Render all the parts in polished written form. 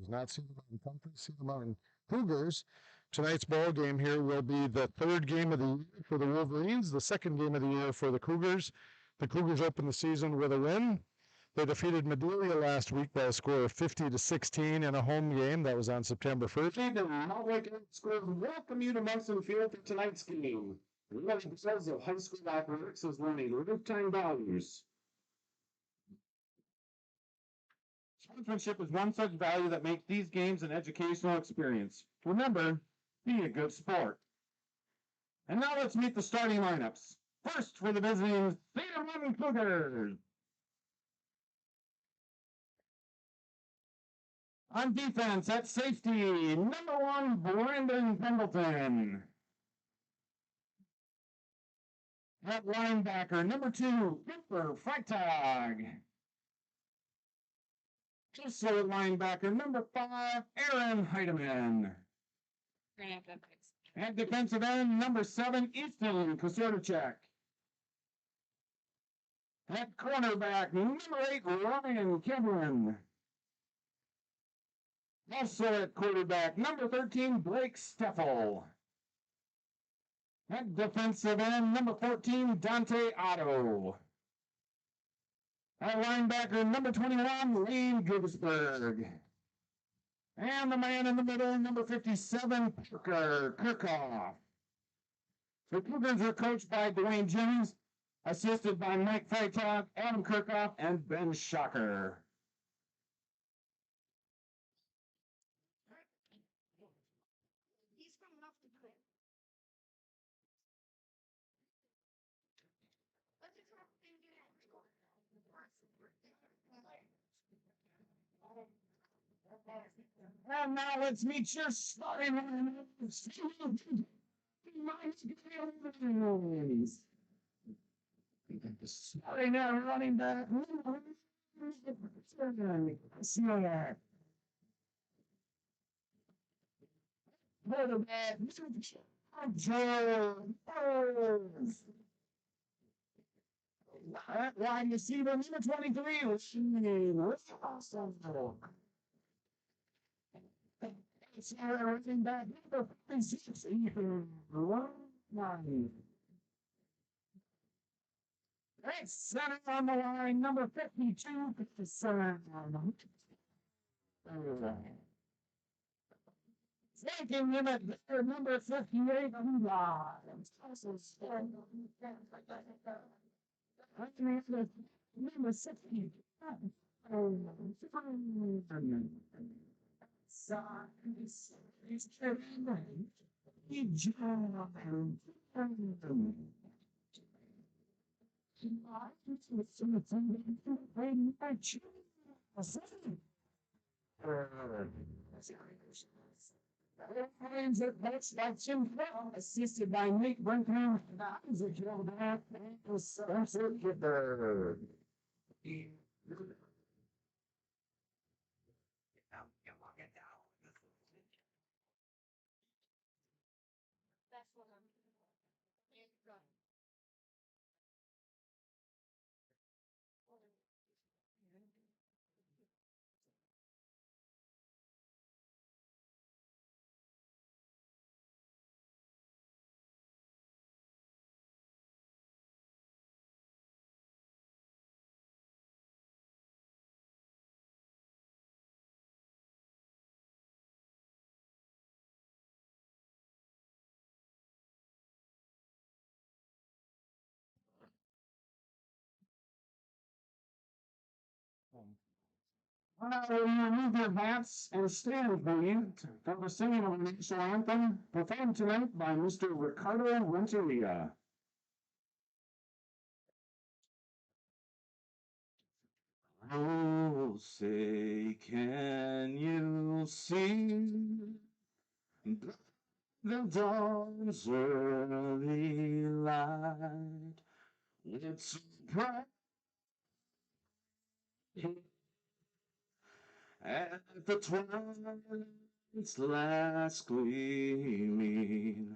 not Cedar Mountain Country, Cedar Mountain Cougars. Tonight's ball game here will be the third game of the year for the Wolverines, the second game of the year for the Cougars. The Cougars opened the season with a win. They defeated Medelia last week by a score of 50-16 in a home game. That was on September 1st. Welcome you to Munson Field for tonight's game. Everybody because of high school athletics is learning lifetime values. Sportsmanship is one such value that makes these games an educational experience. Remember, be a good sport. And now let's meet the starting lineups. First for the visiting Cedar Mountain Cougars. On defense at safety, number 1, Brandon Pendleton. At linebacker, number 2, Cooper Freitag. Also at linebacker, number 5, Aaron Heidemann. At defensive end, number 7, Easton Kosorchak. At cornerback, number 8, Ryan Kevin. Also at quarterback, number 13, Blake Steffel. At defensive end, number 14, Dante Otto. At linebacker, number 21, Lane Gibbsburg. And the man in the middle, number 57, Parker Kirchhoff. The Cougars are coached by Dwayne Jennings, assisted by Mike Freitag, Adam Kirchhoff, and Ben Schocker. And now let's meet your starting starting out running back. Quarterback, Joe. Wide receiver, number 23, running back, number 56, Ethan. That's center on the line, number 52, 57. Taking him at number 58, number 60. Assisted by Nick Brinkman, Spencer Gifford. Remove your hats and stand, please, for the singing of the national anthem performed tonight by Mr. Ricardo Renteria. Oh, say, can you see the dawn's early light? It's bright at the twilight's last gleaming,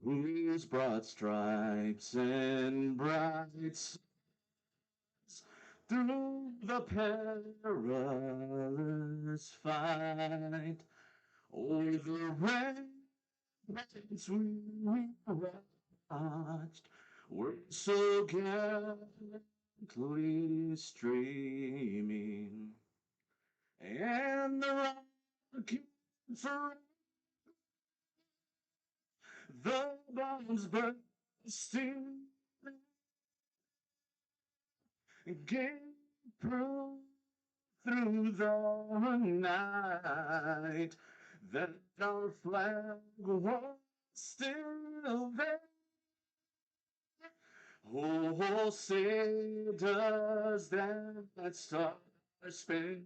whose broad stripes and bright through the perilous fight, o'er the ramparts we watched were so gallantly streaming, and the rockets the bombs bursting gave proof through the night that our flag was still there. Oh, say does that star-spangled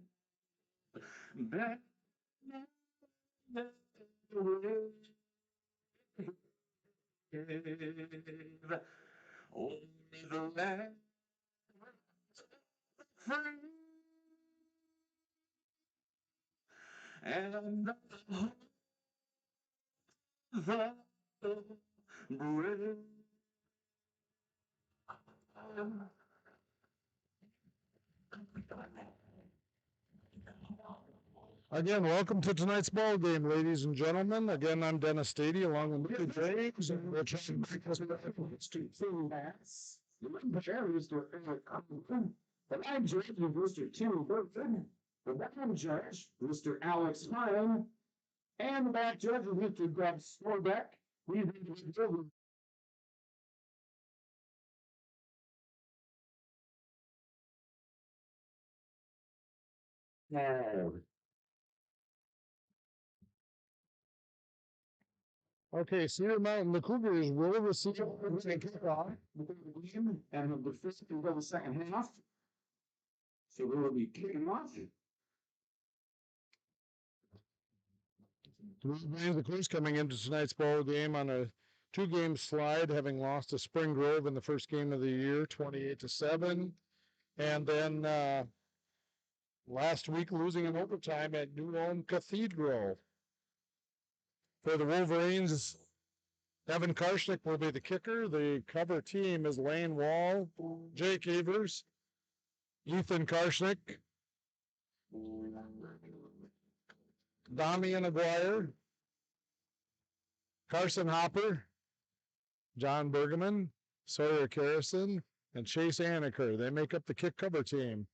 banner wave over the land free, and the brave. Again, welcome to tonight's ball game, ladies and gentlemen. Again, I'm Dennis Stady, along with Mickey James, and we're trying to make this to two bats. The line is to the line judge is Mr. Tim Burton. The bottom judge, Mr. Alex Hine. And the back judge is Mr. Greg Storbeck. We've been Okay, Cedar Mountain, the Cougars will receive a kickoff. and the first until the second half. So we will be kicking off. The Wolverines, of course, coming into tonight's ball game on a two-game slide, having lost to Spring Grove in the first game of the year, 28-7, and then last week losing in overtime at New Ulm Cathedral. For the Wolverines, Evan Karshnick will be the kicker. The cover team is Lane Wall, Jake Evers, Ethan Karshnick, Damian Aguirre, Carson Hopper, John Bergman, Sawyer Carrison, and Chase Anaker. They make up the kick cover team.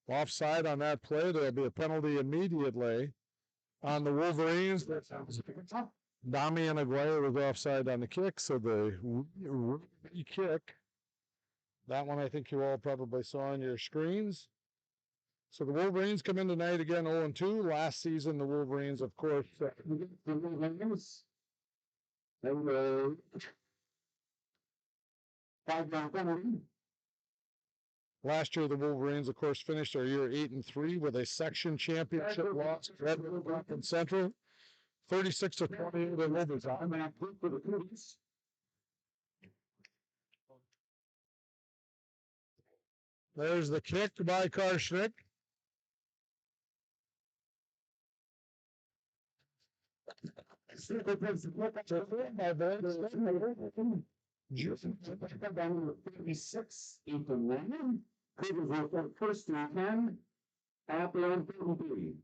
Offside on that play, there'll be a penalty immediately on the Wolverines. Damian Aguirre was offside on the kick, so the kick. That one I think you all probably saw on your screens. So the Wolverines come in tonight again 0-2. Last season, the Wolverines, of course, They were 5-down penalty. last year the Wolverines, of course, finished their year 8-3 with a section championship loss to Red River and Central, 36-28 in overtime. There's the kick by Karshnick. Down 36 into 1. Cougars will first and 10 at their own 33.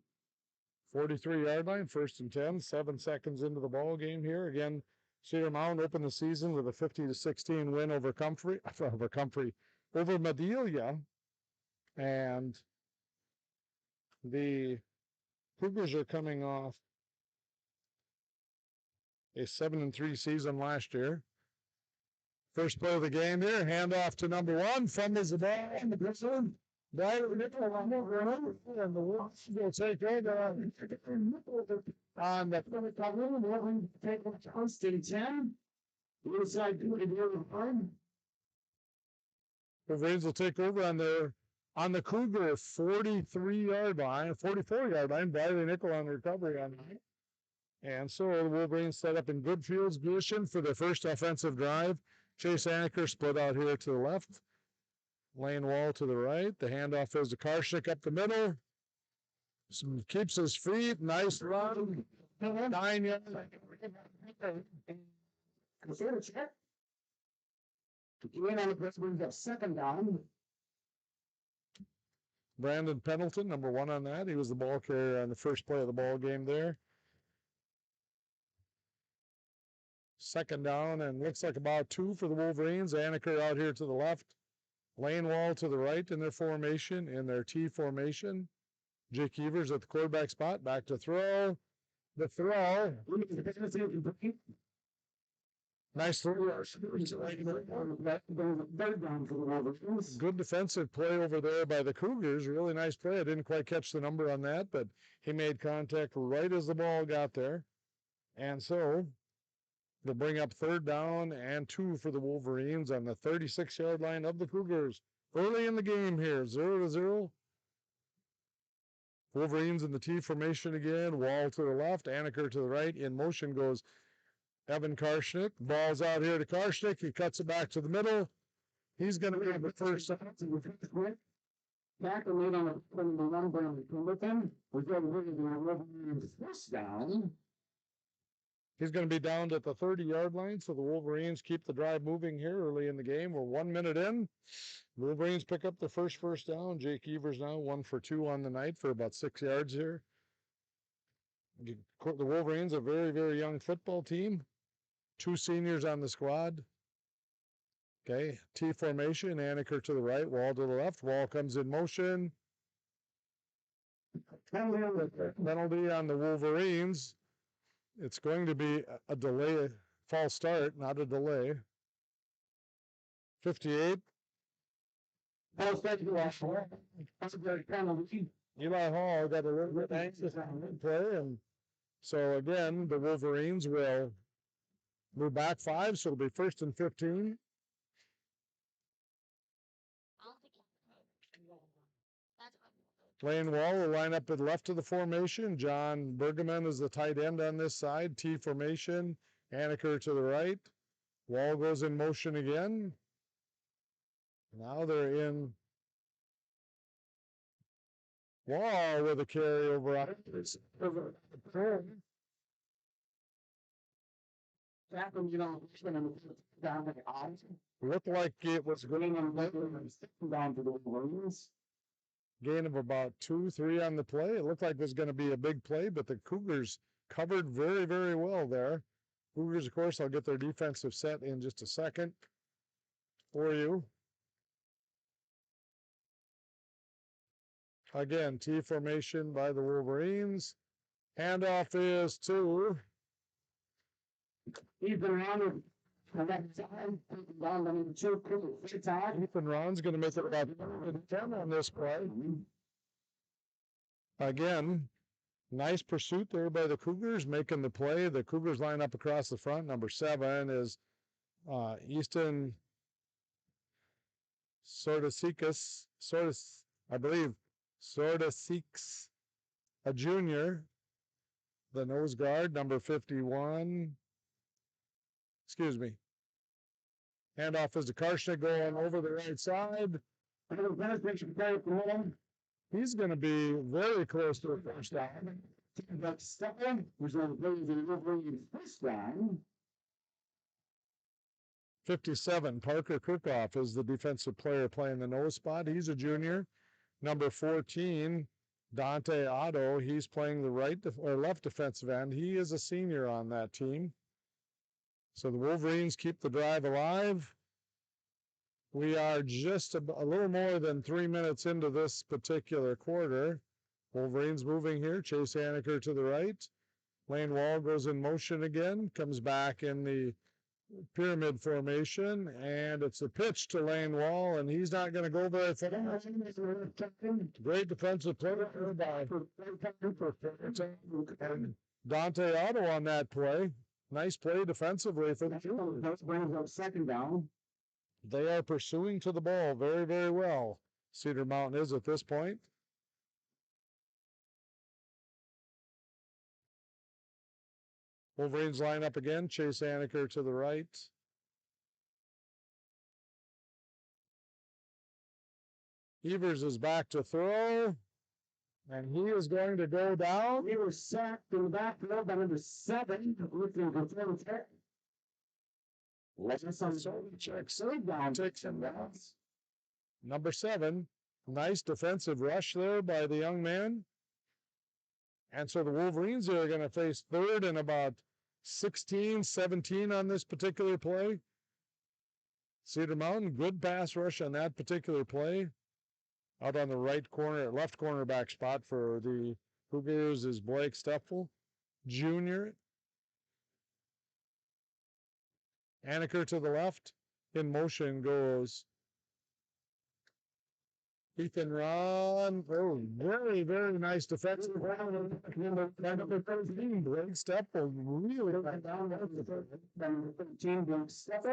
43-yard line, first and 10, 7 seconds into the ball game here. Again, Cedar Mountain opened the season with a 50-16 win over Madelia. And the Cougars are coming off a 7-3 season last year. First play of the game here, handoff to number 1, fumbles the ball on the Griswold. And the Wolves will take over on the take first and 10. Inside the Wolverines will take over on the Cougar 44-yard line. Bradley Nickel on recovery on that. And so the Wolverines set up in good field position for their first offensive drive. Chase Anaker split out here to the left. Lane Wall to the right. The handoff is to Karshnick up the middle. Keeps his feet. Nice run. 9 yards. Again on the press brings up second down. Brandon Pendleton, number 1 on that. He was the ball carrier on the first play of the ball game there. Second down, and looks like about 2 for the Wolverines. Anaker out here to the left. Lane Wall to the right in their formation, in their T formation. Jake Evers at the quarterback spot. Back to throw. The throw. Nice throw. Good defensive play over there by the Cougars. Really nice play. I didn't quite catch the number on that, but he made contact right as the ball got there. And so they'll bring up 3rd down and 2 for the Wolverines on the 36-yard line of the Cougars. Early in the game here, 0-0. Wolverines in the T formation again. Wall to the left, Anaker to the right. In motion goes Evan Karshnick. Ball's out here to Karshnick. He cuts it back to the middle. He's going to have the first Tackle made on the run with him. We're going to first down. He's going to be down at the 30-yard line, so the Wolverines keep the drive moving here early in the game. We're 1 minute in. Wolverines pick up the first down. Jake Evers now 1 for 2 on the night for about 6 yards here. The Wolverines, a very, very young football team. 2 seniors on the squad. Okay, T formation, Anaker to the right, Wall to the left. Wall comes in motion. Penalty on the Wolverines. It's going to be a delay, false start, not a delay. 58. Eli Hall got a little bit anxious on the play, and so again, the Wolverines will move back 5, so it'll be 1st and 15. Lane Wall will line up at left of the formation. John Bergeman is the tight end on this side. T formation. Anaker to the right. Wall goes in motion again. Now they're in Wall with a carryover on looked like it was going down to the Wolverines. Gain of about 2-3 on the play. It looked like it was going to be a big play, but the Cougars covered very, very well there. Cougars, of course, I'll get their defensive set in just a second for you. Again, T formation by the Wolverines. Handoff is to Ethan Ron. Ethan Ron's going to make it about 10 on this play. Again, nice pursuit there by the Cougars, making the play. The Cougars line up across the front. Number 7 is Easton Sordasekas, I believe Sordaseeks, a junior. The nose guard, number 51. Excuse me. Handoff is to Karshnick going over the right side. He's going to be very close to a first down. 57, Parker Kirchhoff is the defensive player playing the nose spot. He's a junior. Number 14, Dante Otto. He's playing the right or left defensive end. He is a senior on that team. So the Wolverines keep the drive alive. We are just a little more than 3 minutes into this particular quarter. Wolverines moving here. Chase Anaker to the right. Lane Wall goes in motion again. Comes back in the pyramid formation. And it's a pitch to Lane Wall. And he's not going to go very far. Great defensive play by Dante Otto on that play. Nice play defensively for the Cougars. That brings up 2nd down. They are pursuing to the ball very, very well. Cedar Mountain is at this point. Wolverines line up again. Chase Anaker to the right. Evers is back to throw. And he is going to go down. We were sacked in the backfield by number 7. Looking for third check. Let's check. Save down. Takes him down. Number 7, Nice defensive rush there by the young man. And so the Wolverines are going to face third and about 16, 17 on this particular play. Cedar Mountain, good pass rush on that particular play. Out on the right corner, left cornerback spot for the Cougars is Blake Steffel, Jr. Anaker to the left. In motion goes Ethan Ron. Oh, very, very nice defensive. Number 13, Blake Steffel really got down there.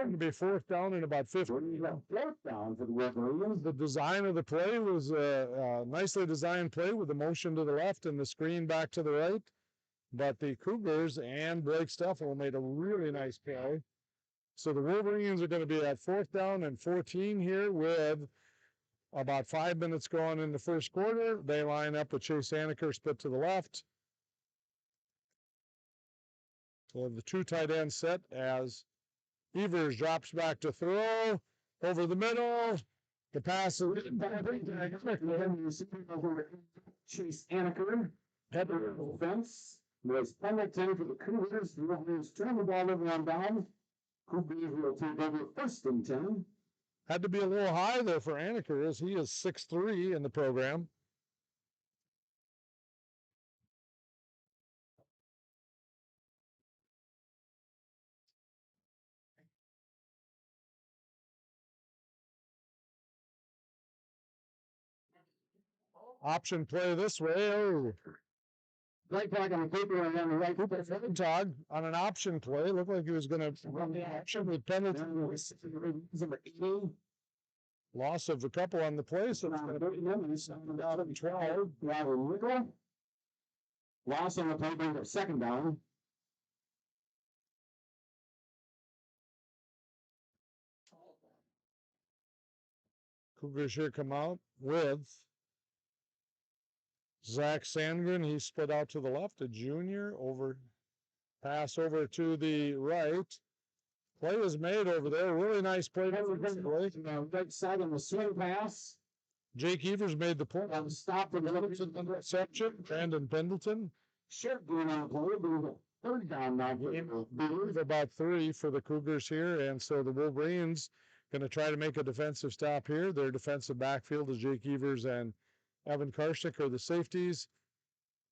To be fourth down in about 50. Fourth down for the Wolverines. The design of the play was a nicely designed play with the motion to the left and the screen back to the right. But the Cougars and Blake Steffel made a really nice play. So the Wolverines are going to be at fourth down and 14 here with about 5 minutes gone in the first quarter. They line up with Chase Anaker split to the left. So the two tight ends set as Evers drops back to throw over the middle. The pass is Chase Anaker. Head to the fence. Was Pendleton for the Cougars. The Wolverines turn the ball over on down. Cougars will take over first and 10. Had to be a little high there for Anaker as he is 6'3" in the program. Option play this way. Oh. Right back on the paper and on the right. Tog on an option play. Looked like he was going to run the option with Pendleton. Number 80. Loss of a couple on the play, so it's going to be out of 12. Nickel. Loss on the play, bring up second down. Cougars here come out with Zach Sandgren. He split out to the left, a junior. Pass over to the right. Play is made over there. Really nice play. Right side on the swing pass. Jake Evers made the play. Stop the interception. Brandon Pendleton. Should be on play. Third down now. About 3 for the Cougars here, and so the Wolverines going to try to make a defensive stop here. Their defensive backfield is Jake Evers and Evan Karshik are the safeties.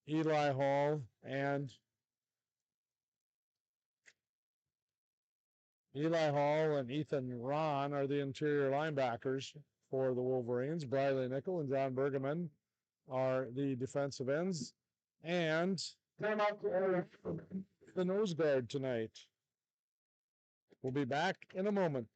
Eli Hall and Ethan Ron are the interior linebackers for the Wolverines. Briley Nickel and John Bergeman are the defensive ends. And the nose guard tonight. We'll be back in a moment.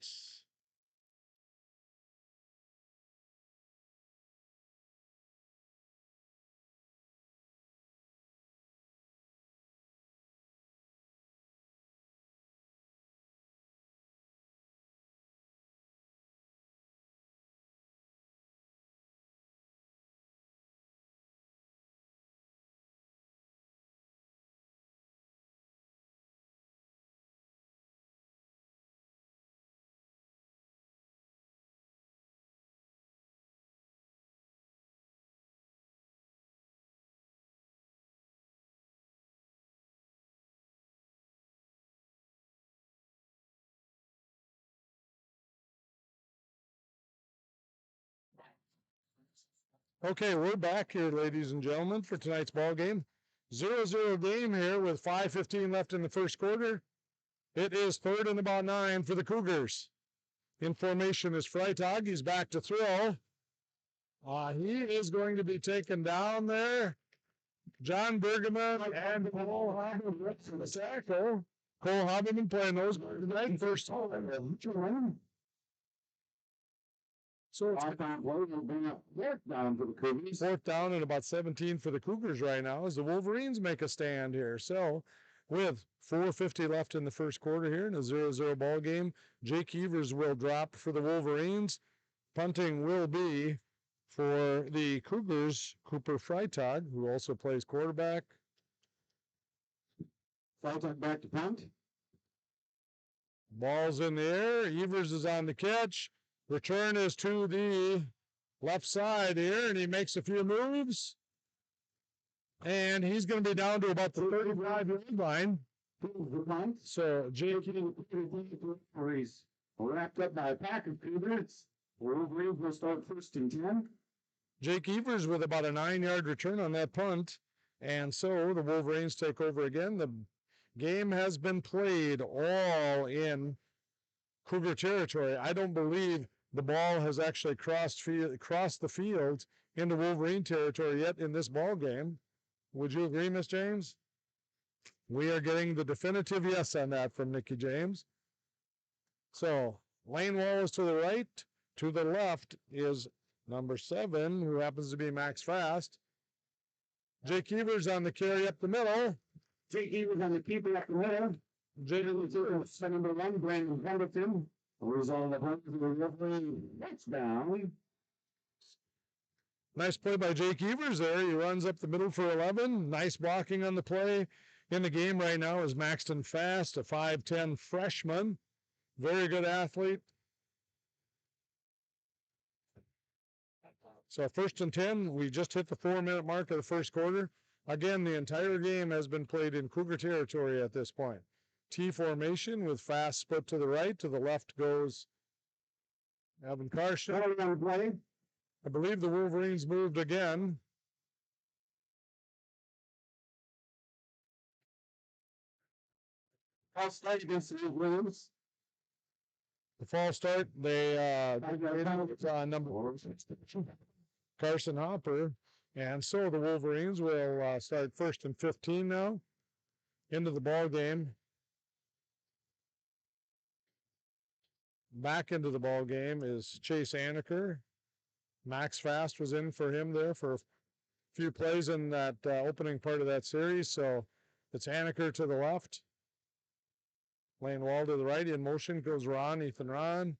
Okay, we're back here, ladies and gentlemen, for tonight's ball game. 0-0 game here with 5:15 left in the first quarter. It is third and about 9 for the Cougars. In formation is Freitag. He's back to throw. He is going to be taken down there. John Bergeman and Cole Haberman for the tackle. Cole Haberman playing those tonight. First time. So it's fourth down and about 17 for the Cougars right now as the Wolverines make a stand here. So with 4:50 left in the first quarter here in a 0-0 ball game, Jake Evers will drop for the Wolverines. Punting will be for the Cougars, Cooper Freitag, who also plays quarterback. Freitag back to punt. Ball's in the air. Evers is on the catch. Return is to the left side here, and he makes a few moves. And he's going to be down to about the 35-yard line. So Jake He's wrapped up by a pack of Cougars. Wolverines will start first and 10. Jake Evers with about a 9-yard return on that punt. And so the Wolverines take over again. The game has been played all in Cougar territory. I don't believe the ball has actually crossed the field into Wolverine territory yet in this ball game. Would you agree, Miss James? We are getting the definitive yes on that from Nikki James. So lane wall is to the right. To the left is number 7, who happens to be Max Fast. Jake Evers on the carry up the middle. Jake Evers on the keeper up the middle. Jake Evers, number 1, Brandon Pemberton. Result of that's down. Nice play by Jake Evers there. He runs up the middle for 11. Nice blocking on the play. In the game right now is Maxton Fast, a 5'10 freshman. Very good athlete. So first and 10, we just hit the 4-minute mark of the first quarter. Again, the entire game has been played in Cougar territory at this point. T formation with Fast split to the right. To the left goes Evan Karshner. I believe the Wolverines moved again. False start against the Williams. The false start, they number 4, Carson Hopper. And so the Wolverines will start first and 15 now into the ball game. Back into the ball game is Chase Anaker. Max Fast was in for him there for a few plays in that opening part of that series. So it's Anaker to the left. Lane Wall to the right. In motion goes Ethan Ron.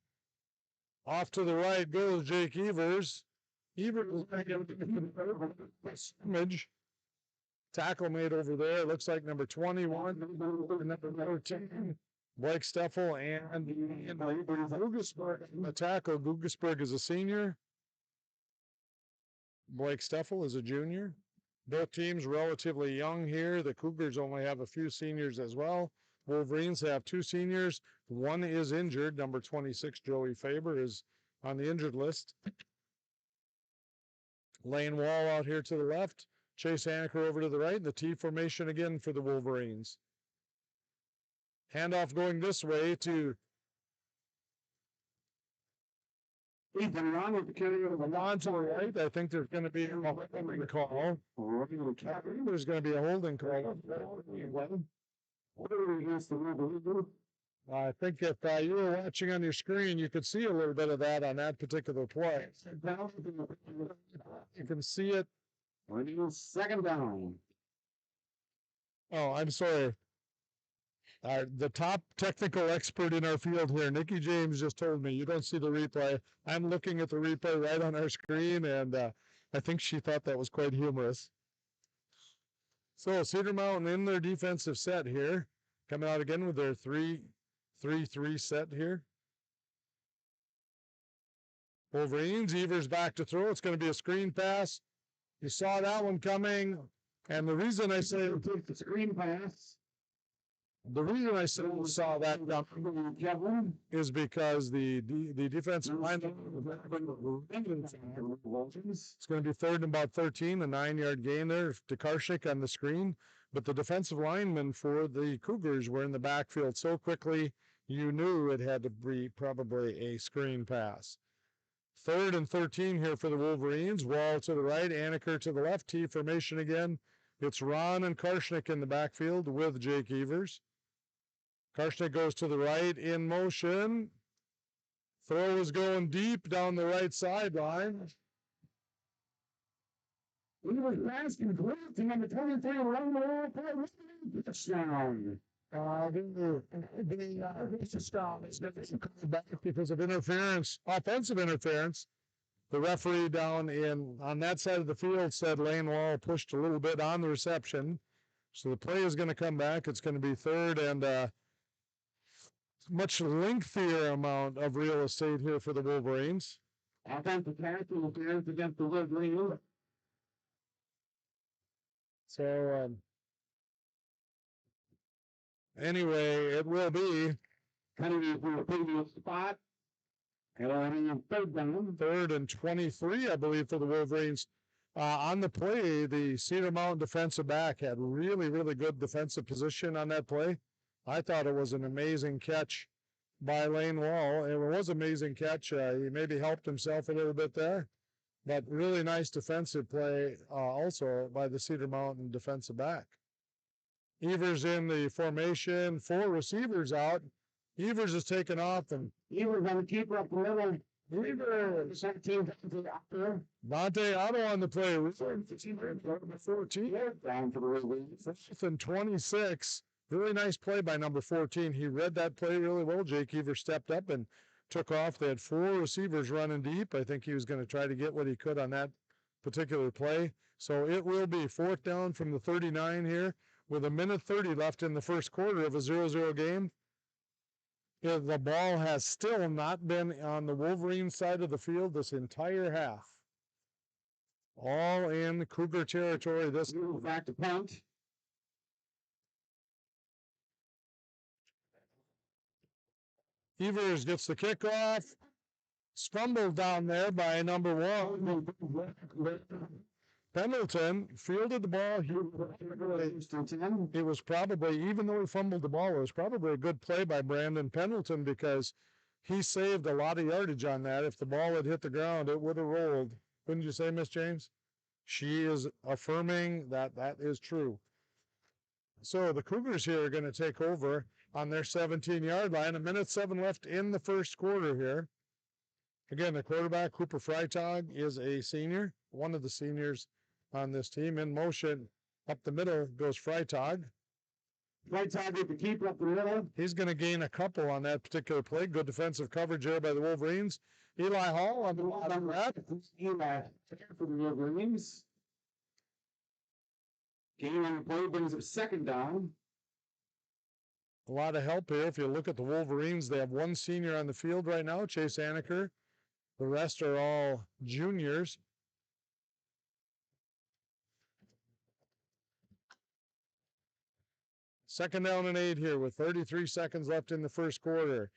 Off to the right goes Jake Evers. Evers image. Tackle made over there. It looks like number 21 and number 13. Blake Steffel and Gugesberg. The tackle, Gugesberg is a senior. Blake Steffel is a junior. Both teams relatively young here. The Cougars only have a few seniors as well. Wolverines have 2 seniors. One is injured. Number 26, Joey Faber, is on the injured list. Lane Wall out here to the left. Chase Anaker over to the right. The T formation again for the Wolverines. Handoff going this way to Ethan Ron with the carry over the line to the right. I think there's going to be a holding call. There's going to be a holding call. I think if you were watching on your screen, you could see a little bit of that on that particular play. You can see it. Second down. Oh, I'm sorry. The top technical expert in our field here, Nikki James, just told me you don't see the replay. I'm looking at the replay right on our screen, and I think she thought that was quite humorous. So Cedar Mountain in their defensive set here, coming out again with their 3-3 set here. Wolverines, Evers back to throw. It's going to be a screen pass. You saw that one coming, and the reason I say the screen pass. The reason I saw that is because the defensive line, it's going to be third and about 13, a 9-yard gain there to Karshik on the screen. But the defensive linemen for the Cougars were in the backfield so quickly, you knew it had to be probably a screen pass. Third and 13 here for the Wolverines. Wall to the right, Anaker to the left, T formation again. It's Ron and Karshnik in the backfield with Jake Evers. Karshnik goes to the right in motion. Throw is going deep down the right sideline. Evers pass complete to number 23, touchdown. Because of interference, offensive interference. The referee down on that side of the field said Lane Wall pushed a little bit on the reception. So the play is going to come back. It's going to be third and much lengthier amount of real estate here for the Wolverines. Offensive pass interference against the Wolverines. So, anyway, it will be Cutting from the previous spot. And third down. 3rd and 23, I believe, for the Wolverines. On the play, the Cedar Mountain defensive back had really, really good defensive position on that play. I thought it was an amazing catch by Lane Wall. It was an amazing catch. He maybe helped himself a little bit there, but really nice defensive play also by the Cedar Mountain defensive back. Evers in the formation, 4 receivers out. Evers is taken off, and Evers going to keep up the middle. Evers 17 out there. Monte Otto on the play. 14. Down to the Wolverines. 4th and 26. Really nice play by number 14. He read that play really well. Jake Evers stepped up and took off. They had 4 receivers running deep. I think he was going to try to get what he could on that particular play. So it will be 4th down from the 39 here with 1:30 left in the first quarter of a 0-0 game. The ball has still not been on the Wolverine side of the field this entire half. All in Cougar territory. This back to punt. Evers gets the kickoff. Stumbled down there by number 1. Pendleton fielded the ball. It was probably, even though he fumbled the ball, it was probably a good play by Brandon Pendleton because he saved a lot of yardage on that. If the ball had hit the ground, it would have rolled. Wouldn't you say, Miss James? She is affirming that that is true. So the Cougars here are going to take over on their 17-yard line. 1:07 left in the first quarter here. Again, the quarterback, Cooper Freitag, is a senior, one of the seniors on this team. In motion up the middle goes Freitag. Freitag with the keeper up the middle. He's going to gain a couple on that particular play. Good defensive coverage there by the Wolverines. Eli Hall on the bottom right. Eli for the Wolverines. Gain on the play brings up 2nd down. A lot of help here. If you look at the Wolverines, they have 1 senior on the field right now, Chase Anaker. The rest are all juniors. Second down and 8 here with 33 seconds left in the first quarter.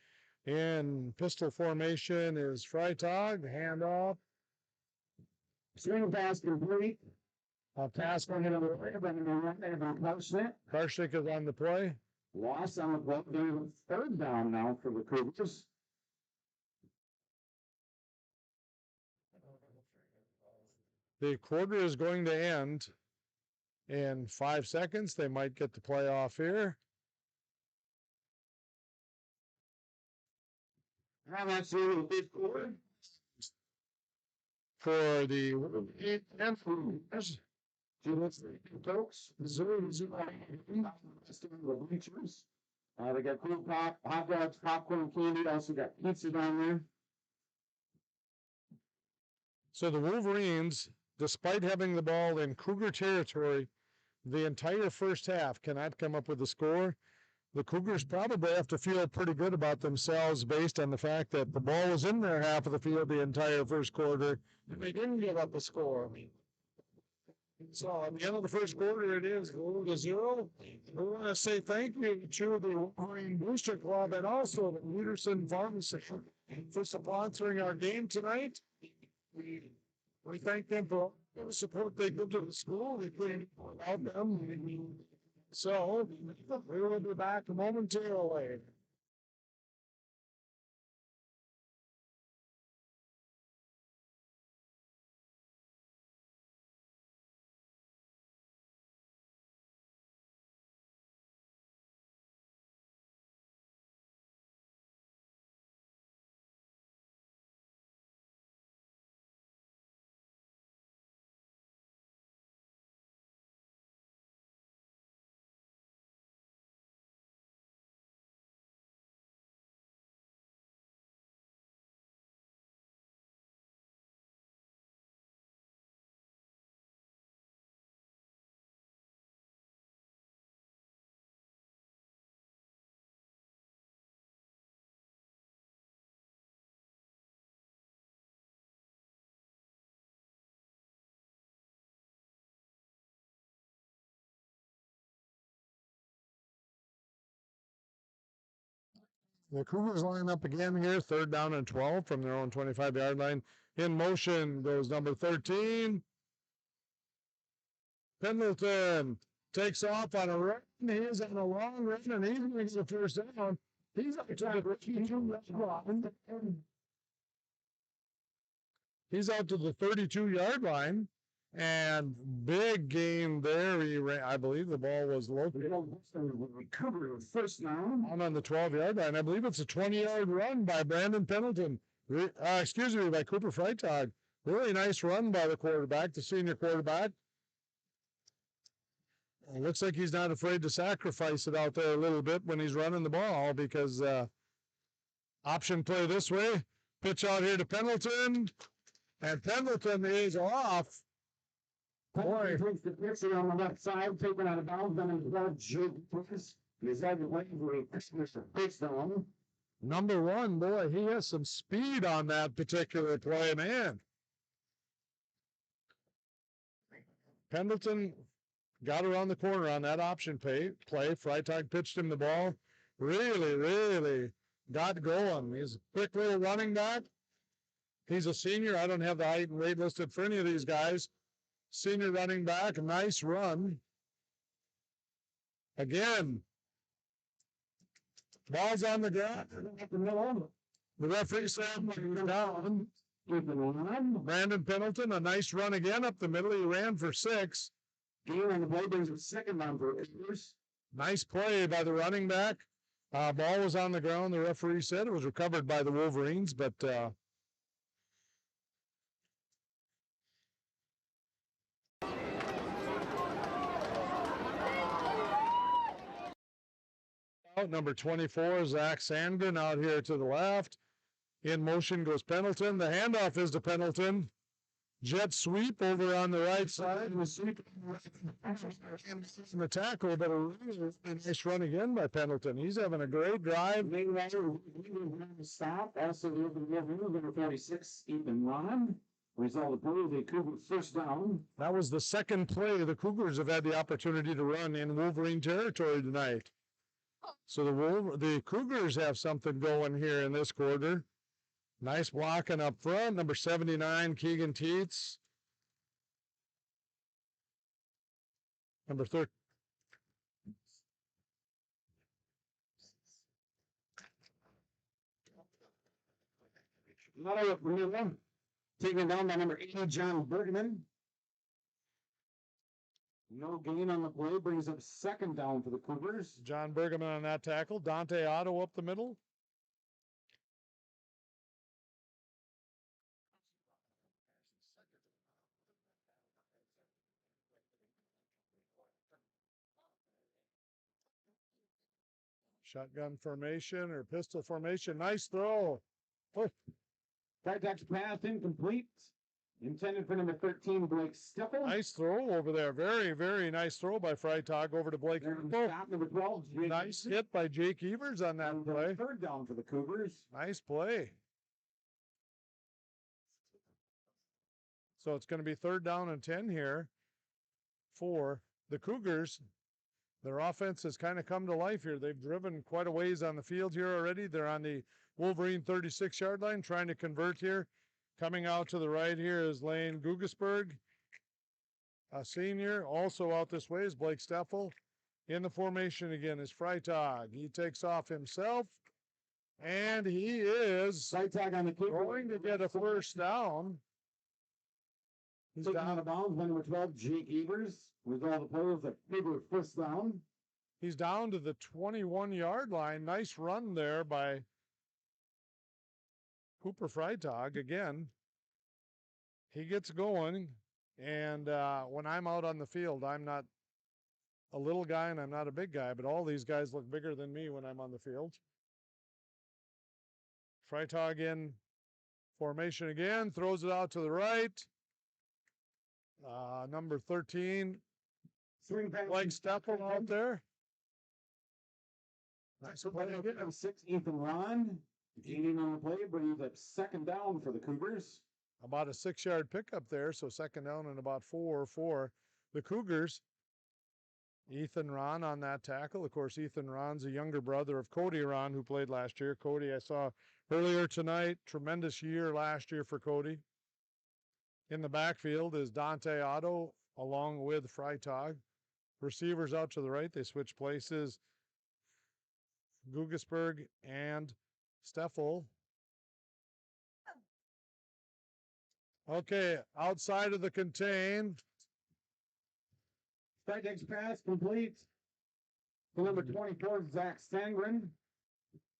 In pistol formation is Freitag. Handoff. Swing pass complete. A pass going into the way, but Karshik is on the play. Loss on the play. 3rd down now for the Cougars. The quarter is going to end in 5 seconds. They might get the play off here. How much do the big quarter? For the folks, bleachers. They got cool pop, hot dogs, popcorn, candy. Also got pizza down there. So the Wolverines, despite having the ball in Cougar territory the entire first half, cannot come up with a score. The Cougars probably have to feel pretty good about themselves based on the fact that the ball was in their half of the field the entire first quarter, and they didn't give up a score. So at the end of the first quarter, it is 0-0. We want to say thank you to the Wolverine Booster Club and also the Peterson Pharmacy for sponsoring our game tonight. We thank them for the support they give to the school. We couldn't without them. So we will be back momentarily. The Cougars line up again here, third down and 12 from their own 25-yard line. In motion goes number 13. Pendleton takes off on a run. He's on a long run, and he's going to get the first down. He's up to the 32-yard line. He's out to the 32-yard line. And big game there. He ran, I believe the ball was located. Recovery first down. On the 12-yard line. I believe it's a 20-yard run by Brandon Pendleton. Excuse me, by Cooper Freitag. Really nice run by the quarterback, the senior quarterback. It looks like he's not afraid to sacrifice it out there a little bit when he's running the ball because option play this way. Pitch out here to Pendleton. And Pendleton is off. Boy, takes the pitcher on the left side, taken out of bounds, then in the Jake Lucas. He's had the way where he pushes the pitch down. Number one, boy, he has some speed on that particular play, man. Pendleton got around the corner on that option play. Freitag pitched him the ball. Really got going. He's a quick little running back. He's a senior. I don't have the height and weight listed for any of these guys. Senior running back, a nice run. Again, ball's on the ground. The referee said down. Brandon Pendleton, a nice run again up the middle. He ran for 6. Gain on the play brings a second down for Cougars. Nice play by the running back. Ball was on the ground. The referee said it was recovered by the Wolverines, but number 24, Zach Sandgren out here to the left. In motion goes Pendleton. The handoff is to Pendleton. Jet sweep over on the right side. The tackle, but a really nice run again by Pendleton. He's having a great drive. Stop. Also, number 46, Ethan Ron. Result of play, the Cougars first down. That was the second play the Cougars have had the opportunity to run in Wolverine territory tonight. So the Cougars have something going here in this quarter. Nice blocking up front. Number 79, Keegan Teets. Number 30. Taken down by number 80, John Bergman. No gain on the play, brings up second down for the Cougars. John Bergman on that tackle. Dante Otto up the middle. Shotgun formation or pistol formation. Nice throw. Oh. Freitag's pass incomplete. Intended for number 13, Blake Steppel. Nice throw over there. Very nice throw by Freitag over to Blake. Stop, number 12. Nice hit by Jake Evers on that play. Third down for the Cougars. Nice play. So it's going to be third down and 10 here for the Cougars. Their offense has kind of come to life here. They've driven quite a ways on the field here already. They're on the Wolverine 36-yard line trying to convert here. Coming out to the right here is Lane Gugesberg, a senior. Also out this way is Blake Steffel. In the formation again is Freitag. He takes off himself, and he is Freitag on the kick. going to get a first down. He's down out of bounds. Number 12, Jake Evers. With all the players that figure first down. He's down to the 21-yard line. Nice run there by Cooper Freitag again. He gets going, and when I'm out on the field, I'm not a little guy and I'm not a big guy, but all these guys look bigger than me when I'm on the field. Freitag in formation again, throws it out to the right. Number 13, Blake Steffel out there. Nice play. 6, Ethan Ron. Gaining on the play, brings up second down for the Cougars. About a 6-yard pickup there, so second down and about 4 for the Cougars. Ethan Ron on that tackle. Of course, Ethan Ron's a younger brother of Cody Ron, who played last year. Cody, I saw earlier tonight, tremendous year last year for Cody. In the backfield is Dante Otto along with Freitag. Receivers out to the right, they switch places. Gugesberg and Steffel. Okay, outside of the contain. Freitag's pass complete to number 24, Zach Sangren.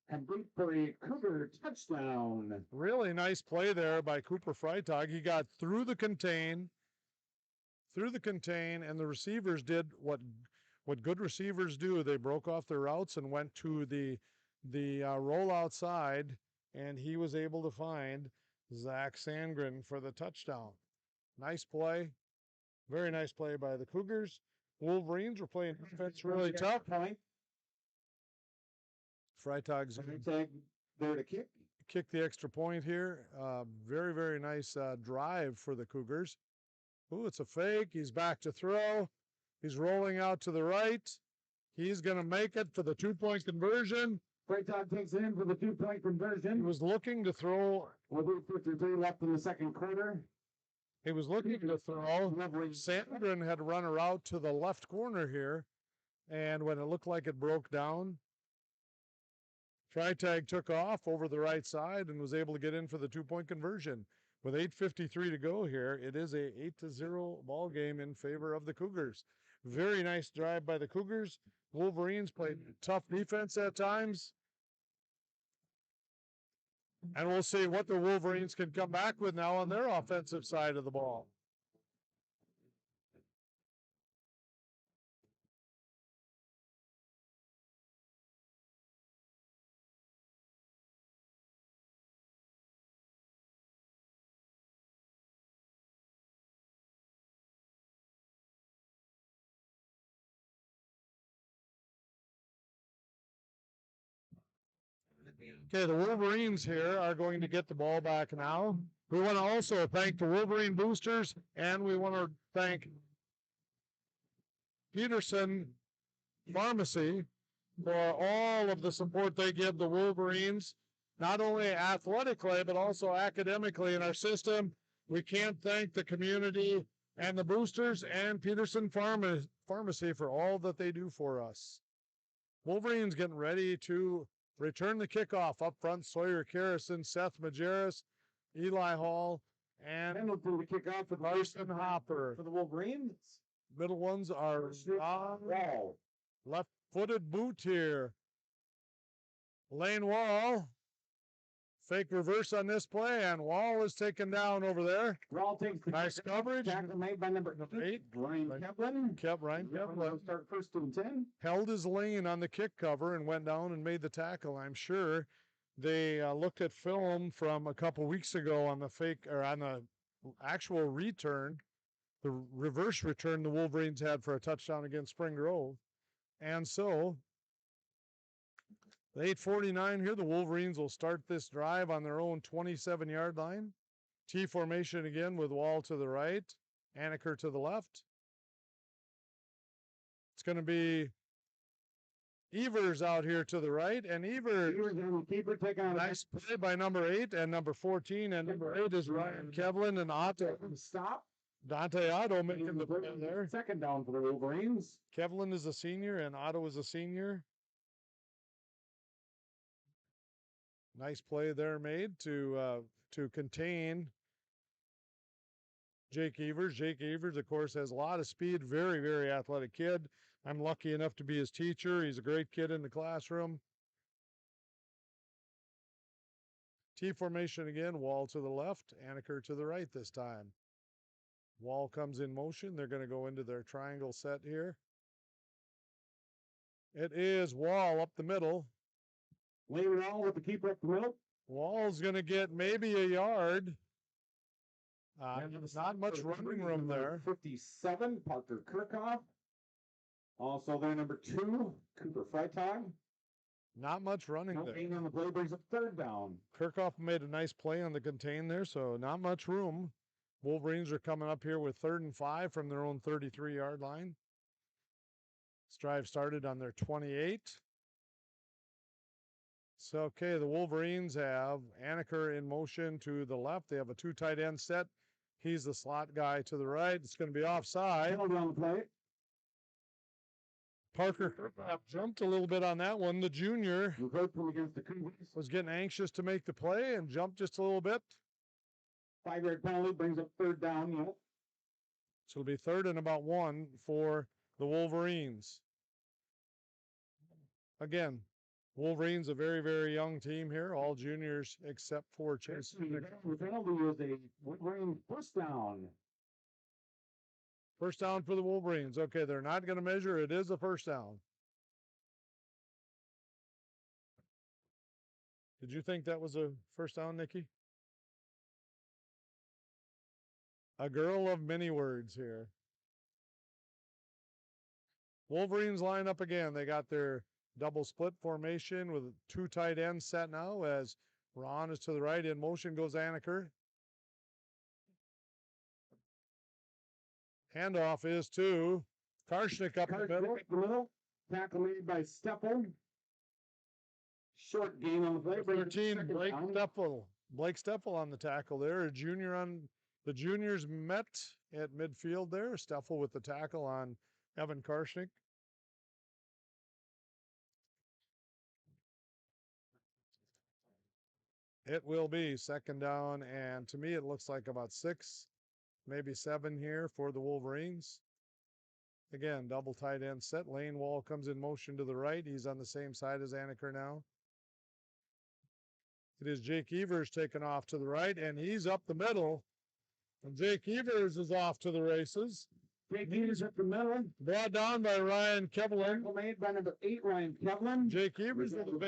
Complete for a Cougar touchdown. Really nice play there by Cooper Freitag. He got through the contain, and the receivers did what good receivers do. They broke off their routes and went to the rollout side, and he was able to find Zach Sangren for the touchdown. Nice play. Very nice play by the Cougars. Wolverines were playing defense really tough. Freitag's there to kick the extra point here. Very, very nice drive for the Cougars. Ooh, it's a fake. He's back to throw. He's rolling out to the right. He's going to make it for the 2-point conversion. Freitag takes it in for the 2-point conversion. He was looking to throw. With 8:53 left in the second quarter. He was looking to throw. Sandgren had run a route to the left corner here. And when it looked like it broke down, Freitag took off over the right side and was able to get in for the 2-point conversion. With 8:53 to go here, it is a 8-0 ball game in favor of the Cougars. Very nice drive by the Cougars. Wolverines played tough defense at times. And we'll see what the Wolverines can come back with now on their offensive side of the ball. Okay, the Wolverines here are going to get the ball back now. We want to also thank the Wolverine boosters, and we want to thank Peterson Pharmacy for all of the support they give the Wolverines, not only athletically, but also academically in our system. We can't thank the community and the boosters and Peterson Pharmacy for all that they do for us. Wolverines getting ready to return the kickoff. Up front, Sawyer Carrison, Seth Majerus, Eli Hall, and Pendleton to kick off with Larson Hopper. For the Wolverines. Middle ones are Wall. Left-footed boot here. Lane Wall. Fake reverse on this play, and Wall is taken down over there. Wall takes the nice coverage. Tackle made by number 8, Ryan Kevlin. Ryan Kevlin. Start 1st and 10. Held his lane on the kick cover and went down and made the tackle. I'm sure they looked at film from a couple weeks ago on the fake or on the actual return, the reverse return the Wolverines had for a touchdown against Spring Grove. And so, the 8:49 here, the Wolverines will start this drive on their own 27-yard line. T formation again with Wall to the right, Anaker to the left. It's going to be Evers out here to the right, and Evers keeper taking on nice play by number 8 and number 14, and number 8 is Ryan Kevlin and Otto. Stop. Dante Otto making the play there. Second down for the Wolverines. Kevlin is a senior and Otto is a senior. Nice play there made to contain Jake Evers. Jake Evers, of course, has a lot of speed. Very, very athletic kid. I'm lucky enough to be his teacher. He's a great kid in the classroom. T formation again. Wall to the left. Anaker to the right this time. Wall comes in motion. They're going to go into their triangle set here. It is Wall up the middle. Lane Wall with the keeper up the middle. Wall's going to get maybe a yard. Not much running room there. 57, Parker Kirchhoff. Also there, number 2, Cooper Freitag. Not much running there. Being on the play brings up 3rd down. Kirchhoff made a nice play on the contain there, so not much room. Wolverines are coming up here with 3rd and 5 from their own 33-yard line. This drive started on their 28. So, okay, the Wolverines have Anaker in motion to the left. They have a 2 tight end set. He's the slot guy to the right. It's going to be offside. Penalty on the play. Parker jumped a little bit on that one. The junior Against the Cougars. was getting anxious to make the play and jumped just a little bit. 5-yard penalty brings up third down. Yep. So it'll be 3rd and about 1 for the Wolverines. Again, Wolverines a very, very young team here, all juniors except for Chase. The penalty is a Wolverine first down. First down for the Wolverines. Okay, they're not going to measure. It is a first down. Did you think that was a first down, Nikki? A girl of many words here. Wolverines line up again. They got their double split formation with 2 tight ends set now as Ron is to the right. In motion goes Anaker. Handoff is to Karshnick up the middle. Tackle made by Steppel. Short gain on the play. 13, Blake Steppel. Blake Steppel on the tackle there. A junior on the juniors met at midfield there. Steppel with the tackle on Evan Karshnick. It will be 2nd down, and to me it looks like about 6, maybe 7 here for the Wolverines. Again, double tight end set. Lane Wall comes in motion to the right. He's on the same side as Anaker now. It is Jake Evers taken off to the right, and he's up the middle. And Jake Evers is off to the races. Jake Evers up the middle. Brought down by Ryan Kevlin. Made by number 8, Ryan Kevlin. Jake Evers with a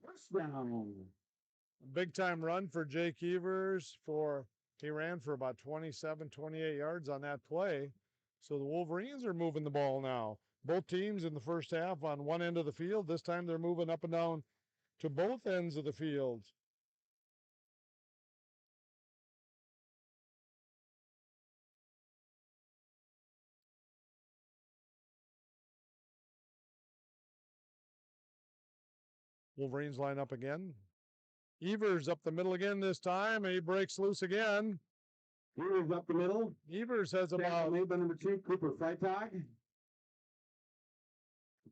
first down. Big time run for Jake Evers. He ran for about 27, 28 yards on that play. So the Wolverines are moving the ball now. Both teams in the first half on one end of the field. This time they're moving up and down to both ends of the field. Wolverines line up again. Evers up the middle again this time. He breaks loose again. Evers up the middle. Evers has about... Made by number 2, Cooper Freitag.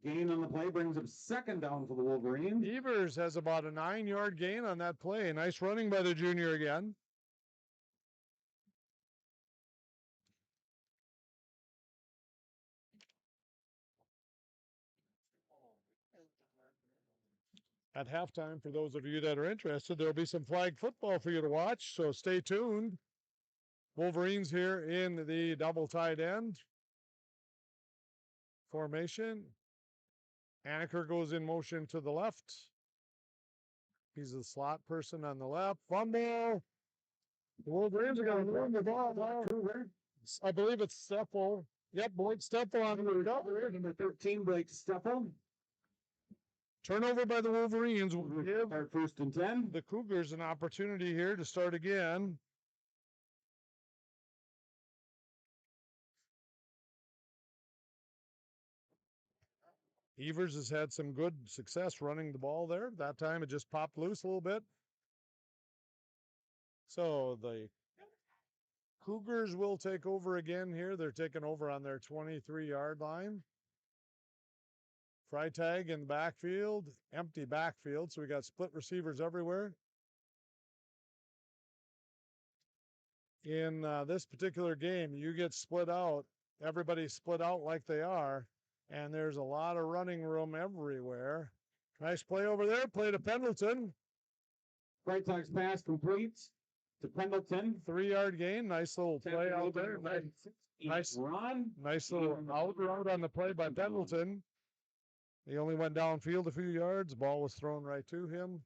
Gain on the play brings up 2nd down for the Wolverines. Evers has about a 9-yard gain on that play. Nice running by the junior again. At halftime, for those of you that are interested, there'll be some flag football for you to watch, so stay tuned. Wolverines here in the double tight end formation. Anaker goes in motion to the left. He's the slot person on the left. Fumble. The Wolverines are going to run the ball now. I believe it's Steppel. Yep, Blake Steppel on the recovery. Number 13, Blake Steppel. Turnover by the Wolverines will give our 1st and 10. The Cougars an opportunity here to start again. Evers has had some good success running the ball there. That time it just popped loose a little bit. So the Cougars will take over again here. They're taking over on their 23-yard line. Freitag in the backfield, empty backfield, so we got split receivers everywhere. In this particular game, you get split out. Everybody's split out like they are, and there's a lot of running room everywhere. Nice play over there, play to Pendleton. Freitag's pass completes to Pendleton. 3-yard gain, nice little play out there. Nice run. Nice little out route on the play by Pendleton. He only went downfield a few yards. Ball was thrown right to him.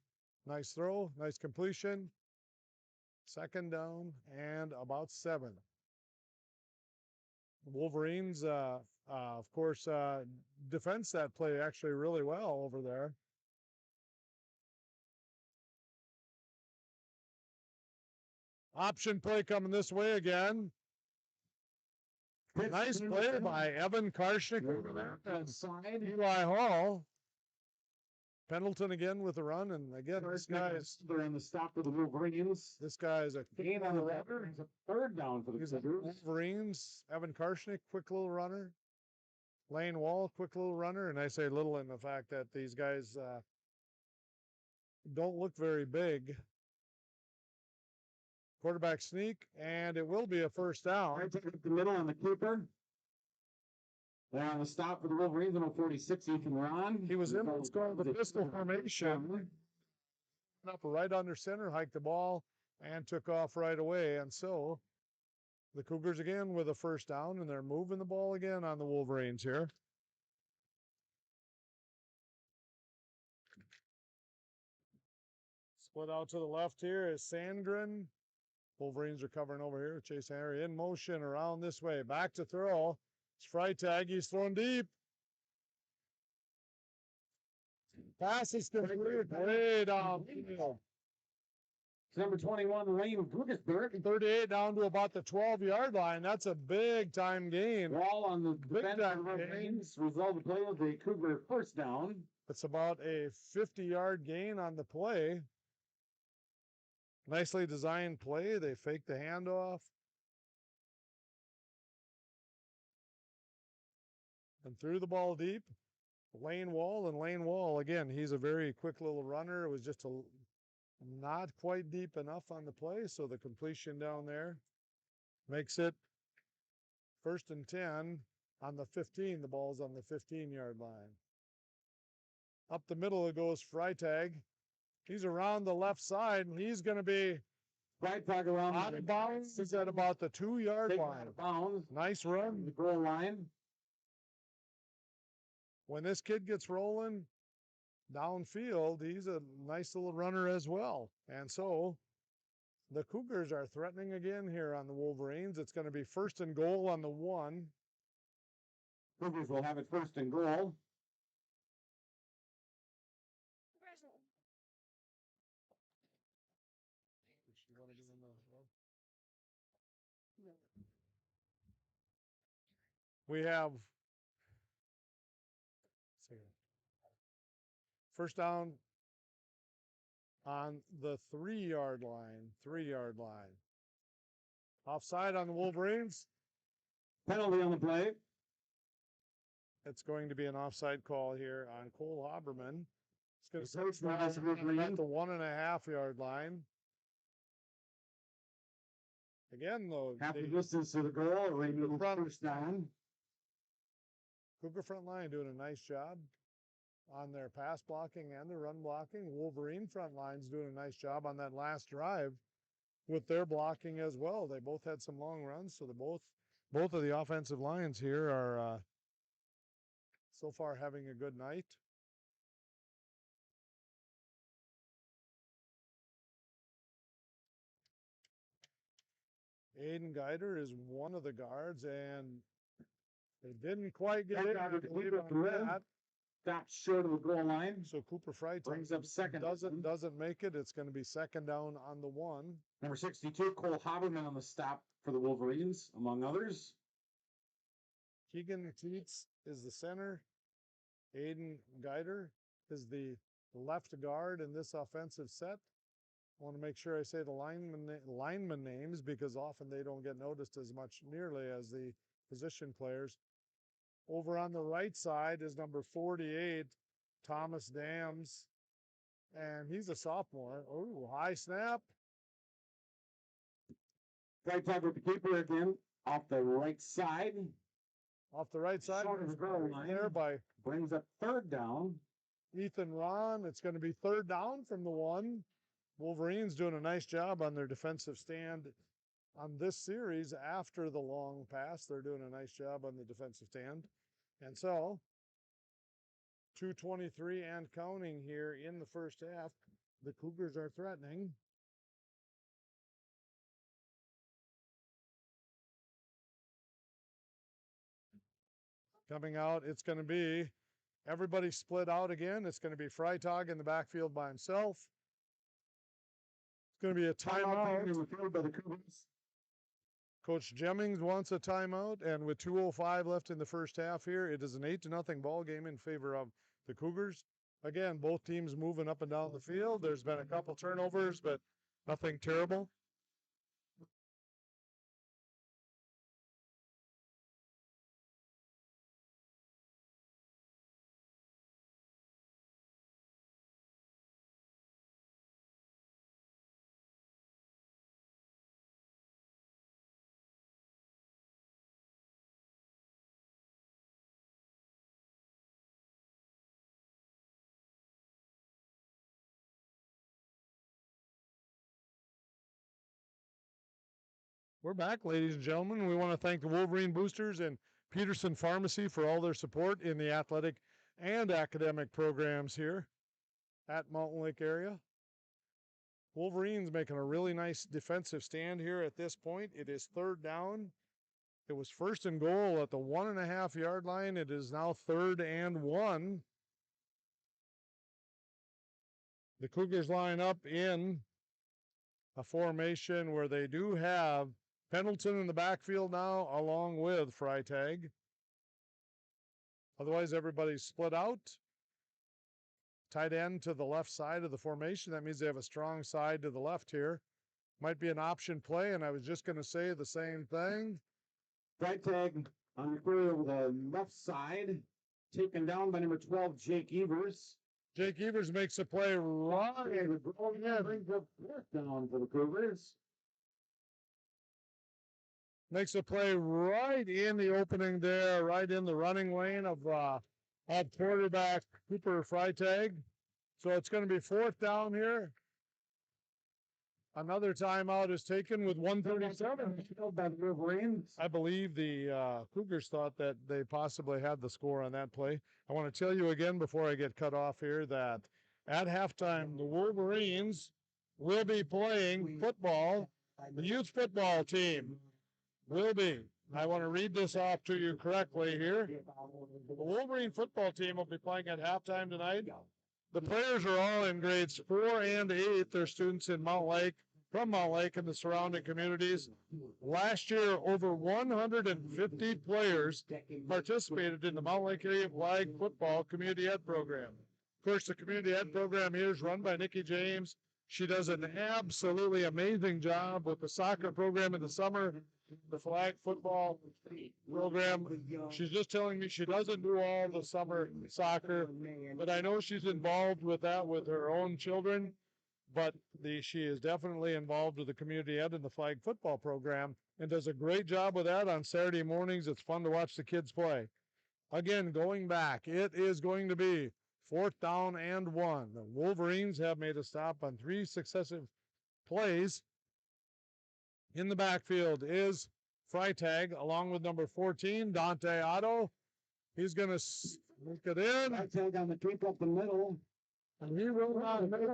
Nice throw, nice completion. 2nd down and about 7. Wolverines, of course, defense that play actually really well over there. Option play coming this way again. Nice play by Evan Karshnick over there. And Side. Eli Hall. Pendleton again with a run, and again, They're on the stop for the Wolverines. this guy is a Gain on the runner. It's a third down for the Cedars. Wolverines. Evan Karshnick, quick little runner. Lane Wall, quick little runner, and I say little in the fact that these guys don't look very big. Quarterback sneak, and it will be a first down. Right up the middle on the keeper. They're on the stop for the Wolverines. Number 46, Ethan Ron. He was in what's called the pistol formation. Up right under center, hiked the ball, and took off right away. And so the Cougars again with a first down, and they're moving the ball again on the Wolverines here. Split out to the left here is Sandgren. Wolverines are covering over here. Chase Henry in motion around this way. Back to throw. It's Freitag. He's thrown deep. Pass is complete. Way downfield. Number 21, Lane Brugesberg. 38 down to about the 12-yard line. That's a big time gain. Ball on the Big defense time of the Wolverines. Result of the play was a Cougar first down. It's about a 50-yard gain on the play. Nicely designed play. They faked the handoff. And threw the ball deep. Lane Wall, again, he's a very quick little runner. It was just not quite deep enough on the play, so the completion down there makes it 1st and 10 on the 15. The ball's on the 15-yard line. Up the middle it goes Freitag. He's around the left side, and he's going to be Freitag around out of bounds. He's at about the 2-yard line. Out of bounds. Nice run. The goal line. When this kid gets rolling downfield, he's a nice little runner as well. And so the Cougars are threatening again here on the Wolverines. It's going to be 1st and goal on the 1. Cougars will have it 1st and goal. We have first down on the 3-yard line. 3-yard line. Offside on the Wolverines. Penalty on the play. It's going to be an offside call here on Cole Haberman. It's The going coach to now has at Wolverine. the 1.5-yard line. Again, though, Half the the distance to the goal. The front- First down. Cougar front line doing a nice job on their pass blocking and their run blocking. Wolverine front line's doing a nice job on that last drive with their blocking as well. They both had some long runs, so both of the offensive lines here are so far having a good night. Aiden Geider is one of the guards, and they didn't quite get it. That. Stopped short of the goal line. So Cooper Freitag Brings up second. doesn't make it. It's going to be 2nd down on the 1. Number 62, Cole Haberman on the stop for the Wolverines, among others. Keegan Teets is the center. Aiden Geider is the left guard in this offensive set. I want to make sure I say the lineman names because often they don't get noticed as much nearly as the position players. Over on the right side is number 48, Thomas Dams, and he's a sophomore. Oh, high snap. Freitag with the keeper again, off the right side. Off the right side. Short of the goal line. There by Brings up 3rd down. Ethan Ron. It's going to be 3rd down from the 1. Wolverines doing a nice job on their defensive stand on this series after the long pass. They're doing a nice job on the defensive stand. And so 2:23 and counting here in the first half. The Cougars are threatening. Coming out, it's going to be everybody split out again. It's going to be Freitag in the backfield by himself. It's going to be a timeout. By the Cougars. Coach Jennings wants a timeout, and with 2:05 left in the first half here, it is an 8-0 ball game in favor of the Cougars. Again, both teams moving up and down the field. There's been a couple turnovers, but nothing terrible. We're back, ladies and gentlemen. We want to thank the Wolverine Boosters and Peterson Pharmacy for all their support in the athletic and academic programs here at Mountain Lake area. Wolverines making a really nice defensive stand here at this point. It is 3rd down. It was 1st and goal at the 1.5 yard line. It is now 3rd and 1. The Cougars line up in a formation where they do have Pendleton in the backfield now, along with Freitag. Otherwise, everybody's split out. Tight end to the left side of the formation. That means they have a strong side to the left here. Might be an option play, and I was just going to say the same thing. Freitag on the left side, taken down by number 12, Jake Evers. Jake Evers makes a play right. Brings up 4th down for the Cougars. Makes a play right in the opening there, right in the running lane of quarterback Cooper Freitag. So it's going to be 4th down here. Another timeout is taken with 1:37. I believe the Cougars thought that they possibly had the score on that play. I want to tell you again before I get cut off here that at halftime, the Wolverines will be playing football. The youth football team will be. I want to read this off to you correctly here. The Wolverine football team will be playing at halftime tonight. The players are all in grades 4 and 8. They're students in Mount Lake, from Mount Lake and the surrounding communities. Last year, over 150 players participated in the Mount Lake Area Flag Football Community Ed program. Of course, the Community Ed program here is run by Nikki James. She does an absolutely amazing job with the soccer program in the summer, the flag football program. She's just telling me she doesn't do all the summer soccer, but I know she's involved with that with her own children. But she is definitely involved with the community ed and the flag football program and does a great job with that on Saturday mornings. It's fun to watch the kids play. Again, going back, it is going to be 4th down and 1. The Wolverines have made a stop on 3 successive plays. In the backfield is Freitag, along with number 14, Dante Otto. He's going to sneak it in. Freitag on the trip up the middle. And he will not make it.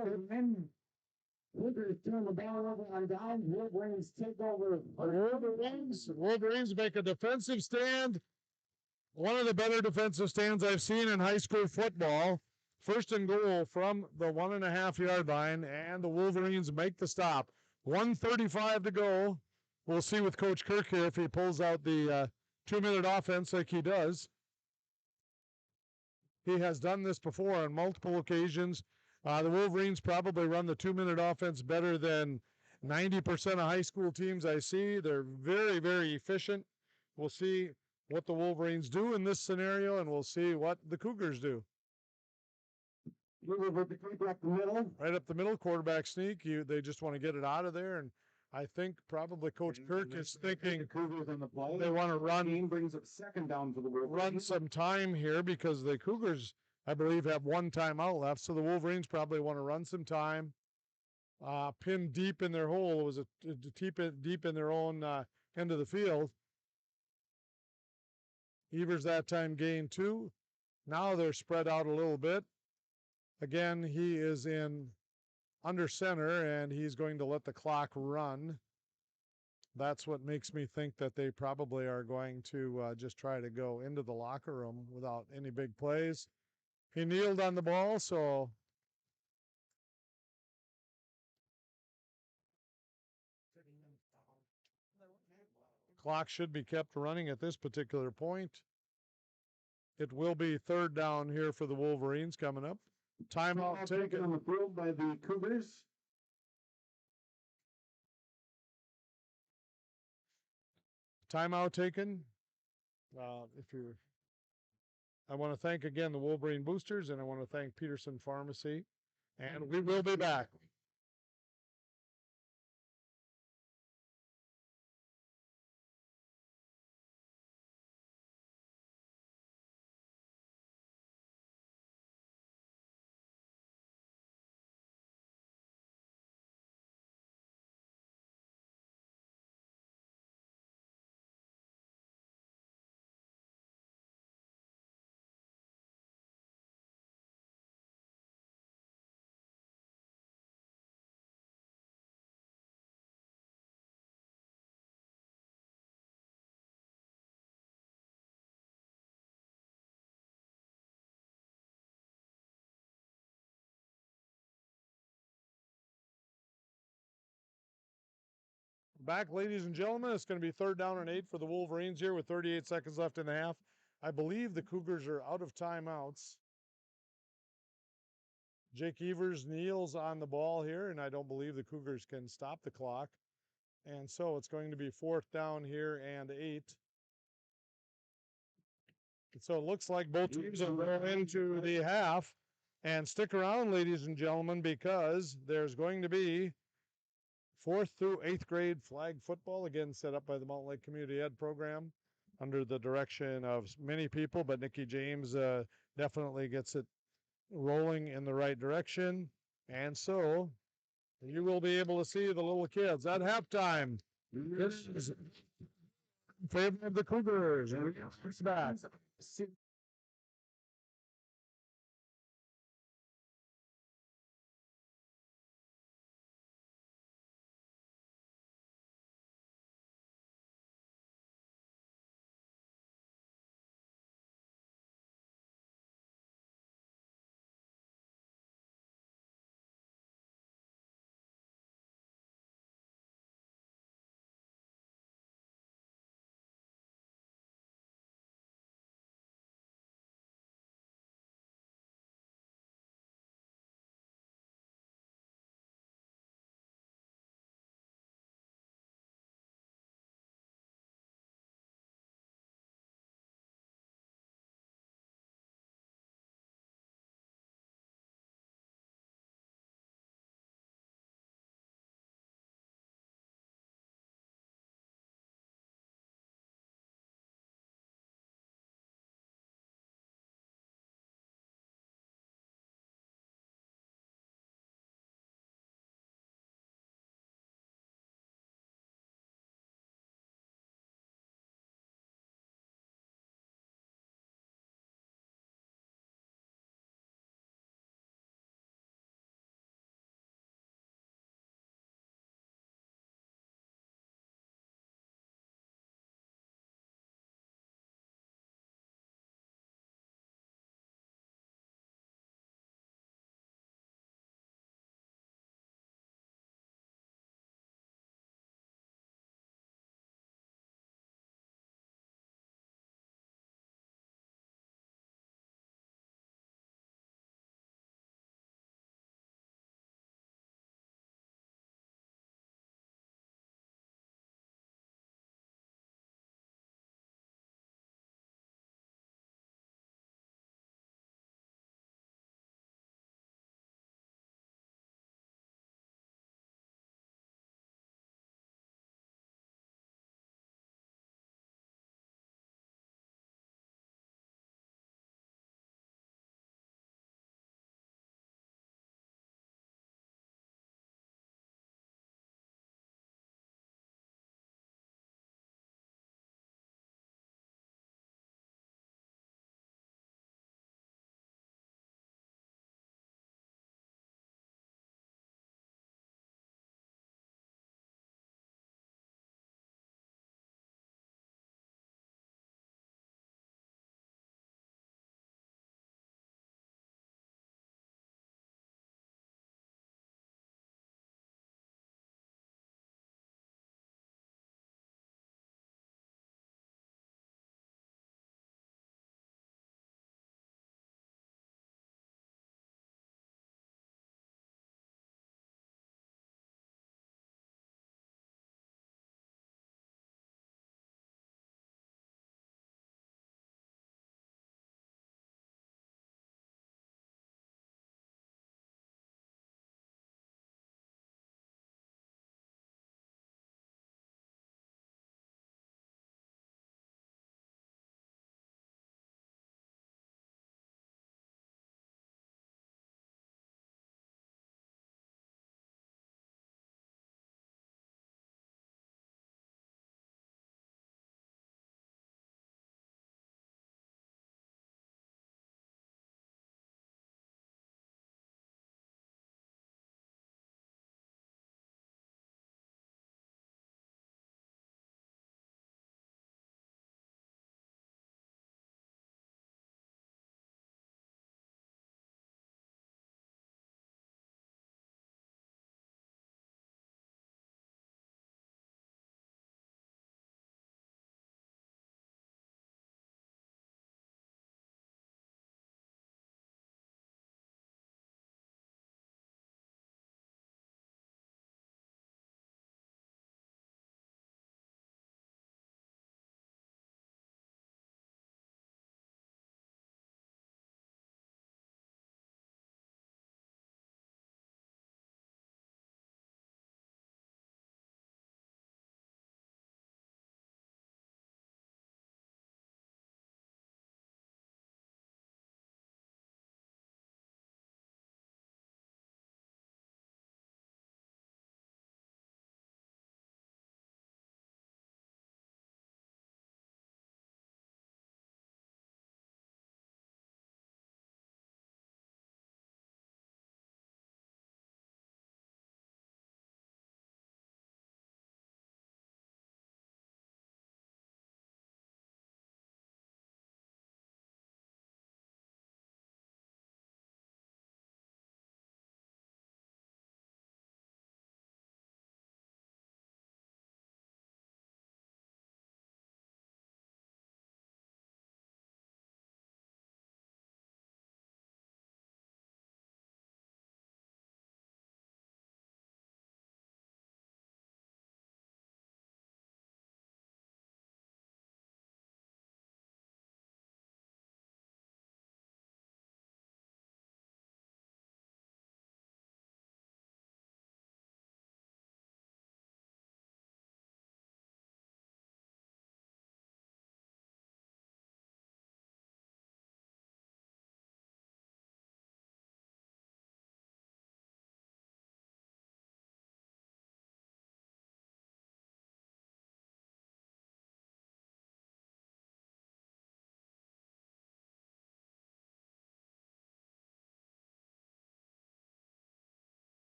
Cougars turn the ball over on down. Wolverines take over. Wolverines make a defensive stand. One of the better defensive stands I've seen in high school football. 1st and goal from the 1.5 yard line, and the Wolverines make the stop. 1:35 to go. We'll see with Coach Kirk here if he pulls out the 2-minute offense like he does. He has done this before on multiple occasions. The Wolverines probably run the 2-minute offense better than 90% of high school teams I see. They're very, very efficient. We'll see what the Wolverines do in this scenario, and we'll see what the Cougars do. Right up the middle, quarterback sneak. They just want to get it out of there, and I think probably Coach Kirk is thinking they want to run. Brings up 2nd down for the Wolverines. Run some time here because the Cougars, I believe, have 1 timeout left, so the Wolverines probably want to run some time. Pinned deep in their hole. It was deep in their own end of the field. Evers that time gained 2. Now they're spread out a little bit. Again, he is in under center, and he's going to let the clock run. That's what makes me think that they probably are going to just try to go into the locker room without any big plays. He kneeled on the ball, so Clock should be kept running at this particular point. It will be third down here for the Wolverines coming up. Timeout taken on the field by the Cougars. Timeout taken. I want to thank again the Wolverine Boosters, and I want to thank Peterson Pharmacy, and we will be back. Back, ladies and gentlemen. It's going to be third down and 8 for the Wolverines here with 38 seconds left in the half. I believe the Cougars are out of timeouts. Jake Evers kneels on the ball here, and I don't believe the Cougars can stop the clock. And so it's going to be fourth down here and 8. So it looks like both teams will go into the half. And stick around, ladies and gentlemen, because there's going to be 4th through 8th grade flag football, again set up by the Mountain Lake Community Ed program under the direction of many people, but Nikki James definitely gets it rolling in the right direction. And so you will be able to see the little kids at halftime. This is in favor of the Cougars. And it's back.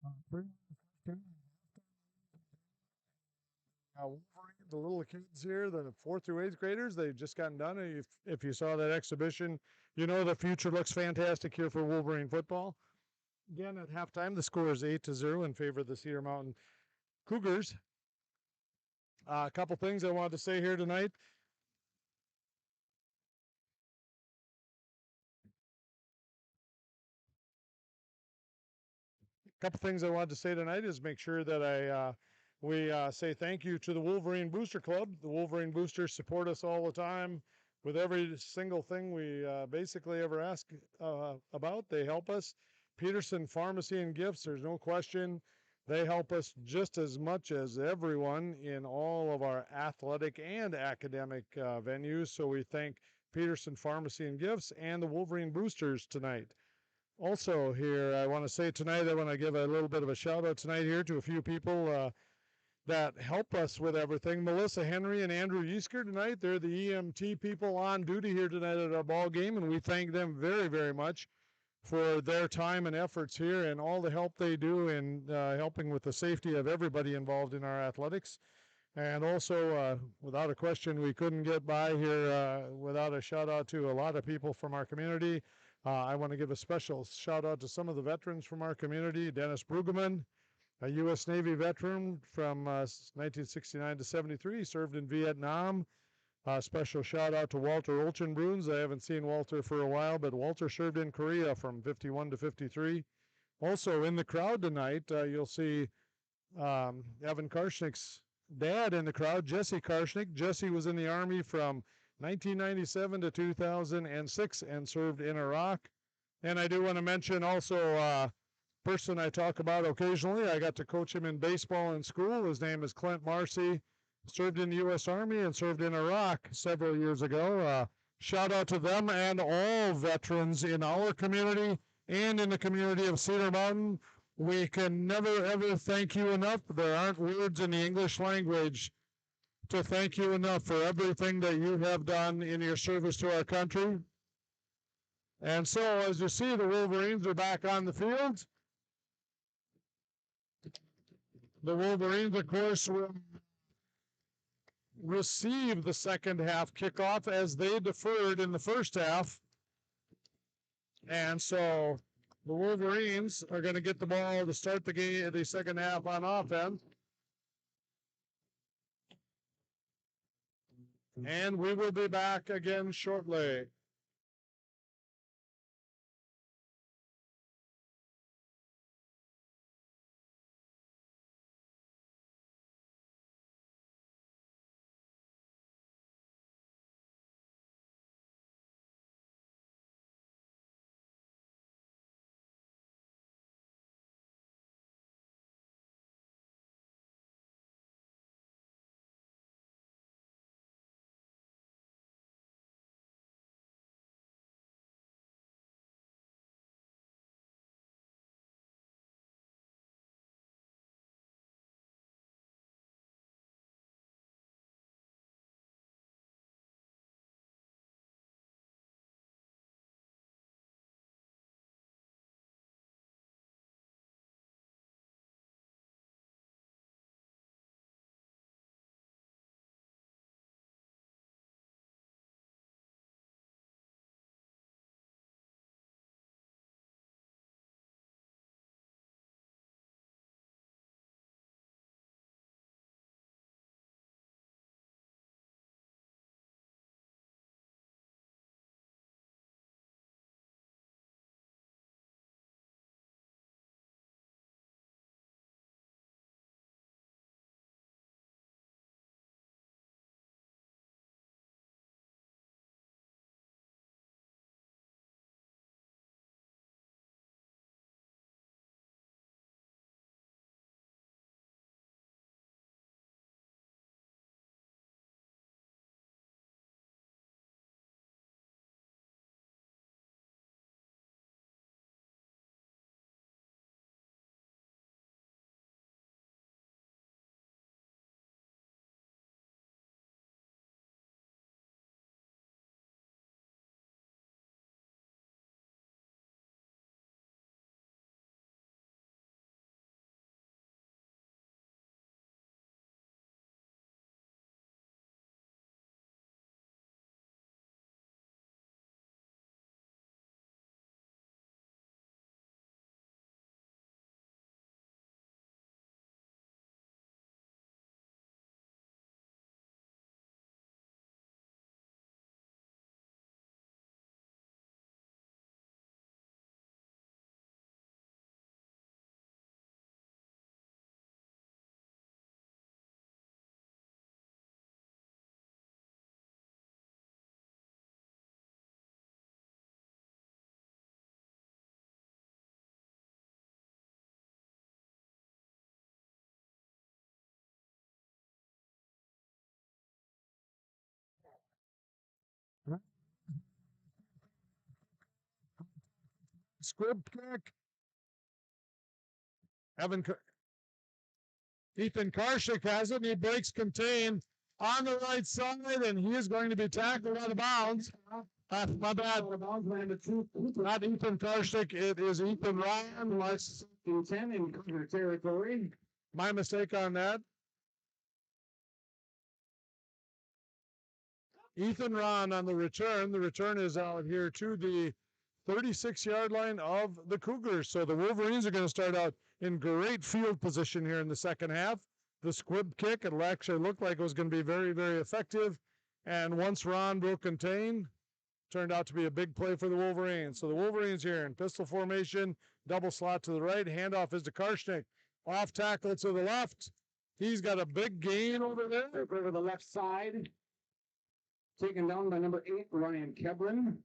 Wolverine, the little kids here, the 4th through 8th graders, they've just gotten done. If you saw that exhibition, you know the future looks fantastic here for Wolverine football. Again, at halftime, the score is 8-0 in favor of the Cedar Mountain Cougars. A couple things I wanted to say here tonight. Couple things I wanted to say tonight is make sure that we say thank you to the Wolverine Booster Club. The Wolverine Boosters support us all the time with every single thing we basically ever ask about. They help us. Peterson Pharmacy and Gifts, there's no question. They help us just as much as everyone in all of our athletic and academic venues. So we thank Peterson Pharmacy and Gifts and the Wolverine Boosters tonight. Also here, I want to say tonight, I want to give a little bit of a shout out tonight here to a few people that help us with everything. Melissa Henry and Andrew Yeasker tonight. They're the EMT people on duty here tonight at our ball game, and we thank them very, very much for their time and efforts here and all the help they do in helping with the safety of everybody involved in our athletics. And also, without a question, we couldn't get by here without a shout out to a lot of people from our community. I want to give a special shout out to some of the veterans from our community. Dennis Brueggemann, a U.S. Navy veteran from 1969 to 73, served in Vietnam. Special shout out to Walter Olchenbruns. I haven't seen Walter for a while, but Walter served in Korea from 51 to 53. Also in the crowd tonight, you'll see Evan Karshnick's dad in the crowd, Jesse Karshnick. Jesse was in the Army from 1997 to 2006 and served in Iraq. And I do want to mention also a person I talk about occasionally. I got to coach him in baseball in school. His name is Clint Marcy. Served in the U.S. Army and served in Iraq several years ago. Shout out to them and all veterans in our community and in the community of Cedar Mountain. We can never, ever thank you enough. There aren't words in the English language to thank you enough for everything that you have done in your service to our country. And so, as you see, the Wolverines are back on the field. The Wolverines, of course, will receive the second half kickoff as they deferred in the first half. And so the Wolverines are going to get the ball to start the game, the second half on offense. And we will be back again shortly. squib kick. Ethan Karshik has it, and he breaks contain on the right side, and he is going to be tackled out of bounds. My bad. Not Ethan Karshik, it is Ethan Ryan. 10 in Cougar territory. My mistake on that. Ethan Ron on the return. The return is out here to the 36-yard line of the Cougars. So the Wolverines are going to start out in great field position here in the second half. The squib kick, it actually looked like it was going to be very, very effective. And once Ron broke contain, turned out to be a big play for the Wolverines. So the Wolverines here in pistol formation, double slot to the right, handoff is to Karshnik. Off tackle to the left. He's got a big gain over there. Over the left side. Taken down by number 8, Ryan Kevlin.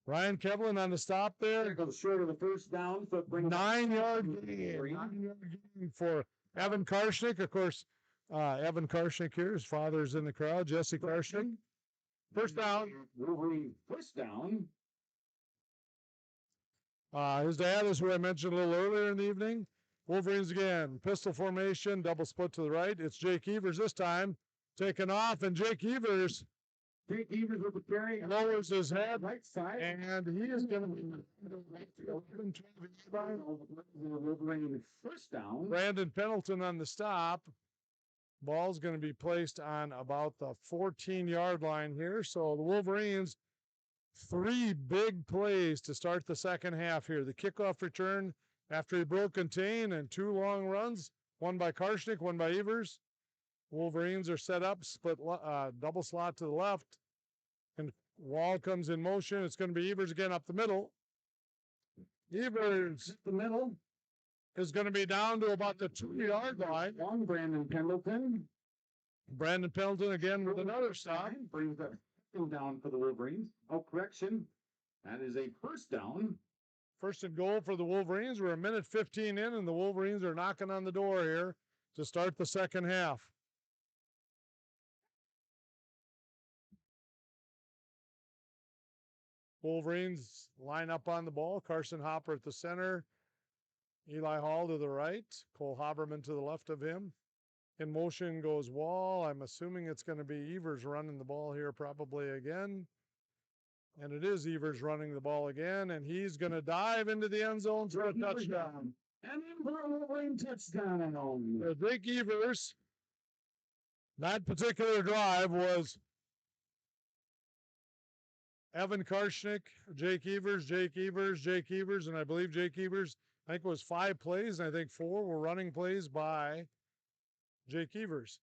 Ryan Kevlin on the stop there. There goes short of the first down. So 9-yard gain. 9-yard gain for Evan Karshnik. Of course, Evan Karshnik here, his father's in the crowd, Jesse Karshnik. First down. First down. His dad is who I mentioned a little earlier in the evening. Wolverines again, pistol formation, double split to the right. It's Jake Evers this time, taken off, and Jake Evers Jake Evers with the carry. Lowers his head. Right side. And he is going to be first down. Brandon Pendleton on the stop. Ball's going to be placed on about the 14-yard line here. So the Wolverines, 3 big plays to start the second half here. The kickoff return after he broke contain and 2 long runs, one by Karshnik, one by Evers. Wolverines are set up, split double slot to the left, and Wall comes in motion. It's going to be Evers again up the middle. Evers, the middle, is going to be down to about the 2-yard line. Long Brandon Pendleton. Brandon Pendleton again with another stop. Brings that down for the Wolverines. Oh, correction. That is a first down. First and goal for the Wolverines. We're a minute 15 in, and the Wolverines are knocking on the door here to start the second half. Wolverines line up on the ball. Carson Hopper at the center. Eli Hall to the right. Cole Haberman to the left of him. In motion goes Wall. I'm assuming it's going to be Evers running the ball here probably again. And it is Evers running the ball again. And he's going to dive into the end zone for a touchdown. And then for a Wolverine touchdown. Jake Evers. That particular drive was Evan Karshnik, Jake Evers, and I believe Jake Evers, I think it was 5 plays, and I think 4 were running plays by Jake Evers.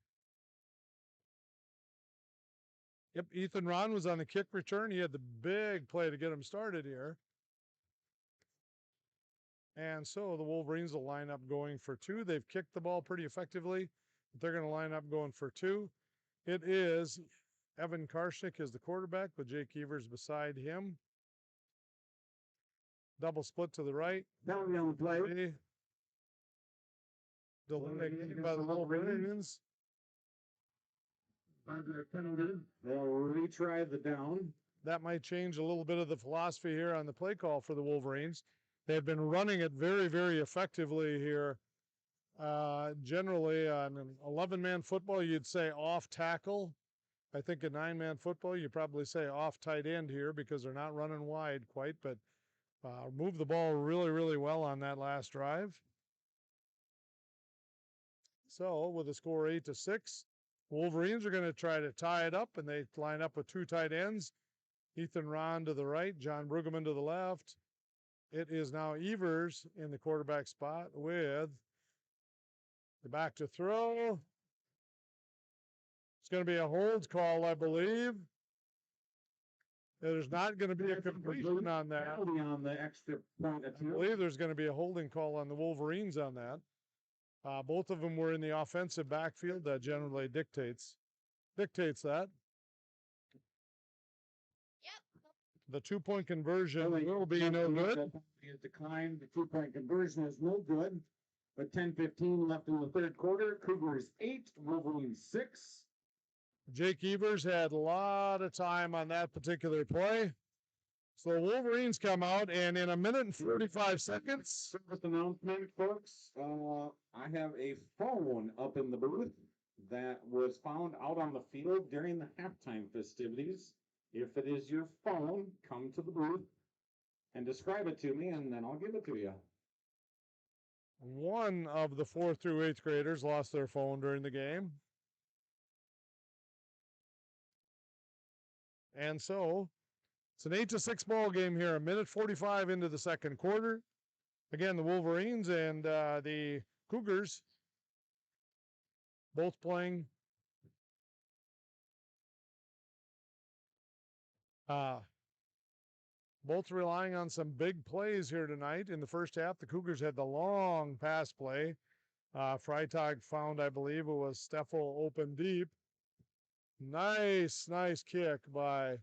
Yep, Ethan Ron was on the kick return. He had the big play to get him started here. And so the Wolverines will line up going for 2. They've kicked the ball pretty effectively, but they're going to line up going for 2. It is Evan Karshnik is the quarterback with Jake Evers beside him. Double split to the right. Down on the play. Delayed by the Wolverines. They'll retry the down. That might change a little bit of the philosophy here on the play call for the Wolverines. They've been running it very, very effectively here. Generally, on an 11-man football, you'd say off tackle. I think in 9-man football, you probably say off tight end here because they're not running wide quite, but moved the ball really, really well on that last drive. So with a score 8-6, Wolverines are going to try to tie it up, and they line up with 2 tight ends. Ethan Ron to the right, John Brueggemann to the left. It is now Evers in the quarterback spot with the back to throw. It's going to be a hold call, I believe. There's not going to be a completion on that. On the extra point I believe there's going to be a holding call on the Wolverines on that. Both of them were in the offensive backfield. That generally dictates that. Yep. The 2-point conversion will be no good. Declined. The 2-point conversion is no good. But 10:15 left in the third quarter. Cougars 8, Wolverines 6. Jake Evers had a lot of time on that particular play. So the Wolverines come out, and in a minute and 45 seconds. First announcement, folks. I have a phone up in the booth that was found out on the field during the halftime festivities. If it is your phone, come to the booth and describe it to me, and then I'll give it to you. One of the 4th through 8th graders lost their phone during the game. And so it's an 8-6 ball game here, a minute 45 into the second quarter. Again, the Wolverines and the Cougars both playing both relying on some big plays here tonight. In the first half, the Cougars had the long pass play. Freitag found, I believe it was Steffel open deep. Nice kick by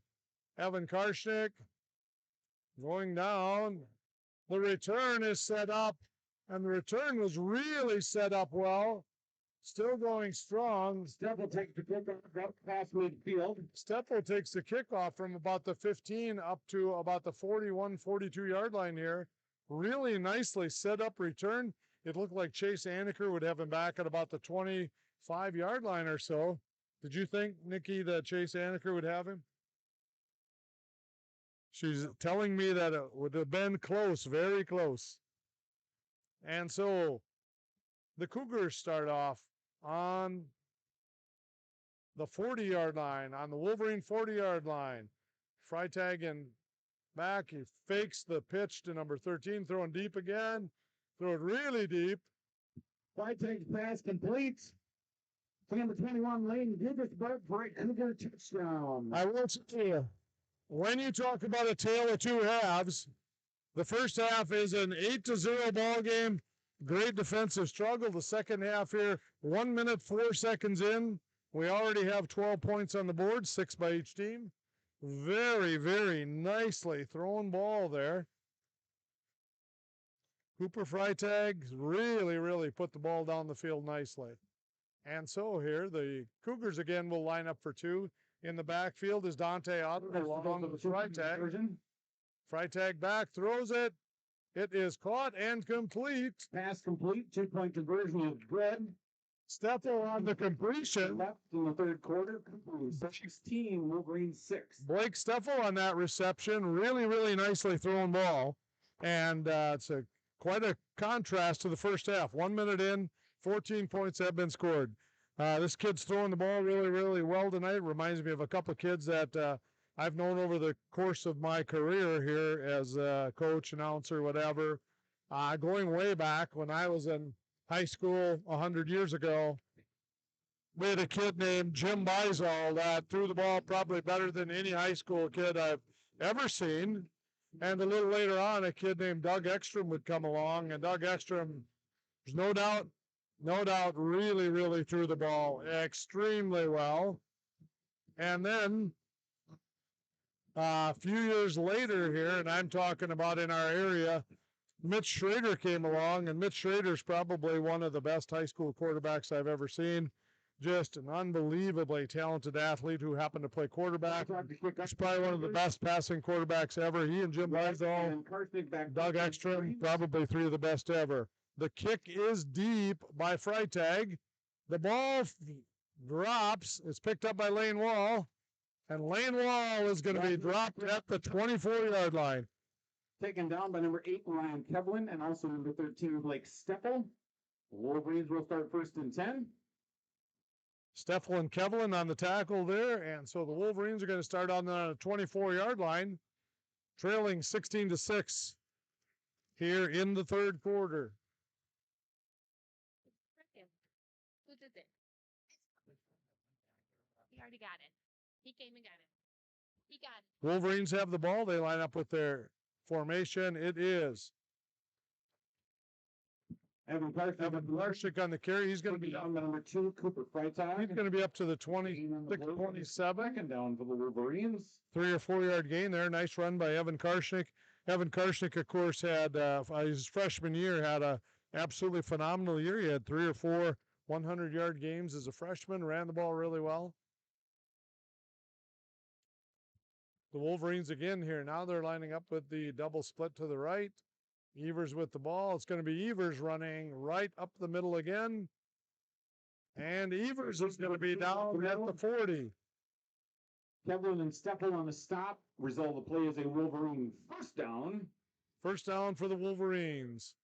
Evan Karshnick. Going down. The return is set up, and the return was really set up well. Still going strong. Steffel takes the kickoff up past midfield. Steffel takes the kickoff from about the 15 up to about the 41, 42-yard line here. Really nicely set up return. It looked like Chase Aniker would have him back at about the 25-yard line or so. Did you think, Nikki, that Chase Aniker would have him? She's telling me that it would have been close, very close. And so the Cougars start off on the 40-yard line, on the Wolverine 40-yard line. Freitag and back. He fakes the pitch to number 13, throwing deep again. Throw it really deep. Freitag's pass complete. To number 21, Lane Gilbertberg for a Cougar touchdown. I will tell you, when you talk about a tale of two halves, the first half is an 8-0 ball game. Great defensive struggle. The second half here, 1 minute, 4 seconds in. We already have 12 points on the board, 6 by each team. Very nicely thrown ball there. Cooper Freitag really put the ball down the field nicely. And so here, the Cougars again will line up for 2. In the backfield is Dante Otto along with Freitag. Freitag back, throws it. It is caught and complete. Pass complete. 2-point conversion is good. Steffel on the completion. Left in the third quarter. 16, Wolverine 6. Blake Steffel on that reception. Really nicely thrown ball. And it's quite a contrast to the first half. 1 minute in, 14 points have been scored. This kid's throwing the ball really well tonight. Reminds me of a couple of kids that I've known over the course of my career here as a coach, announcer, whatever. Going way back when I was in high school 100 years ago, we had a kid named Jim Beisall that threw the ball probably better than any high school kid I've ever seen. And a little later on, a kid named Doug Ekstrom would come along, and Doug Ekstrom, there's no doubt, really threw the ball extremely well. And then a few years later here, and I'm talking about in our area, Mitch Schrader came along, and Mitch Schrader's probably one of the best high school quarterbacks I've ever seen. Just an unbelievably talented athlete who happened to play quarterback. He's probably one of the best passing quarterbacks ever. He and Jim Beisall, Doug Ekstrom, probably 3 of the best ever. The kick is deep by Freitag. The ball drops. It's picked up by Lane Wall. And Lane Wall is going to be dropped at the 24-yard line. Taken down by number 8, Ryan Kevlin, and also number 13, Blake Steffel. Wolverines will start 1st and 10. Steffel and Kevlin on the tackle there. And so the Wolverines are going to start on the 24-yard line, trailing 16-6 here in the third quarter. Who did it? He already got it. He came and got it. He got it. Wolverines have the ball. They line up with their formation. It is Evan Larshik on the carry. He's going to be down by number 2, Cooper Freitag. He's going to be up to the 27. Second down for the Wolverines. 3 or 4 yard gain there. Nice run by Evan Karshnick. Evan Karshnick, of course, had his freshman year had a absolutely phenomenal year. He had 3 or 4 100-yard games as a freshman. Ran the ball really well. The Wolverines again here. Now they're lining up with the double split to the right. Evers with the ball. It's going to be Evers running right up the middle again. And Evers is going to be down at the 40. Kevlin and Steppel on the stop. Result of the play is a Wolverine first down. First down for the Wolverines.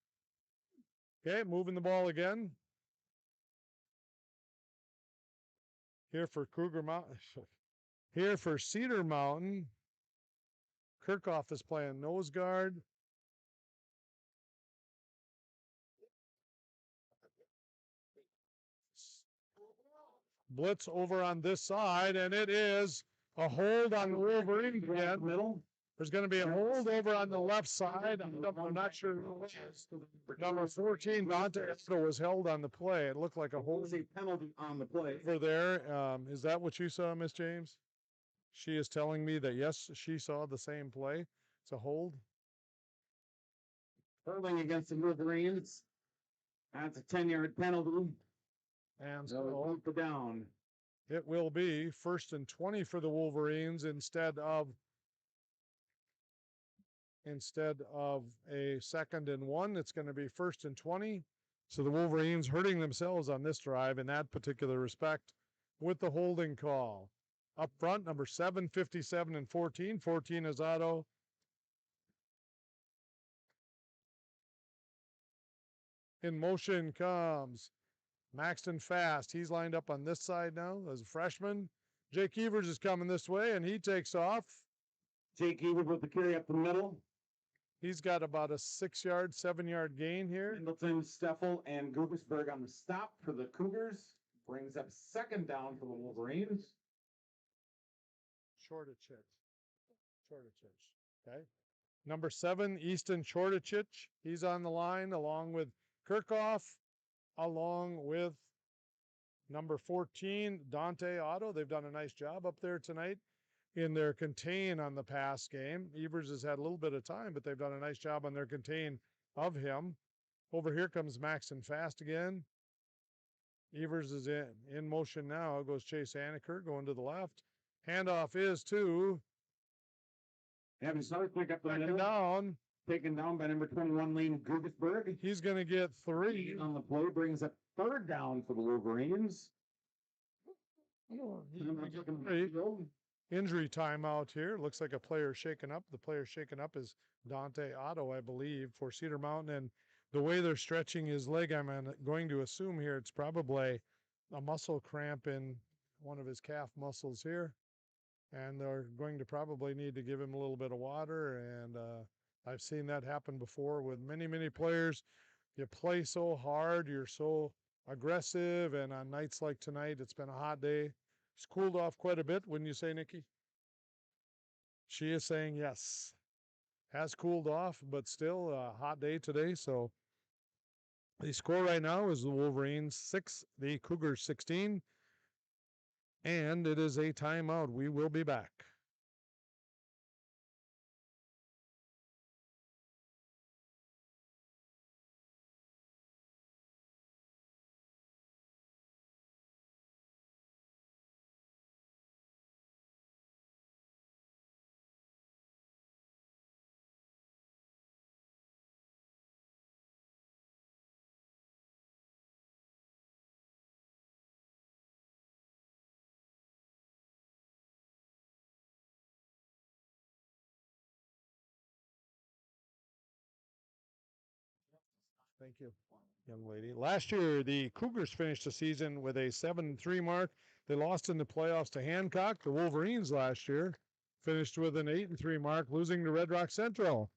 Okay, moving the ball again. Here for Cougar Mountain. Here for Cedar Mountain. Kirchhoff is playing nose guard. Blitz over on this side, and it is a hold on the Wolverines again. Middle. There's going to be a hold over on the left side. I'm not sure who it is. Number 14, Dante was held on the play. It looked like a hold. A penalty on the play. Over there. Is that what you saw, Miss James? She is telling me that, yes, she saw the same play. It's a hold. Holding against the Wolverines. That's a 10-yard penalty. And So the down. it will be 1st and 20 for the Wolverines instead of a 2nd and 1. It's going to be 1st and 20. So the Wolverines hurting themselves on this drive in that particular respect with the holding call. Up front, number 7, 57, and 14. 14 is Otto. In motion comes Maxton Fast. He's lined up on this side now as a freshman. Jake Evers is coming this way, and he takes off. Jake Evers with the carry up the middle. He's got about a 6-yard, 7-yard gain here. Pendleton, Steffel, and Gugelsberg on the stop for the Cougars. Brings up 2nd down for the Wolverines. Shortachich. Okay. Number 7, Easton Shortachich. He's on the line along with Kirchhoff, along with number 14, Dante Otto. They've done a nice job up there tonight in their contain on the pass game. Evers has had a little bit of time, but they've done a nice job on their contain of him. Over here comes Maxton Fast again. Evers is in motion now. Goes Chase Anaker going to the left. Handoff is to Having started pick up the middle. down. Taken down by number 21, Lane Gugelsberg. He's going to get 3. On the play brings up 3rd down for the Wolverines. Injury timeout here. Looks like a player shaken up. The player shaken up is Dante Otto, I believe, for Cedar Mountain. And the way they're stretching his leg, I'm going to assume here it's probably a muscle cramp in one of his calf muscles here. And they're going to probably need to give him a little bit of water. And I've seen that happen before with many, many players. You play so hard, you're so aggressive, and on nights like tonight, it's been a hot day. It's cooled off quite a bit, wouldn't you say, Nikki? She is saying yes. Has cooled off, but still a hot day today. So the score right now is the Wolverines 6, the Cougars 16. And it is a timeout. We will be back. Thank you, young lady. Last year, the Cougars finished the season with a 7-3 mark. They lost in the playoffs to Hancock. The Wolverines last year finished with an 8-3 mark, losing to Red Rock Central.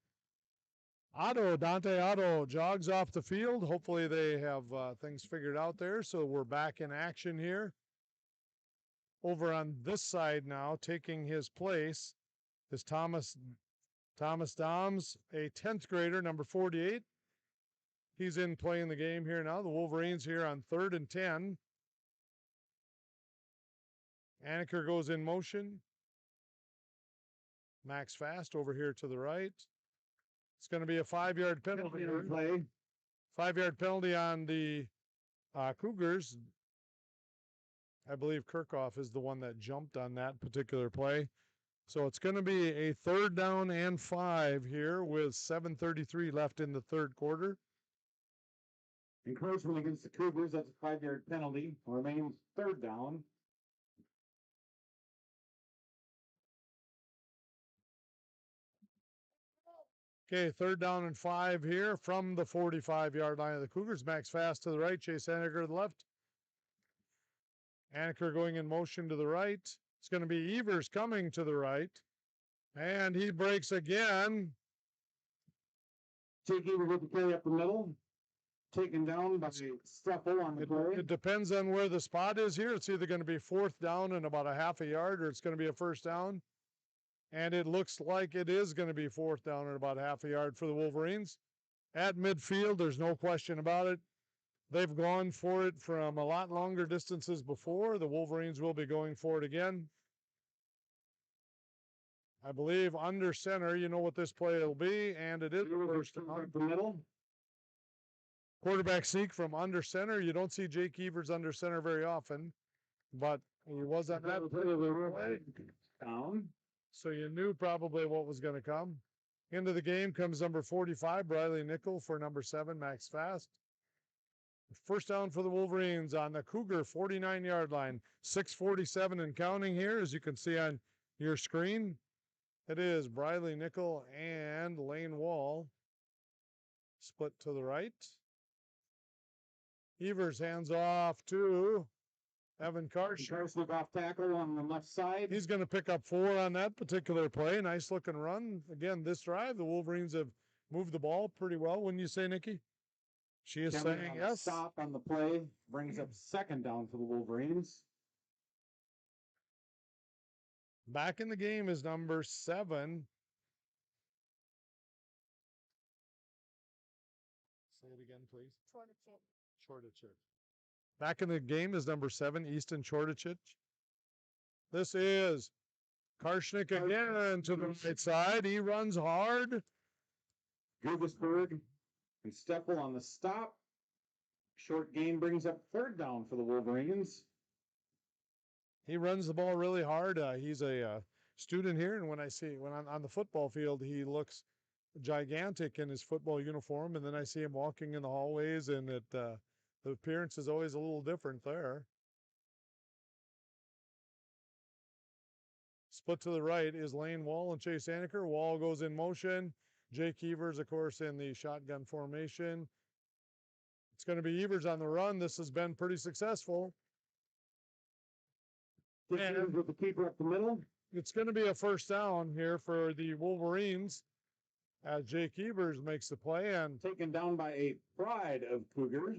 Dante Otto jogs off the field. Hopefully they have things figured out there. So we're back in action here. Over on this side now, taking his place is Thomas Doms, a 10th grader, number 48. He's in playing the game here now. The Wolverines here on 3rd and 10. Anaker goes in motion. Max Fast over here to the right. It's going to be a 5-yard penalty. 5-yard penalty on the Cougars. I believe Kirchhoff is the one that jumped on that particular play. So it's going to be a 3rd down and 5 here with 7:33 left in the 3rd quarter. Encroachment against the Cougars, that's a 5-yard penalty. Remains 3rd down. Okay, 3rd down and 5 here from the 45-yard line of the Cougars. Max Fast to the right, Chase Anaker to the left. Anaker going in motion to the right. It's going to be Evers coming to the right. And he breaks again. Jake Evers with the carry up the middle. Taken down by Steffel on the play. It depends on where the spot is here. It's either going to be 4th down and about a half a yard, or it's going to be a 1st down. And it looks like it is going to be 4th down and about half a yard for the Wolverines. At midfield, there's no question about it. They've gone for it from a lot longer distances before. The Wolverines will be going for it again. I believe under center, you know what this play will be, and it is first down. The middle. Quarterback seek from under center. You don't see Jake Evers under center very often, but he was on that play. Down. So you knew probably what was going to come. Into the game comes number 45, Briley Nickel, for number 7, Max Fast. First down for the Wolverines on the Cougar 49-yard line. 6:47 and counting here, as you can see on your screen. It is Briley Nickel and Lane Wall. Split to the right. Evers hands off to Evan Karsh. Karsh off tackle on the left side. He's going to pick up 4 on that particular play. Nice looking run. Again, this drive, the Wolverines have moved the ball pretty well. Wouldn't you say, Nikki? She is saying yes. Stop on the play. Brings up 2nd down for the Wolverines. Back in the game is number 7. Say it again, please. Chortachich. Back in the game is number 7, Easton Chortachich. This is Karshnik again to the right side. He runs hard. Gugelsberg and Steffel on the stop. Short gain brings up 3rd down for the Wolverines. He runs the ball really hard. He's a student here, and when on the football field, he looks gigantic in his football uniform, and then I see him walking in the hallways, and the appearance is always a little different there. Split to the right is Lane Wall and Chase Anaker. Wall goes in motion. Jake Evers, of course, in the shotgun formation. It's going to be Evers on the run. This has been pretty successful. And with the keeper up the middle. It's going to be a 1st down here for the Wolverines as Jake Evers makes the play and taken down by a pride of Cougars.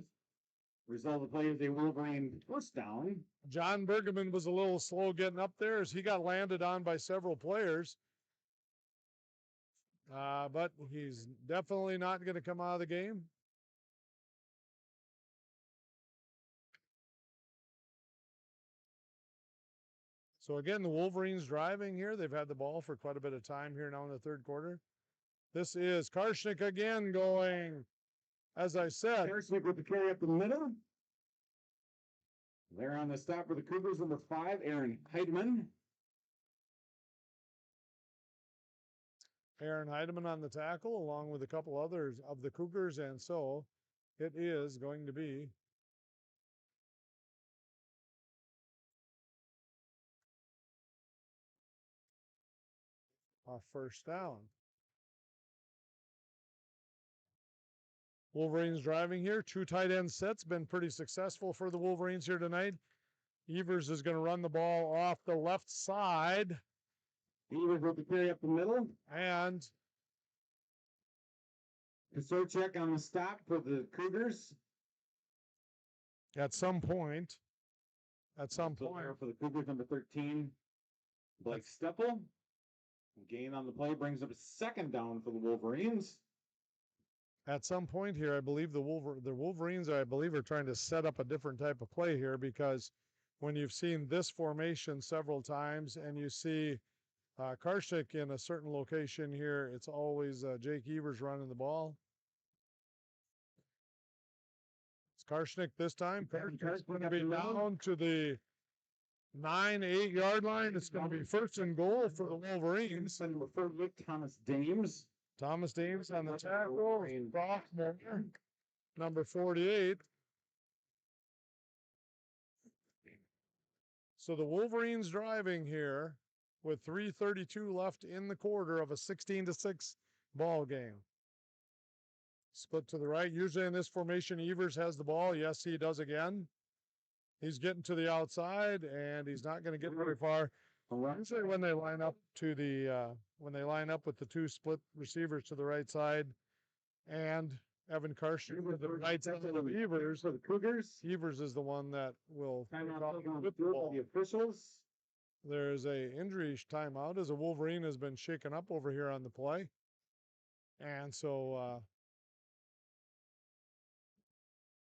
Result of the play is a Wolverine 1st down. John Bergman was a little slow getting up there as he got landed on by several players. But he's definitely not going to come out of the game. So again, the Wolverines driving here. They've had the ball for quite a bit of time here now in the 3rd quarter. This is Karshnik again going, as I said. Karshnik with the carry up the middle. There on the stop for the Cougars, number 5, Aaron Heidemann. Aaron Heidemann on the tackle, along with a couple others of the Cougars, and so it is going to be a 1st down. Wolverines driving here. 2 tight end sets. Been pretty successful for the Wolverines here tonight. Evers is going to run the ball off the left side. Evers with the carry up the middle. And Kasochek on the stop for the Cougars. At some point. For the Cougars, number 13, Blake Steffel. Gain on the play brings up a 2nd down for the Wolverines. At some point here, I believe the Wolverines, I believe, are trying to set up a different type of play here, because when you've seen this formation several times and you see Karshik in a certain location here, it's always Jake Evers running the ball. It's Karshnik this time. Karshnik's going to be down to the 9, 8-yard line. It's going to be first and goal for the Wolverines. And referred with Thomas Dames. Thomas Dames on the tackle. Sophomore, number 48. So the Wolverines driving here with 3:32 left in the quarter of a 16-6 ball game. Split to the right. Usually in this formation, Evers has the ball. Yes, he does again. He's getting to the outside, and he's not going to get very far. Usually when they line up to the with the two split receivers to the right side, and Evan Karsh to the right side of Evers. For the Cougars. Evers is the one that will Timeout taken with the by ball. the officials. There's a injury timeout as a Wolverine has been shaken up over here on the play. And so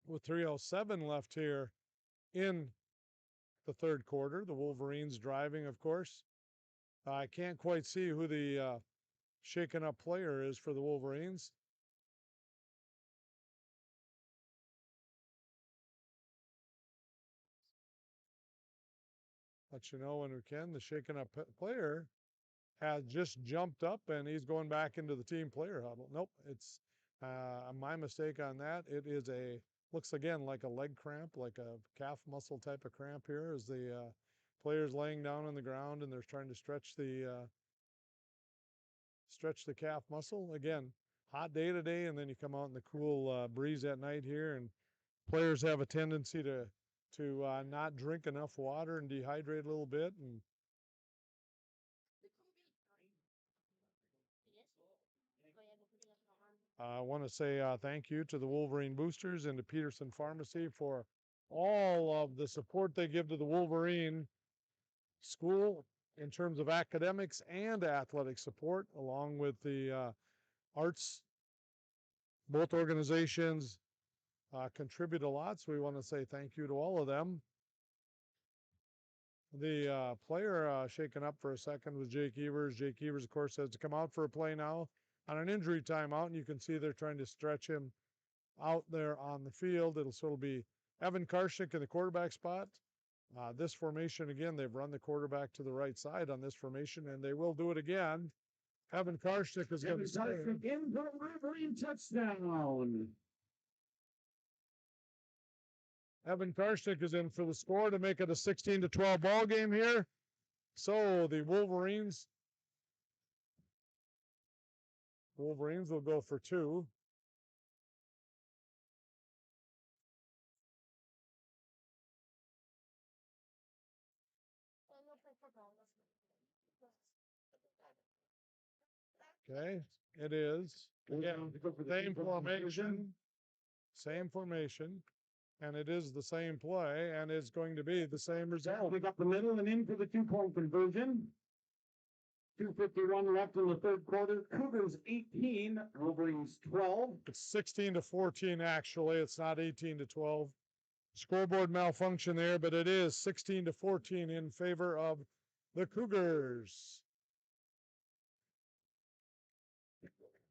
with 3:07 left here in the third quarter, the Wolverines driving, of course. I can't quite see who the shaken up player is for the Wolverines. Let you know when we can. The shaken up player has just jumped up and he's going back into the team player huddle. Nope, it's my mistake on that. It is looks again like a leg cramp, like a calf muscle type of cramp here as the player's laying down on the ground and they're trying to stretch the calf muscle. Again, hot day today, and then you come out in the cool breeze at night here, and players have a tendency to not drink enough water and dehydrate a little bit. And I want to say thank you to the Wolverine Boosters and to Peterson Pharmacy for all of the support they give to the Wolverine school in terms of academics and athletic support, along with the arts. Both organizations contribute a lot, so we want to say thank you to all of them. The player shaken up for a second was Jake Evers. Jake Evers, of course, has to come out for a play now on an injury timeout, and you can see they're trying to stretch him out there on the field. It'll be Evan Karshik in the quarterback spot. This formation, again, they've run the quarterback to the right side on this formation, and they will do it again. Evan Karshik is going to start. In for Wolverine touchdown. Evan Karshik is in for the score to make it a 16-12 ball game here. So the Wolverines will go for 2. Okay, it is. Again, same formation, and it is the same play, and it's going to be the same result. We got the middle and in for the 2-point conversion. 2:51 left in the third quarter. Cougars 18, Wolverines 12. It's 16-14 actually. It's not 18-12. Scoreboard malfunction there, but it is 16-14 in favor of the Cougars.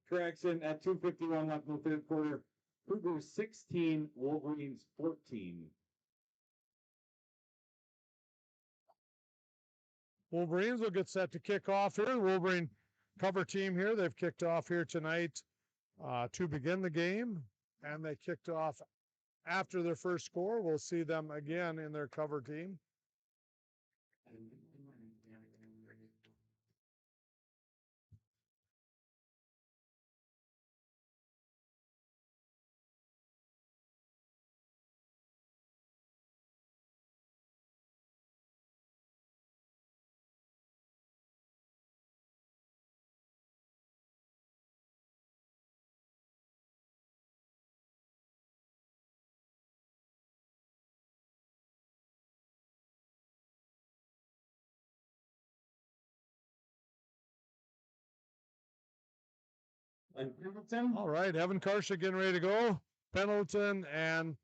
Correction at 2:51 left in the third quarter. Cougars 16, Wolverines 14. Wolverines will get set to kick off here. The Wolverine cover team here. They've kicked off here tonight to begin the game, and they kicked off after their first score. We'll see them again in their cover team. And Pendleton. All right, Evan Karshik getting ready to go. Pendleton and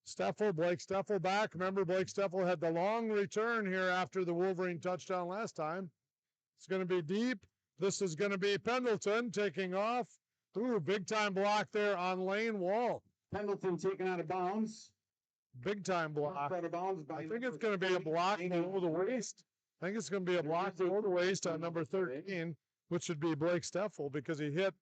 Steffel, Blake Steffel back. Remember, Blake Steffel had the long return here after the Wolverine touchdown last time. It's going to be deep. This is going to be Pendleton taking off. Ooh, big time block there on Lane Wall. Pendleton taken out of bounds. big time block. Out of bounds by I think it's number going to be a block 40, below the waist. I think it's going to be a block below the waist on number 13, which would be Blake Steffel, because he hit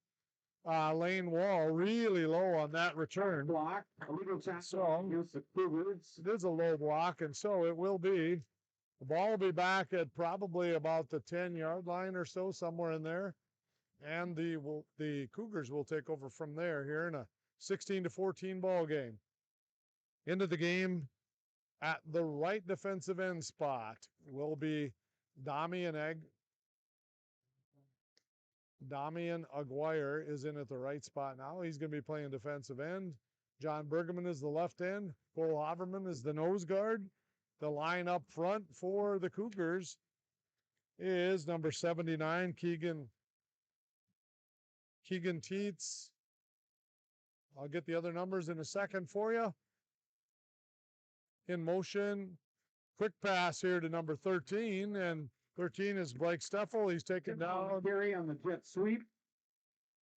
Lane Wall really low on that return. Block, illegal tackle So against the Cougars. it is a low block, and so it will be. The ball will be back at probably about the 10-yard line or so, somewhere in there. And the Cougars will take over from there here in a 16-14 ball game. Into the game at the right defensive end spot will be Damian Aguirre is in at the right spot now. He's going to be playing defensive end. John Bergman is the left end. Cole Haverman is the nose guard. The line up front for the Cougars is number 79, Keegan Teets. I'll get the other numbers in a second for you. In motion, quick pass here to number 13, and 13 is Blake Steffel. He's taken down. Gary on the jet sweep.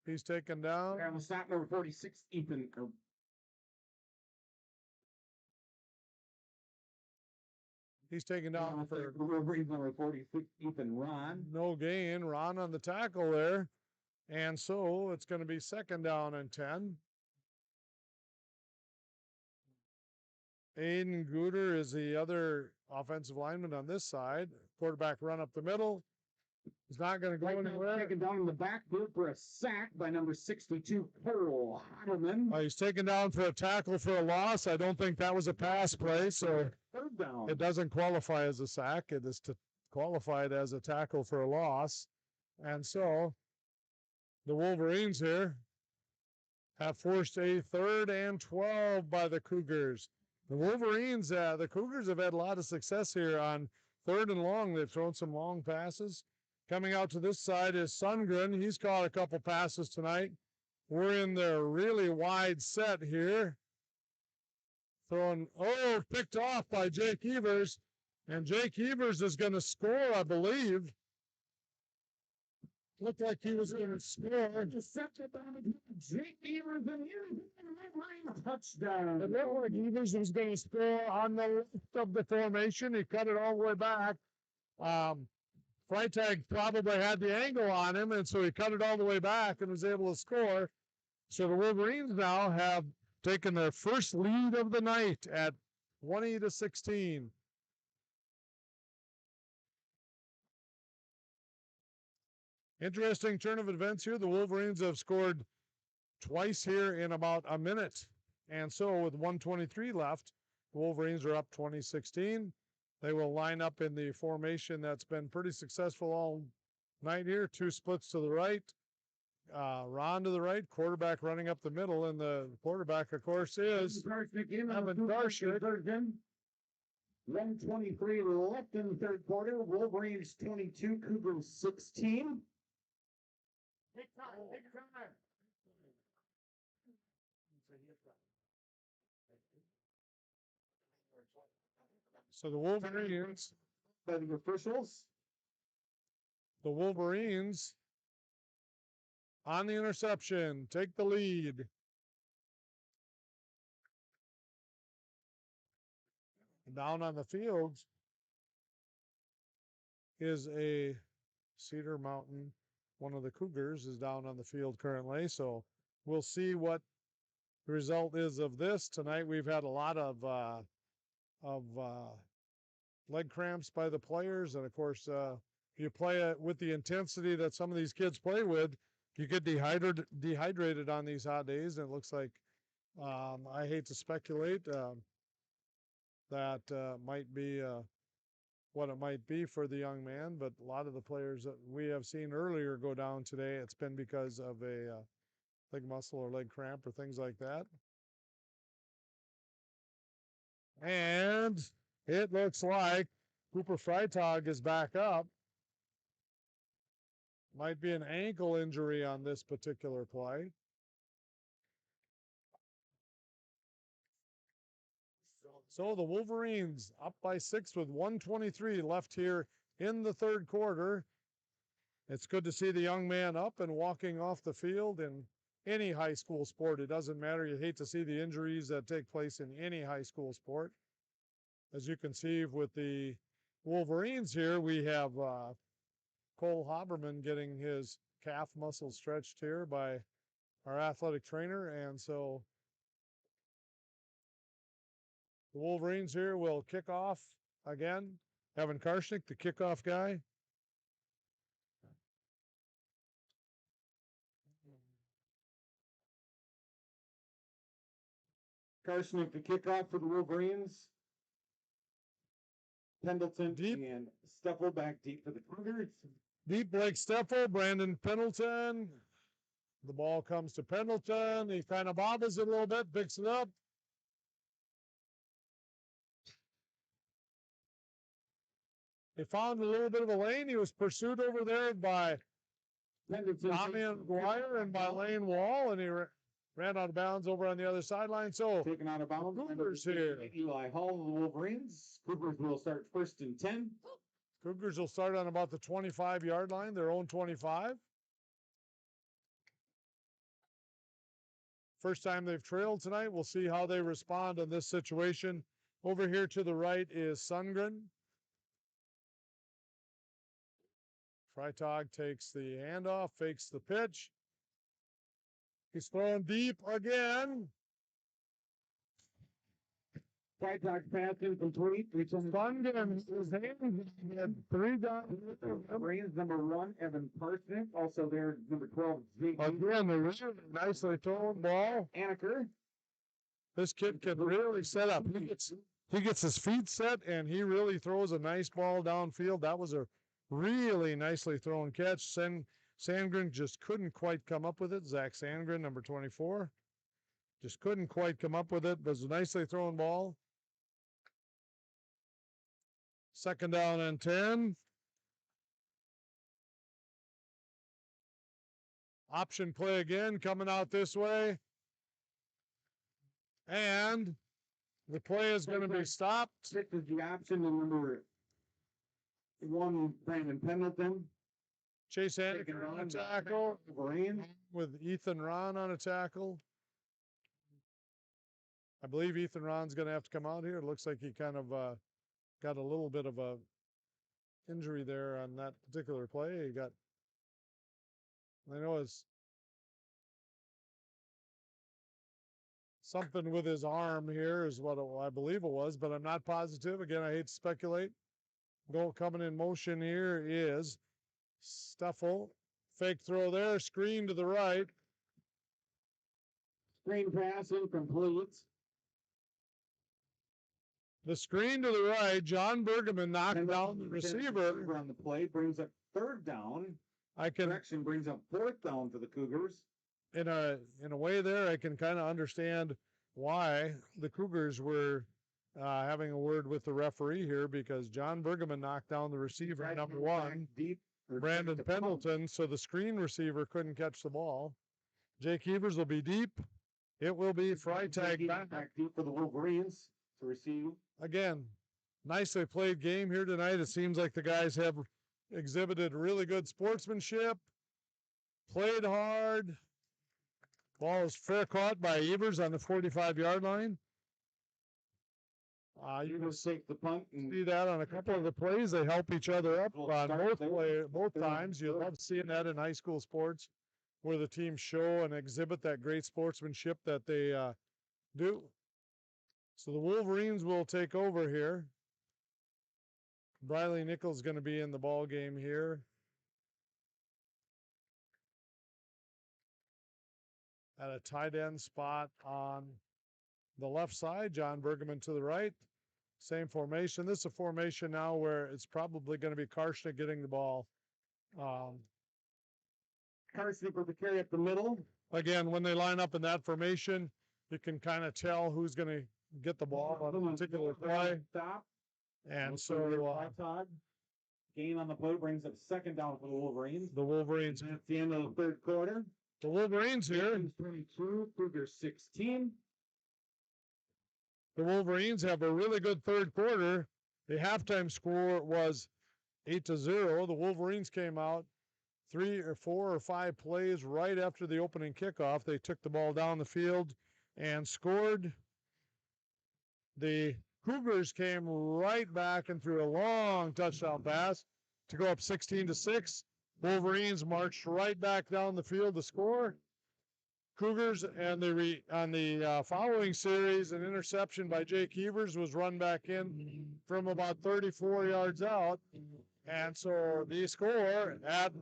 He's taken down. And the stop number 46, Ethan. He's taken down for number 46, Ethan Ron. no gain. Ron on the tackle there. And so it's going to be second down and 10. Aiden Gooder is the other offensive lineman on this side. Quarterback run up the middle. He's not going to go anywhere. Taken down in the backfield for a sack by number 62, Cole Heidelman. He's taken down for a tackle for a loss. I don't think that was a pass play, so third down. It doesn't qualify as a sack. It is qualified as a tackle for a loss. And so the Wolverines here have forced a 3rd and 12 by the Cougars. The Wolverines, the Cougars have had a lot of success here on 3rd and long. They've thrown some long passes. Coming out to this side is Sundgren. He's caught a couple passes tonight. We're in the really wide set here. Picked off by Jake Evers. And Jake Evers is going to score, I believe. Looked like he was going to score. Intercepted by Jake Evers and touchdown. It looked like Evers was going to score on the left of the formation. He cut it all the way back. Freitag probably had the angle on him, and so he cut it all the way back and was able to score. So the Wolverines now have taken their first lead of the night at 20-16. Interesting turn of events here. The Wolverines have scored twice here in about a minute. And so with 1:23 left, the Wolverines are up 20-16. They will line up in the formation that's been pretty successful all night here. 2 splits to the right. Ron to the right, quarterback running up the middle, and the quarterback, of course, is Evan Darshik. 1:23 left in the third quarter. Wolverines 22, Cougars 16. Big time. So the Wolverines, By the officials. On the interception, take the lead. Down on the field is a Cedar Mountain. One of the Cougars is down on the field currently, so we'll see what the result is of this. Tonight we've had a lot of leg cramps by the players, and of course, if you play it with the intensity that some of these kids play with, you get dehydrated on these hot days, and it looks like, I hate to speculate, that might be what it might be for the young man, but a lot of the players that we have seen earlier go down today, it's been because of a leg muscle or leg cramp or things like that. And it looks like Cooper Freitag is back up. Might be an ankle injury on this particular play. So the Wolverines up by 6 with 1:23 left here in the third quarter. It's good to see the young man up and walking off the field, and any high school sport. It doesn't matter. You hate to see the injuries that take place in any high school sport. As you can see with the Wolverines here, we have Cole Haberman getting his calf muscle stretched here by our athletic trainer. And so the Wolverines here will kick off again. Evan Karshnick, the kickoff guy. Carson, the kickoff for the Wolverines. Pendleton Deep. and Steffel back deep for the Cougars. Deep Blake Steffel, Brandon Pendleton. The ball comes to Pendleton. He kind of bobbles it a little bit, picks it up. He found a little bit of a lane. He was pursued over there by Tommy McGuire and by Lane Wall, and he ran out of bounds over on the other sideline. So Taken out of bounds. Cougars here. Eli Hall of the Wolverines. Cougars will start 1st and 10. Cougars will start on about the 25-yard line, their own 25. First time they've trailed tonight. We'll see how they respond in this situation. Over here to the right is Sundgren. Freitag takes the handoff, fakes the pitch. He's throwing deep again. Freitag pass incomplete. Sundgren is hands. He had 3 guys. Wolverines number 1, Evan Parsnick. Also there, number 12, Jake. Again, a really nicely thrown ball. Anaker. This kid can really set up. He gets his feet set, and he really throws a nice ball downfield. That was a really nicely thrown catch. Sandgren just couldn't quite come up with it. Zach Sandgren, number 24. Just couldn't quite come up with it. It was a nicely thrown ball. 2nd down and 10. Option play again, coming out this way. And the play is going to be stopped. 6 is the option, and number 1, Brandon Pendleton. Chase Anaker on a tackle Wolverines. with Ethan Ron on a tackle. I believe Ethan Ron's going to have to come out here. It looks like he kind of got a little bit of a injury there on that particular play. He got, I know it's something with his arm here is what I believe it was, but I'm not positive. Again, I hate to speculate. Goal coming in motion here is Steffel. Fake throw there, screen to the right. Screen pass incomplete. The screen to the right, John Bergman knocked down the receiver. On the play brings up 3rd down. I can, Correction brings up 4th down for the Cougars. in a way there, I can kind of understand why the Cougars were having a word with the referee here, because John Bergman knocked down the receiver, number 1, deep. Brandon Pendleton, so the screen receiver couldn't catch the ball. Jake Evers will be deep. It will be Freitag back deep for the Wolverines to receive. Again, nicely played game here tonight. It seems like the guys have exhibited really good sportsmanship, played hard. Ball is fair caught by Evers on the 45-yard line. You can take the punt and see that on a couple of the plays. They help each other up on both times. You love seeing that in high school sports, where the teams show and exhibit that great sportsmanship that they do. So the Wolverines will take over here. Briley Nichols going to be in the ball game here. At a tight end spot on the left side, John Bergman to the right. Same formation. This is a formation now where it's probably going to be Karshnick getting the ball. Karshnick with the carry up the middle. Again, when they line up in that formation, you can kind of tell who's going to get the ball on a particular play. Stop. And so gain on the play brings up 2nd down for the Wolverines. The Wolverines. At the end of the 3rd quarter. The Wolverines here. 22, Cougars 16. The Wolverines have a really good 3rd quarter. The halftime score was 8-0. The Wolverines came out 3 or 4 or 5 plays right after the opening kickoff. They took the ball down the field and scored. The Cougars came right back and threw a long touchdown pass to go up 16-6. Wolverines marched right back down the field to score. Cougars and on the following series, an interception by Jake Evers was run back in from about 34 yards out. And so the score at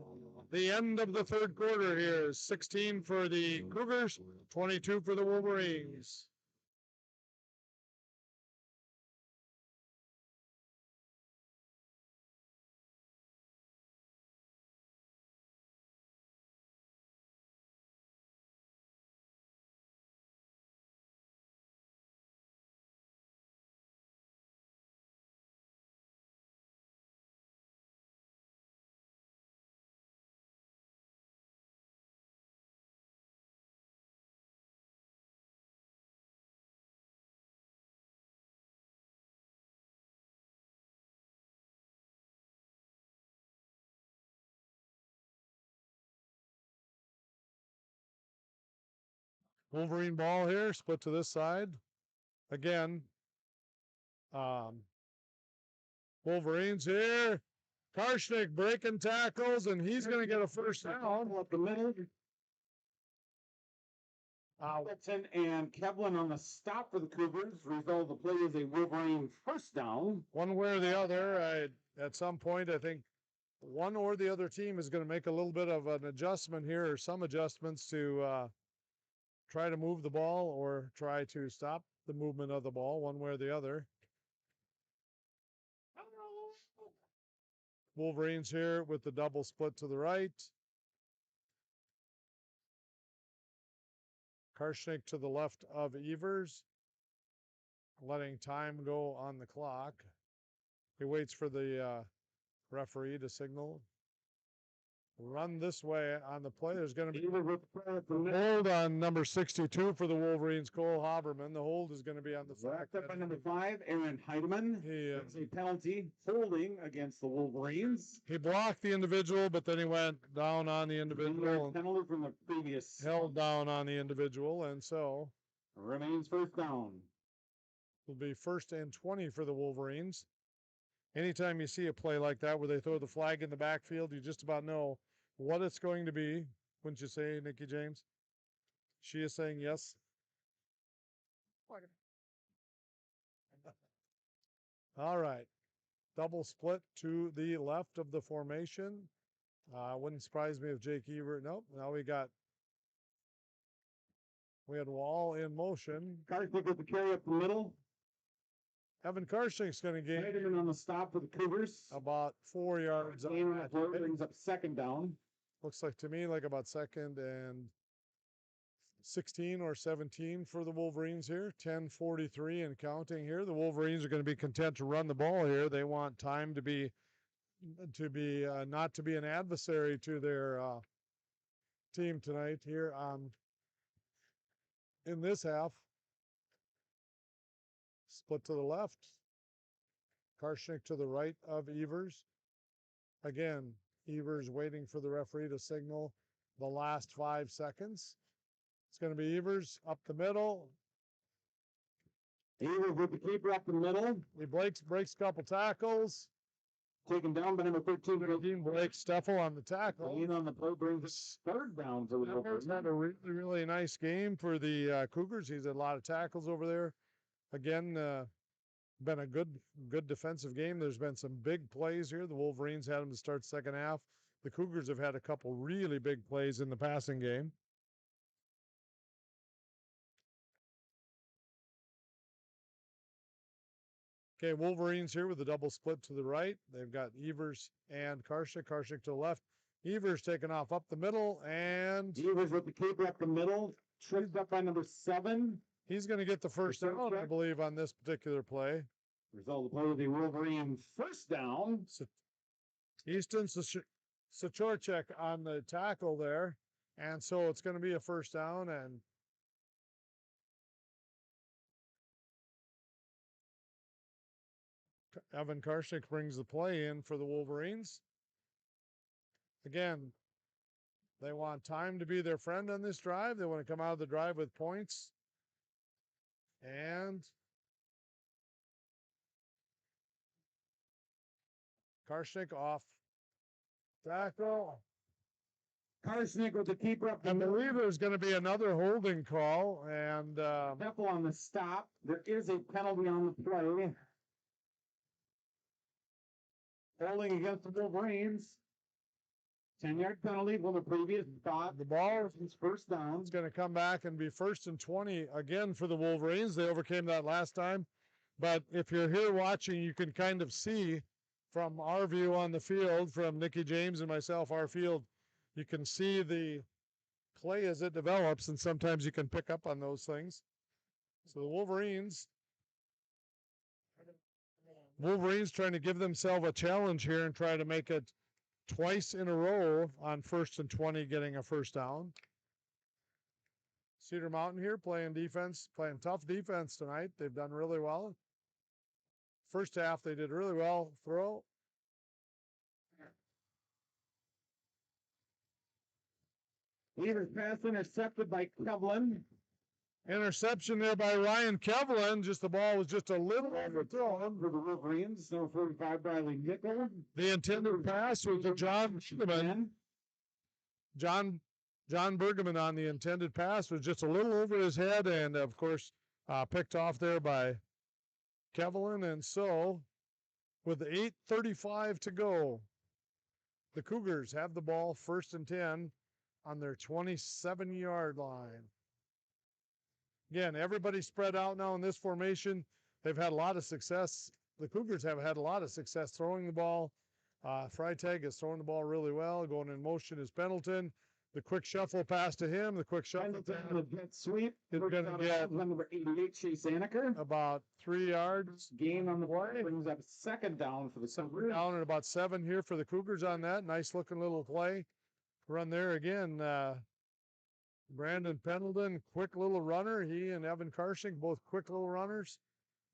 the end of the third quarter here is 16 for the Cougars, 22 for the Wolverines. Wolverine ball here, split to this side. Again, Wolverines here. Karshnik breaking tackles, and he's going to get a first down. Up the middle. Wilson and Kevlin on the stop for the Cougars. Result of the play is a Wolverine first down. One way or the other, at some point, I think one or the other team is going to make a little bit of an adjustment here, or some adjustments to try to move the ball or try to stop the movement of the ball, one way or the other. Wolverines here with the double split to the right. Karshnik to the left of Evers, letting time go on the clock. He waits for the referee to signal. Run this way on the play. There's going to be a hold on number 62 for the Wolverines, Cole Haberman. The hold is going to be on the Wrapped up by number 5, Aaron Heidemann. That's a penalty holding against the Wolverines. He blocked the individual, but then he went down on the individual. Penalty from the previous. Held down on the individual, and so remains first down. Will be 1st and 20 for the Wolverines. Anytime you see a play like that where they throw the flag in the backfield, you just about know what it's going to be. Wouldn't you say, Nikki James? She is saying yes. Quarter. All right. Double split to the left of the formation. Wouldn't surprise me if Jake Evert. Nope. Now we had Wall in motion. Karshnik with the carry up the middle. Evan Karshnik's going to gain Heidemann on the stop for the Cougars. About 4 yards. Brings up second down. Looks like to me like about 2nd and 16 or 17 for the Wolverines here. 10:43 and counting here. The Wolverines are going to be content to run the ball here. They want time to be not to be an adversary to their team tonight here in this half. Split to the left. Karshnik to the right of Evers. Again, Evers waiting for the referee to signal the last 5 seconds. It's going to be Evers up the middle. Evers with the keeper up the middle. He breaks a couple tackles. Taken down by number 13. Blake Steffel on the tackle. Lean on the play brings us 3rd down to the Wolverines. Had a really, really nice game for the Cougars. He's had a lot of tackles over there. Again, been a good defensive game. There's been some big plays here. The Wolverines had them to start second half. The Cougars have had a couple really big plays in the passing game. Okay, Wolverines here with a double split to the right. They've got Evers and Karshnik. Karshnik to the left. Evers taking off up the middle, and Evers with the keeper up the middle. Tripped up by number 7. He's going to get the first down, I believe, on this particular play. Result of the play will be Wolverine first down. Easton Sachorchek on the tackle there. And so it's going to be a first down. And Evan Karshnik brings the play in for the Wolverines. Again, They want time to be their friend on this drive. They want to come out of the drive with points. And Karshnik off tackle. Karshnik with the keeper up. I believe there's going to be another holding call, and Careful on the stop. There is a penalty on the play. Holding against the Wolverines. 10-yard penalty for the previous spot. the ball It's first down. is going to come back and be 1st and 20 again for the Wolverines. They overcame that last time. But if you're here watching, you can kind of see from our view on the field, from Nikki James and myself, our field, you can see the play as it develops, and sometimes you can pick up on those things. So the Wolverines trying to give themselves a challenge here and try to make it twice in a row on 1st and 20, getting a first down. Cedar Mountain here playing defense, playing tough defense tonight. They've done really well. First half, they did really well. Throw. Leader's pass intercepted by Kevlin. Interception there by Ryan Kevlin. Just the ball was just a little overthrown. For the Wolverines, number 45, Bradley Nickel. The intended pass was to John Bergman. John Bergman on the intended pass was just a little over his head, and of course, picked off there by Kevlin. And so, with 8:35 to go, the Cougars have the ball 1st and 10 on their 27-yard line. Again, everybody spread out now in this formation. They've had a lot of success. The Cougars have had a lot of success throwing the ball. Freitag has thrown the ball really well. Going in motion is Pendleton. The quick shuffle pass to him. The quick shuffle Pendleton with a jet sweep. is going to get number 88, Chase Anaker. about 3 yards. Gain on the play. Brings up 2nd down for the Cougars. Down at about 7 here for the Cougars on that. Nice looking little play. Run there again. Brandon Pendleton, quick little runner. He and Evan Karshink, both quick little runners,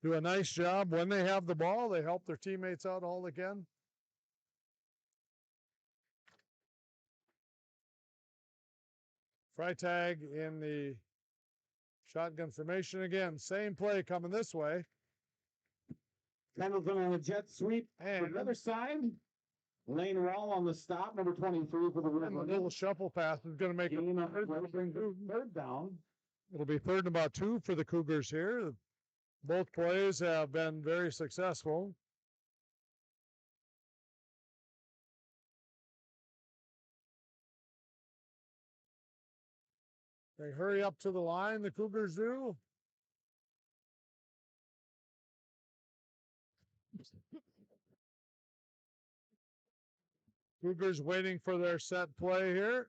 do a nice job. When they have the ball, they help their teammates out all they can. Freitag in the shotgun formation again. Same play coming this way. Pendleton on a jet sweep. And For the other side, Lane Rall on the stop, number 23 for the And the little shuffle pass is going to make it third down. It'll be 3rd and about 2 for the Cougars here. Both plays have been very successful. They hurry up to the line, the Cougars do. Cougars waiting for their set play here.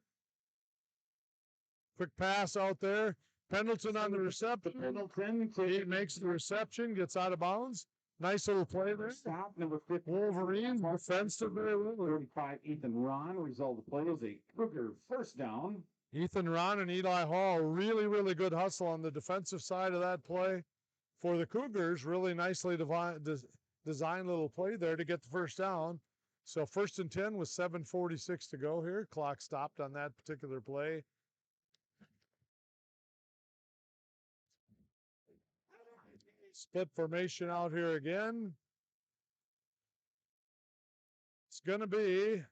Quick pass out there. Pendleton on the reception. Pendleton He makes the reception, gets out of bounds. Nice little play there. Stop number 50. Wolverines defensive very well. 35, Ethan Ron. Result of the play is a Cougar first down. Ethan Ron and Eli Hall, really, really good hustle on the defensive side of that play for the Cougars. Really nicely designed little play there to get the first down. So 1st and 10 with 7:46 to go here. Clock stopped on that particular play. Split formation out here again. It's going to be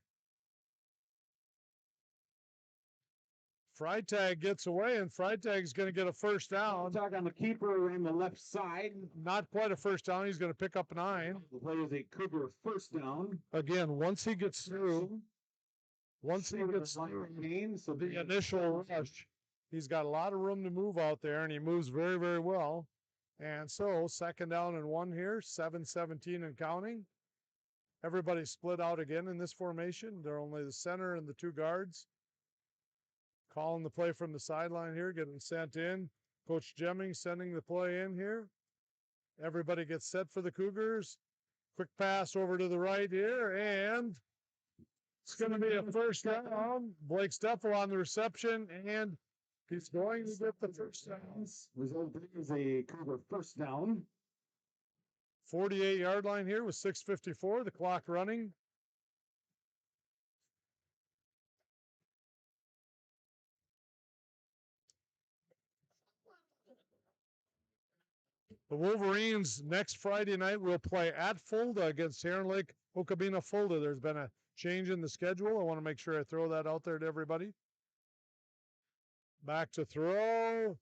Freitag gets away, and Freitag's going to get a first down. Talk on the keeper on the left side. Not quite a first down. He's going to pick up 9. The play is a Cougar first down. Again, once he gets through the initial rush, he's got a lot of room to move out there, and he moves very, very well. And so 2nd down and 1 here, 7:17 and counting. Everybody split out again in this formation. They're only the center and the 2 guards. Calling the play from the sideline here, getting sent in. Coach Jemmings sending the play in here. Everybody gets set for the Cougars. Quick pass over to the right here, and it's going to be a first down. Blake Steffel on the reception, and he's going to get the first down. Result is a Cougar first down. 48-yard line here with 6:54, the clock running. The Wolverines next Friday night will play at Fulda against Heron Lake Okabena Fulda. There's been a change in the schedule. I want to make sure I throw that out there to everybody. Back to throw.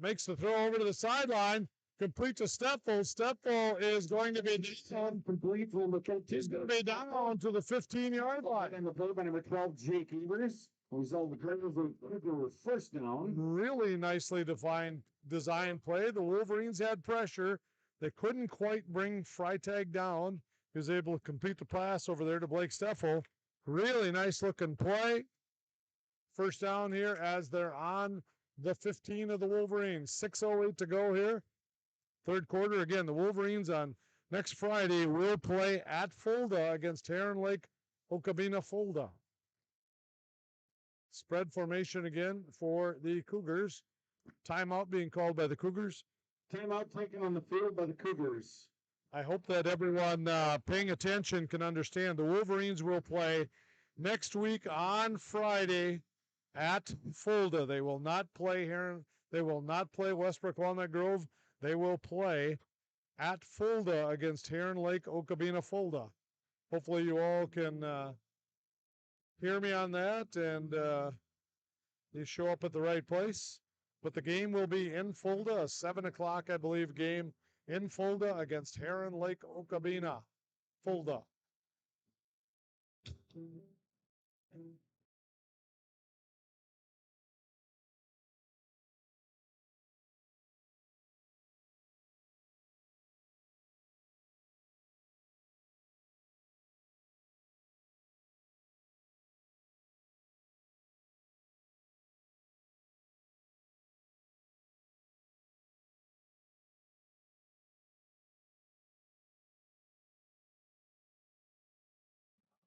Makes the throw over to the sideline. Complete to Steffel. Steffel is going to be down. Complete from the He's going to be down to the 15-yard line. And the play by number 12, Jake Evers. Result of the play was first down. Really nicely defined design play. The Wolverines had pressure. They couldn't quite bring Freitag down. He was able to complete the pass over there to Blake Steffel. Really nice looking play. First down here as they're on the 15 of the Wolverines. 6:08 to go here. Third quarter. Again, the Wolverines on next Friday will play at Fulda against Heron Lake Okabena Fulda. Spread formation again for the Cougars. Timeout being called by the Cougars. Timeout taken on the field by the Cougars. I hope that everyone paying attention can understand. The Wolverines will play next week on Friday at Fulda. They will not play Heron. They will not play Westbrook Walnut Grove. They will play at Fulda against Heron Lake Okabena Fulda. Hopefully you all can hear me on that and you show up at the right place. But the game will be in Fulda, a 7 o'clock, I believe, game in Fulda against Heron Lake Okabena Fulda.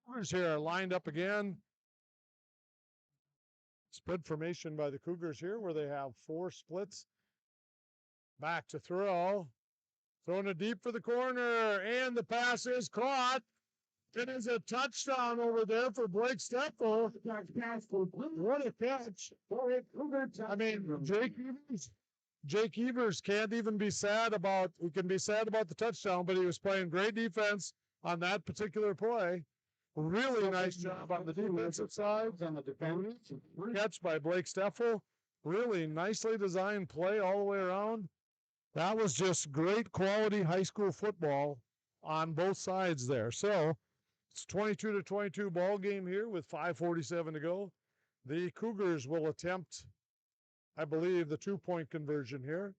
Cougars here are lined up again. Spread formation by the Cougars here where they have 4 splits. Back to throw. Throwing it deep for the corner. And the pass is caught. It is a touchdown over there for Blake Steffel. What a catch. I mean, Jake Evers can't even be sad about, he can be sad about the touchdown, but he was playing great defense on that particular play. Really nice job on the defensive side. On the defense. Catch by Blake Steffel. Really nicely designed play all the way around. That was just great quality high school football on both sides there. So it's 22-22 ball game here with 5:47 to go. The Cougars will attempt, I believe, the 2-point conversion here.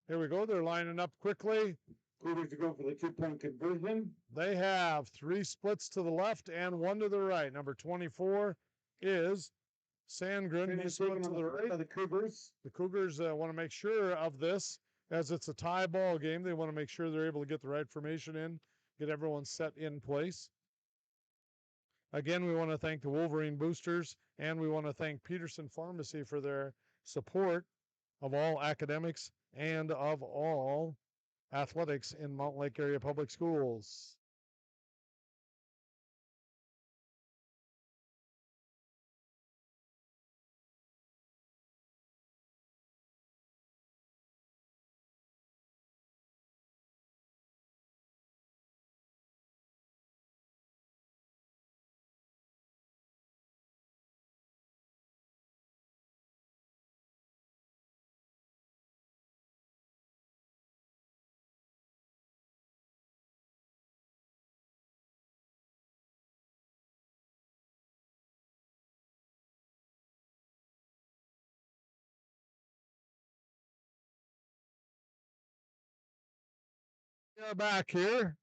Here we go. They're lining up quickly. Cougars to go for the 2-point conversion. They have 3 splits to the left and 1 to the right. Number 24 is Sandgren. He's split to the right. The Cougars. The Cougars want to make sure of this as it's a tie ball game. They want to make sure they're able to get the right formation in, get everyone set in place. Again, we want to thank the Wolverine Boosters and we want to thank Peterson Pharmacy for their support of all academics and of all athletics in Mountain Lake Area Public Schools. We are back here.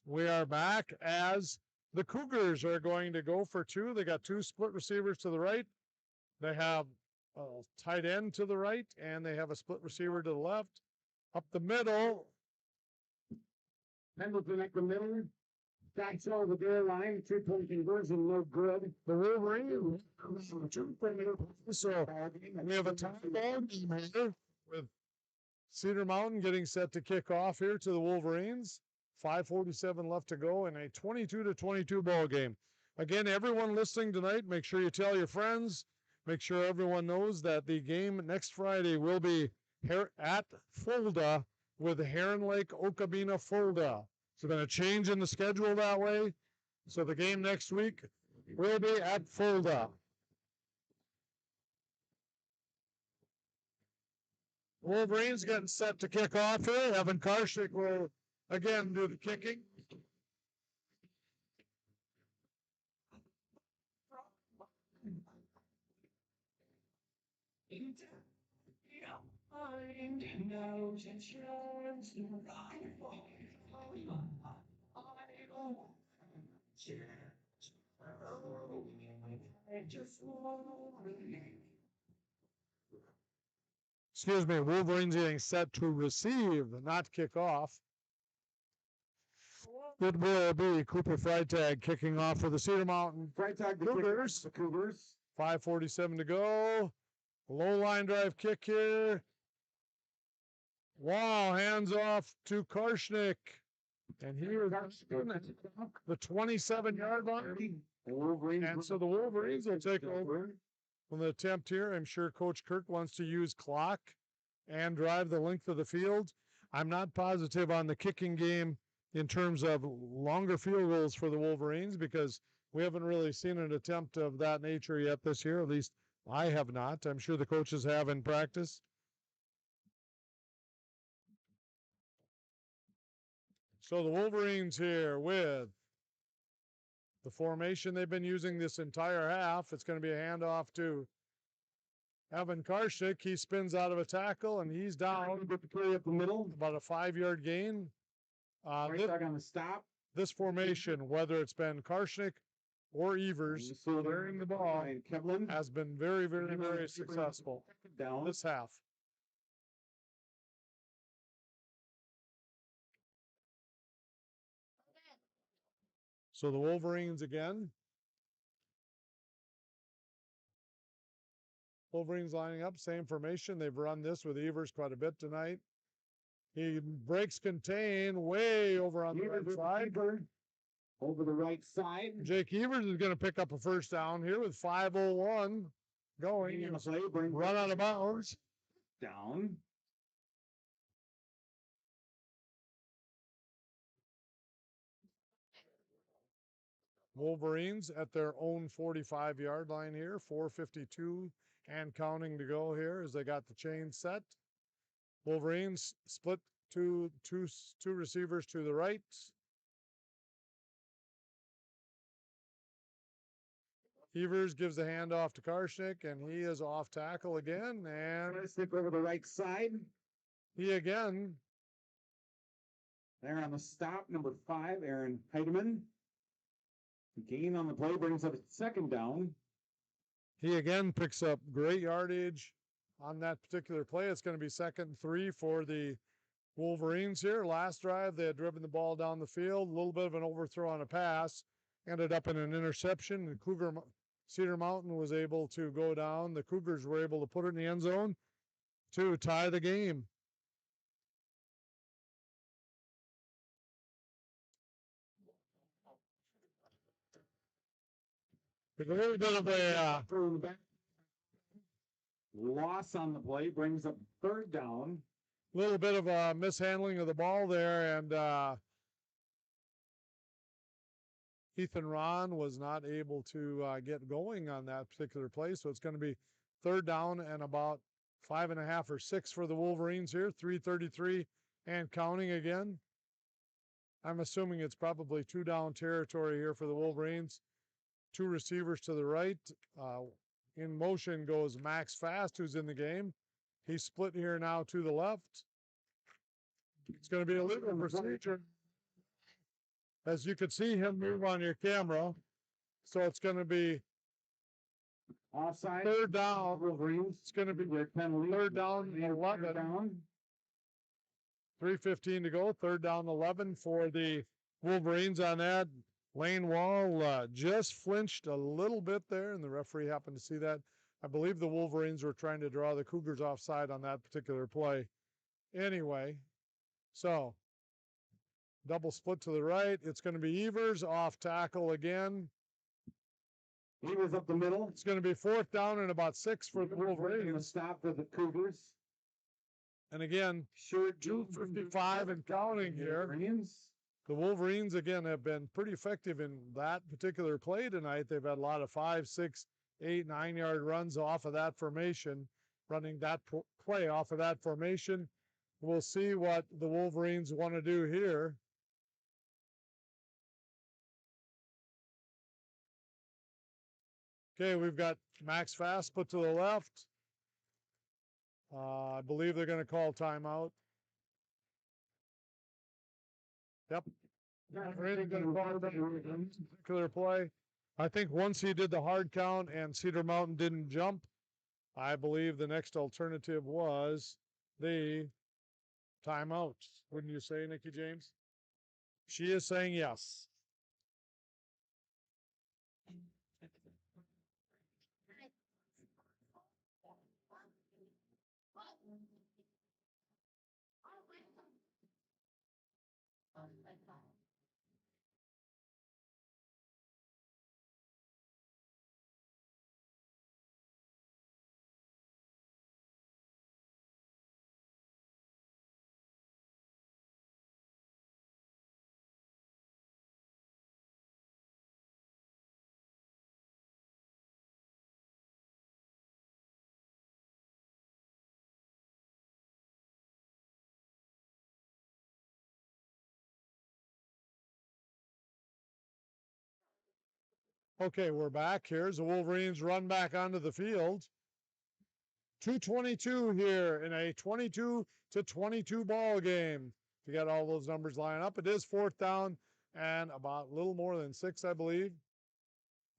We are back as the Cougars are going to go for 2. They got 2 split receivers to the right. They have a tight end to the right, and they have a split receiver to the left. Up the middle. Pendleton at the middle. Backs over the goal line. 2-point conversion, no good. The Wolverines. So we have a tie ball game here with Cedar Mountain getting set to kick off here to the Wolverines. 5:47 left to go in a 22-22 ball game. Again, everyone listening tonight, make sure you tell your friends, make sure everyone knows that the game next Friday will be at Fulda with Heron Lake Okabena Fulda. So going to change in the schedule that way. So the game next week will be at Fulda. Wolverines getting set to kick off here. Evan Karshik will again do the kicking. Excuse me, Wolverines getting set to receive, not kick off. It will be Cooper Freitag kicking off for the Cedar Mountain Freitag, the Cougars. The Cougars. 5:47 to go. Low line drive kick here. Wow, hands off to Karshnik. And here is the 27-yard line. And so the Wolverines will take over from the attempt here. I'm sure Coach Kirk wants to use clock and drive the length of the field. I'm not positive on the kicking game in terms of longer field goals for the Wolverines because we haven't really seen an attempt of that nature yet this year. At least I have not. I'm sure the coaches have in practice. So the Wolverines here with the formation they've been using this entire half. It's going to be a handoff to Evan Karshik. He spins out of a tackle and he's down. Get the play up the middle. About a 5-yard gain. Freitag on the stop. This formation, whether it's been Karshnik or Evers, carrying the ball, Kevlin has been very, very, very successful down this half. So the Wolverines again. Wolverines lining up, same formation. They've run this with Evers quite a bit tonight. He breaks contain way over on the right side. Over the right side. Jake Evers is going to pick up a first down here with 5:01 going. Run out of bounds. Down. Wolverines at their own 45-yard line here. 4:52 and counting to go here as they got the chain set. Wolverines split two receivers to the right. Evers gives the handoff to Karshnik, and he is off tackle again. And slip over the right side. He again. There on the stop, number 5, Aaron Heidemann. Gain on the play brings up a second down. He again picks up great yardage on that particular play. It's going to be 2nd and 3 for the Wolverines here. Last drive, they had driven the ball down the field. A little bit of an overthrow on a pass. Ended up in an interception. And Cedar Mountain was able to go down. The Cougars were able to put it in the end zone to tie the game. A little bit of a loss on the play brings up 3rd down. A little bit of a mishandling of the ball there, and Ethan Ron was not able to get going on that particular play. So it's going to be 3rd down and about 5.5 or 6 for the Wolverines here. 3:33 and counting again. I'm assuming it's probably 2-down territory here for the Wolverines. 2 receivers to the right. In motion goes Max Fast, who's in the game. He's split here now to the left. It's going to be a little procedure. As you can see him move on your camera. So it's going to be offside. 3rd down. It's going to be 3rd down, 11. 3:15 to go. 3rd down, 11 for the Wolverines on that. Lane Wall just flinched a little bit there, and the referee happened to see that. I believe the Wolverines were trying to draw the Cougars offside on that particular play. Anyway, so double split to the right. It's going to be Evers off tackle again. He was up the middle. It's going to be 4th down and about 6 for the And a Wolverines. stop for the Cougars. And again, Short 2:55 and counting here. Wolverines. The Wolverines, again, have been pretty effective in that particular play tonight. They've had a lot of 5, 6, 8, 9-yard runs off of that formation, running that play off of that formation. We'll see what the Wolverines want to do here. Okay, we've got Max Fast put to the left. I believe they're going to call timeout. Yep. Really going to call that particular play. I think once he did the hard count and Cedar Mountain didn't jump, I believe the next alternative was the timeout. Wouldn't you say, Nikki James? She is saying yes. Okay, we're back. Here's the Wolverines run back onto the field. 2:22 here in a 22-22 ball game. To get all those numbers lined up, it is 4th down and about a little more than 6, I believe.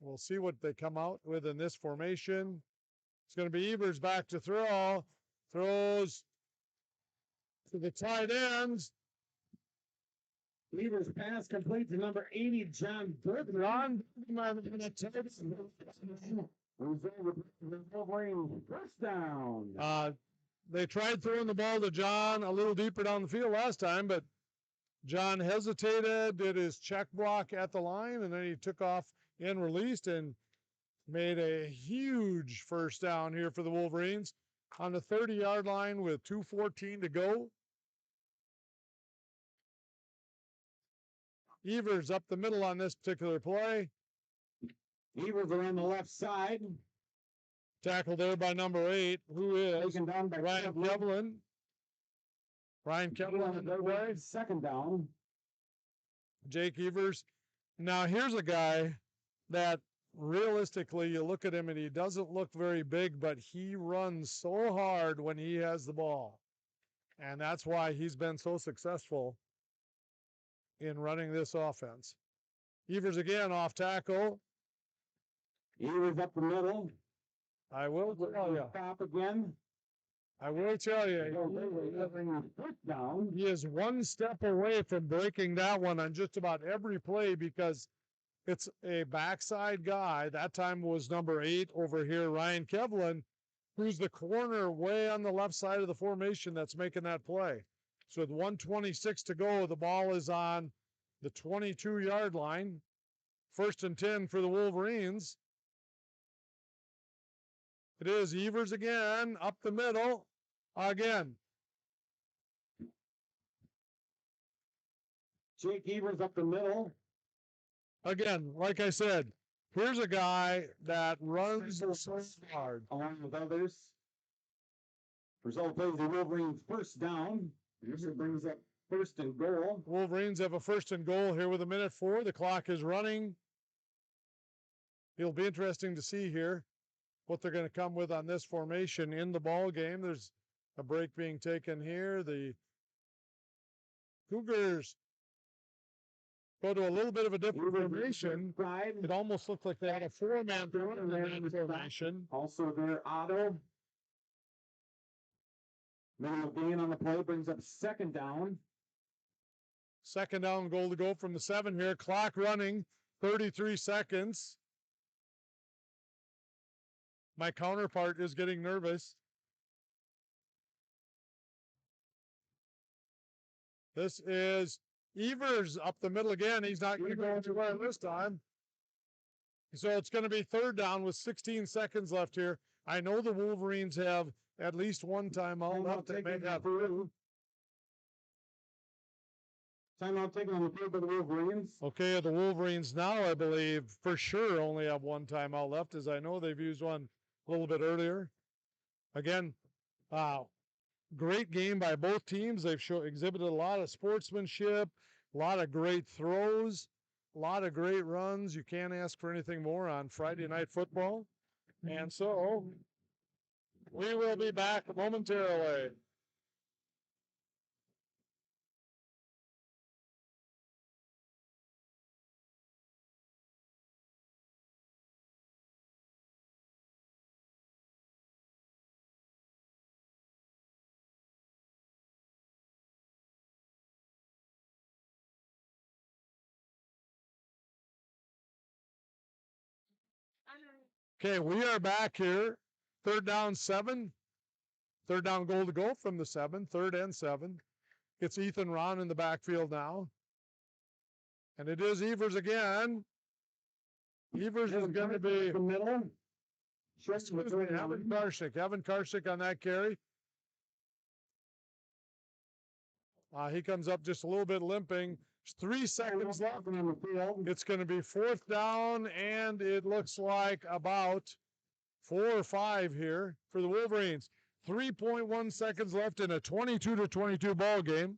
We'll see what they come out with in this formation. It's going to be Evers back to throw. Throws to the tight ends. Evers pass complete to number 80, John Bergman. Wolverine first down. They tried throwing the ball to John a little deeper down the field last time, but John hesitated, did his check block at the line, and then he took off and released and made a huge first down here for the Wolverines on the 30-yard line with 2:14 to go. Evers up the middle on this particular play. Evers are on the left side. Tackled there by number 8, who is Taken down by Ryan Kevlin. Ryan Kevlin on the way. Second down. Jake Evers. Now here's a guy that realistically you look at him and he doesn't look very big, but he runs so hard when he has the ball. And that's why he's been so successful in running this offense. Evers again off tackle. Evers up the middle. I will tell you. Stop again. I will tell you. He is one step away from breaking that one on just about every play because it's a backside guy. That time was number 8 over here, Ryan Kevlin, who's the corner way on the left side of the formation that's making that play. So with 1:26 to go, the ball is on the 22-yard line. 1st and 10 for the Wolverines. It is Evers again, up the middle, again. Jake Evers up the middle. Again, like I said, here's a guy that runs so hard. Along with others. Result plays the Wolverines first down. This brings up 1st and goal. Wolverines have a 1st and goal here with 1:04. The clock is running. It'll be interesting to see here what they're going to come with on this formation in the ball game. There's a break being taken here. The Cougars go to a little bit of a different formation. It almost looked like they had a 4-man formation. Also their Otto. Minimum gain on the play brings up 2nd down. 2nd down, goal to go from the 7 here. Clock running, 33 seconds. My counterpart is getting nervous. This is Evers up the middle again. He's not going to go anywhere this time. So it's going to be third down with 16 seconds left here. I know the Wolverines have at least one timeout left. They may have two. Timeout taken on the field by the Wolverines. Okay, the Wolverines now, I believe, for sure only have one timeout left, as I know they've used one a little bit earlier. Again, great game by both teams. They've exhibited a lot of sportsmanship, a lot of great throws, a lot of great runs. You can't ask for anything more on Friday Night Football. And so we will be back momentarily. Okay, we are back here. Third down 7. Third down goal to go from the 7. Third and 7. It's Ethan Ron in the backfield now. And it is Evers again. Evers is going to be the middle. Evan Karshik. Evan Karshik on that carry. He comes up just a little bit limping. 3 seconds left. It's going to be fourth down, and it looks like about 4 or 5 here for the Wolverines. 3.1 seconds left in a 22-22 ball game.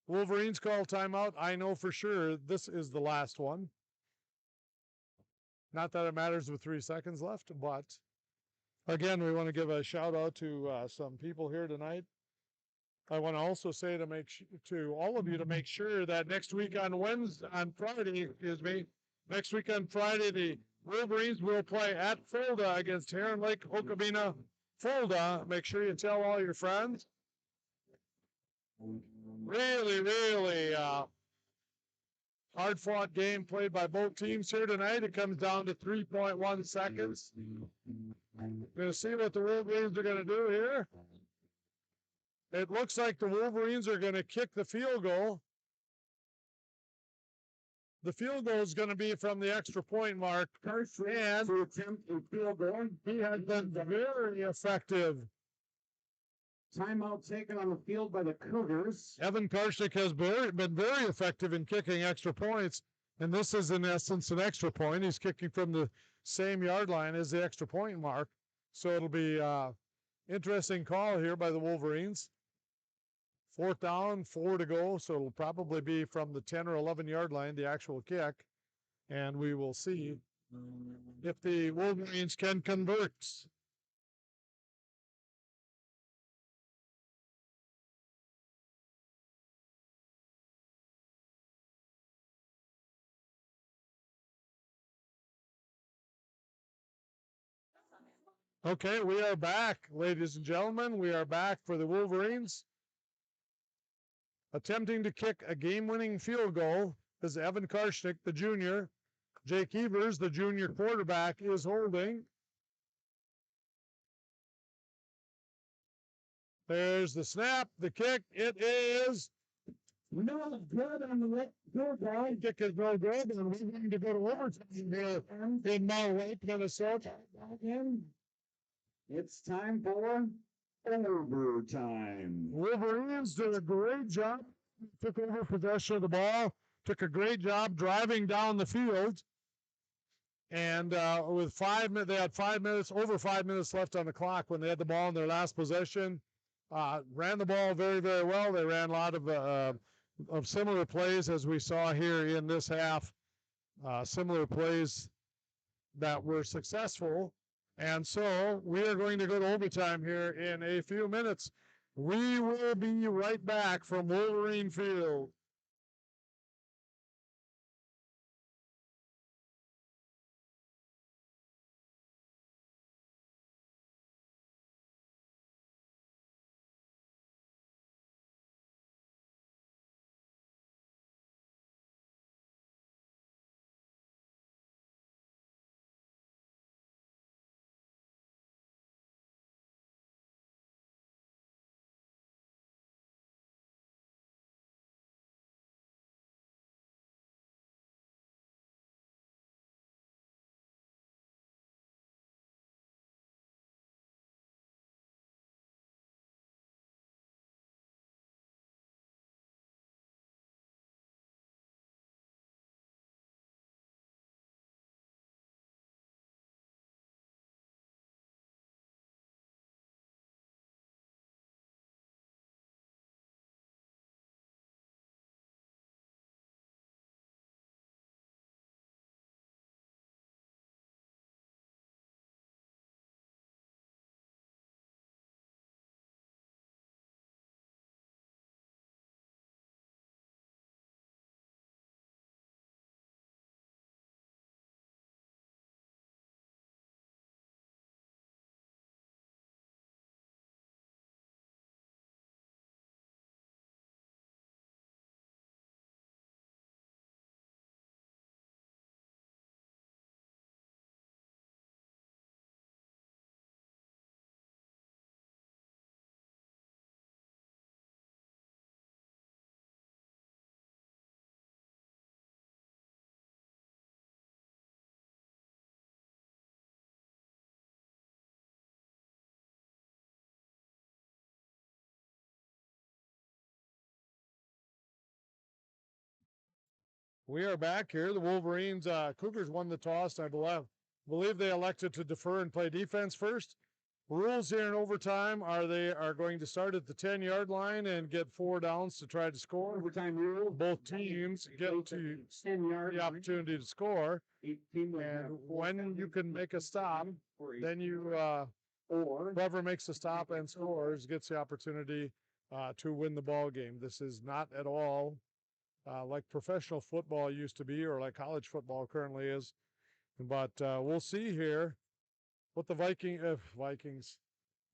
Wolverines call timeout. I know for sure this is the last one. Not that it matters with 3 seconds left, but again, we want to give a shout out to some people here tonight. I want to also say to all of you to make sure that next week on Friday, next week on Friday, the Wolverines will play at Fulda against Heron Lake Okabena Fulda. Make sure you tell all your friends. Really hard-fought game played by both teams here tonight. It comes down to 3.1 seconds. Going to see what the Wolverines are going to do here. It looks like the Wolverines are going to kick the field goal. The field goal is going to be from the extra point mark. And to attempt a field goal. He has been very effective. Timeout taken on the field by the Cougars. Evan Karshik has been very effective in kicking extra points. And this is, in essence, an extra point. He's kicking from the same yard line as the extra point mark. So it'll be interesting call here by the Wolverines. Fourth down, 4 to go, so it'll probably be from the 10 or 11 yard line, the actual kick. And we will see if the Wolverines can convert. Okay, we are back, ladies and gentlemen. We are back for the Wolverines. Attempting to kick a game-winning field goal is Evan Karshnik, the junior. Jake Evers, the junior quarterback, is holding. There's the snap, the kick. It is no good on the left field line. Kick is no good, and we're going to go to overtime here in Norway, Minnesota. It's time for overtime. Wolverines did a great job. Took over possession of the ball. Took a great job driving down the field. And with 5 minutes, they had 5 minutes, over 5 minutes left on the clock when they had the ball in their last possession. Ran the ball very, very well. They ran a lot of similar plays as we saw here in this half. Similar plays that were successful. And so we are going to go to overtime here in a few minutes. We will be right back from Wolverine Field. We are back here. The Wolverines, Cougars won the toss. I believe they elected to defer and play defense first. Rules here in overtime are they are going to start at the 10-yard line and get 4 downs to try to score. Overtime rule. Both teams get to 10-yard the opportunity to score. And when you can make a stop, then you or whoever makes the stop and scores gets the opportunity to win the ball game. This is not at all like professional football used to be or like college football currently is. But we'll see here what the Vikings.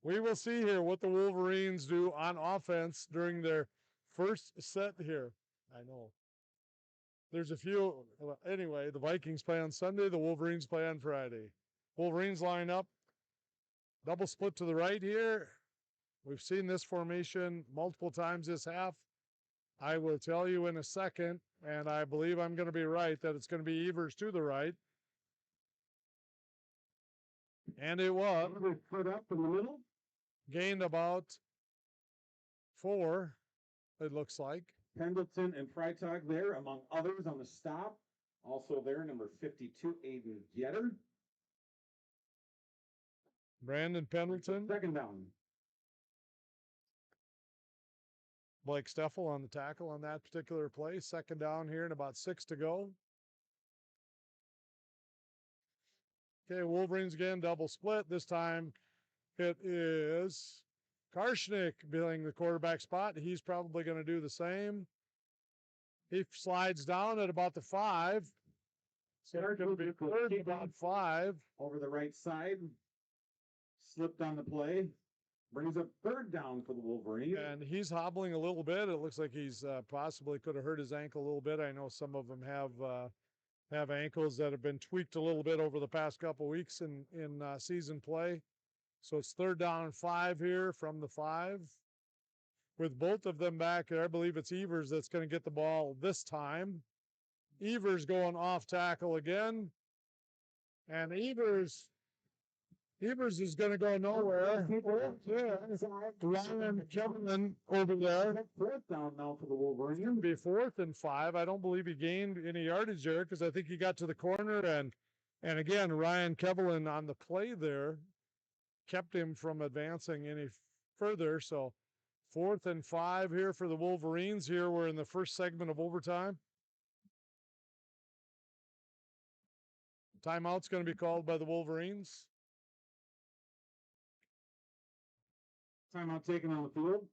We will see here what the Wolverines do on offense during their first set here. I know. There's a few. Anyway, the Vikings play on Sunday. The Wolverines play on Friday. Wolverines line up. Double split to the right here. We've seen this formation multiple times this half. I will tell you in a second, and I believe I'm going to be right, that it's going to be Evers to the right. And it was. Put up in the middle. Gained about 4, it looks like. Pendleton and Freitag there, among others, on the stop. Also there, number 52, Aiden Getter. Brandon Pendleton. Second down. Blake Steffel on the tackle on that particular play. Second down here and about 6 to go. Okay, Wolverines again, double split. This time it is Karshnick being the quarterback spot. He's probably going to do the same. He slides down at about the 5. So it's going to be third and about 5. Over the right side. Slipped on the play. Brings up third down for the Wolverines. And he's hobbling a little bit. It looks like he's possibly could have hurt his ankle a little bit. I know some of them have ankles that have been tweaked a little bit over the past couple weeks in season play. So it's third down and 5 here from the 5. With both of them back there, I believe it's Evers that's going to get the ball this time. Evers going off tackle again. And Evers is going to go nowhere. Yeah. Ryan Kevin over there. Fourth down now for the Wolverines. It's going to be 4th and 5. I don't believe he gained any yardage there because I think he got to the corner. And again, Ryan Kevlin on the play there kept him from advancing any further. So 4th and 5 here for the Wolverines. Here we're in the first segment of overtime. Timeout's going to be called by the Wolverines. Timeout taken on the field.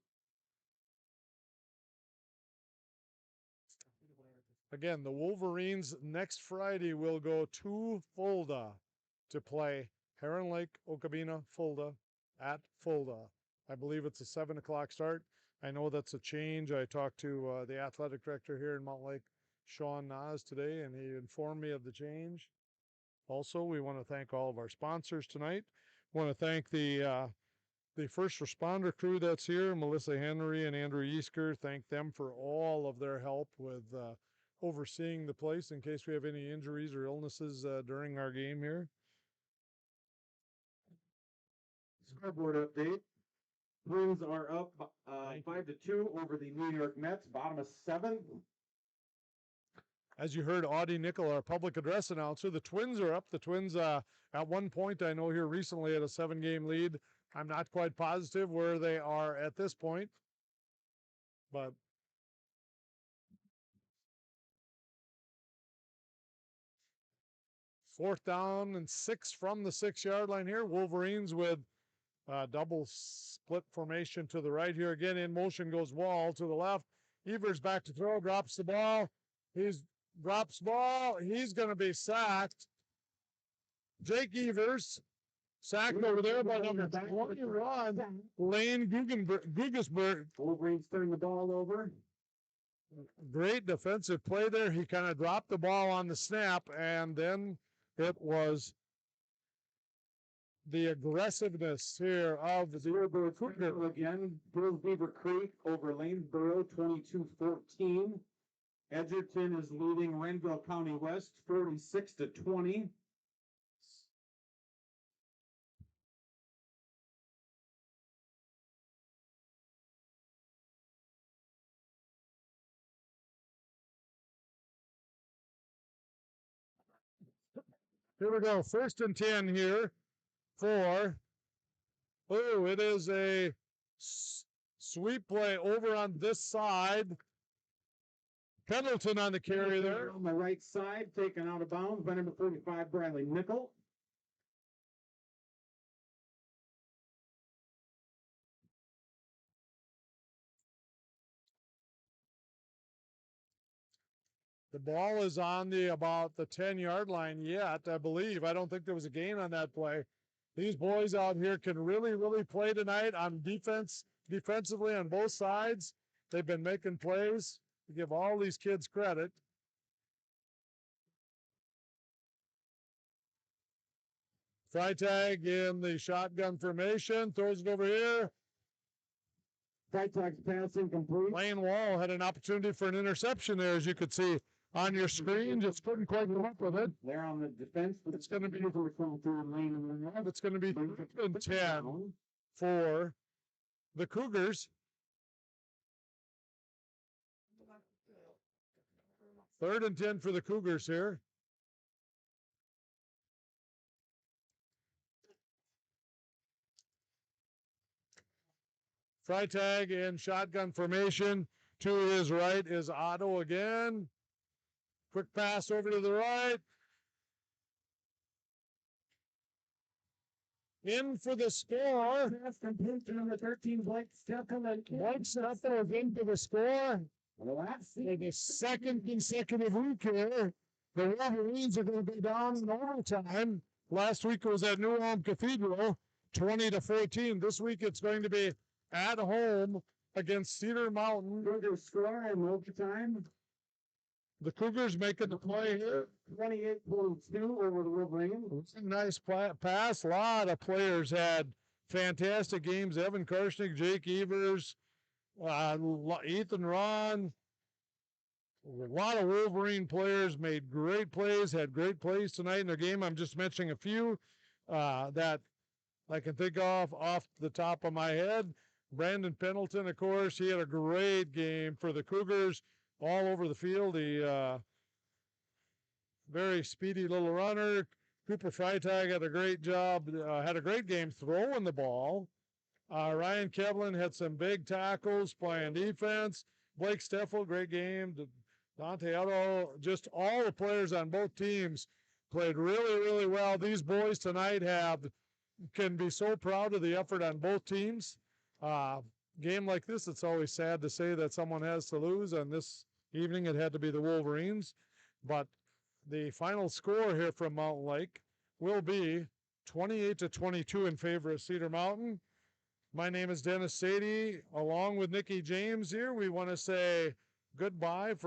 Again, the Wolverines next Friday will go to Fulda to play Heron Lake, Okabena, Fulda at Fulda. I believe it's a 7 o'clock start. I know that's a change. I talked to the athletic director here in Mount Lake, Sean Nas, today, and he informed me of the change. Also, we want to thank all of our sponsors tonight. We want to thank the first responder crew that's here, Melissa Henry and Andrew Easker. Thank them for all of their help with overseeing the place in case we have any injuries or illnesses during our game here. Scoreboard update. Twins are up 5-2 over the New York Mets, bottom of 7. As you heard Audie Nickel, our public address announcer, the Twins are up. The Twins, at one point, I know here recently had a 7-game lead. I'm not quite positive where they are at this point, but fourth down and 6 from the 6-yard line here. Wolverines with double split formation to the right here. Again, in motion goes Wall to the left. Evers back to throw, drops the ball. Drops ball. He's going to be sacked. Jake Evers. Sacked over there by number 21, Lane Guggesberg. Wolverines turning the ball over. Great defensive play there. He kind of dropped the ball on the snap, and then it was the aggressiveness here of the Cougar again. Bills Beaver Creek over Lanesboro 22-14. Edgerton is leading Renville County West 46-20. Here we go. 1st and 10 here for. Oh, it is a sweep play over on this side. Pendleton on the carry there. On the right side, taken out of bounds by number 45, Bradley Nickel. The ball is on about the 10-yard line yet, I believe. I don't think there was a gain on that play. These boys out here can really, really play tonight on defensively on both sides. They've been making plays. To give all these kids credit. Freitag in the shotgun formation, throws it over here. Freitag's pass incomplete. Lane Wall had an opportunity for an interception there, as you could see on your screen. Just couldn't quite come up with it. They're on the defense. It's going to be. It's going to be 3rd and 10 down. for the Cougars. 3rd and 10 for the Cougars here. Freitag in shotgun formation. To his right is Otto again. Quick pass over to the right. In for the score. Pass complete to number 13, Blake Steffel. Blake Steffel is in for the score. Well, that's For the 2nd consecutive week here, the Wolverines are going to be down in overtime. Last week it was at New Ulm Cathedral, 20-14. This week it's going to be at home against Cedar Mountain. Cougars score in overtime. The Cougars making the play here. 28.2 over the Wolverines. Nice pass. A lot of players had fantastic games. Evan Karshnick, Jake Evers, Ethan Ron. A lot of Wolverine players made great plays, had great plays tonight in their game. I'm just mentioning a few that I can think of off the top of my head. Brandon Pendleton, of course, he had a great game for the Cougars all over the field. He very speedy little runner. Cooper Freitag had a great job, had a great game throwing the ball. Ryan Kevlin had some big tackles playing defense. Blake Steffel, great game. Dante Otto, just all the players on both teams played really, really well. These boys tonight can be so proud of the effort on both teams. Game like this, it's always sad to say that someone has to lose. On this evening, it had to be the Wolverines. But the final score here from Mountain Lake will be 28-22 in favor of Cedar Mountain. My name is Dennis Sadie. Along with Nikki James here, we want to say goodbye from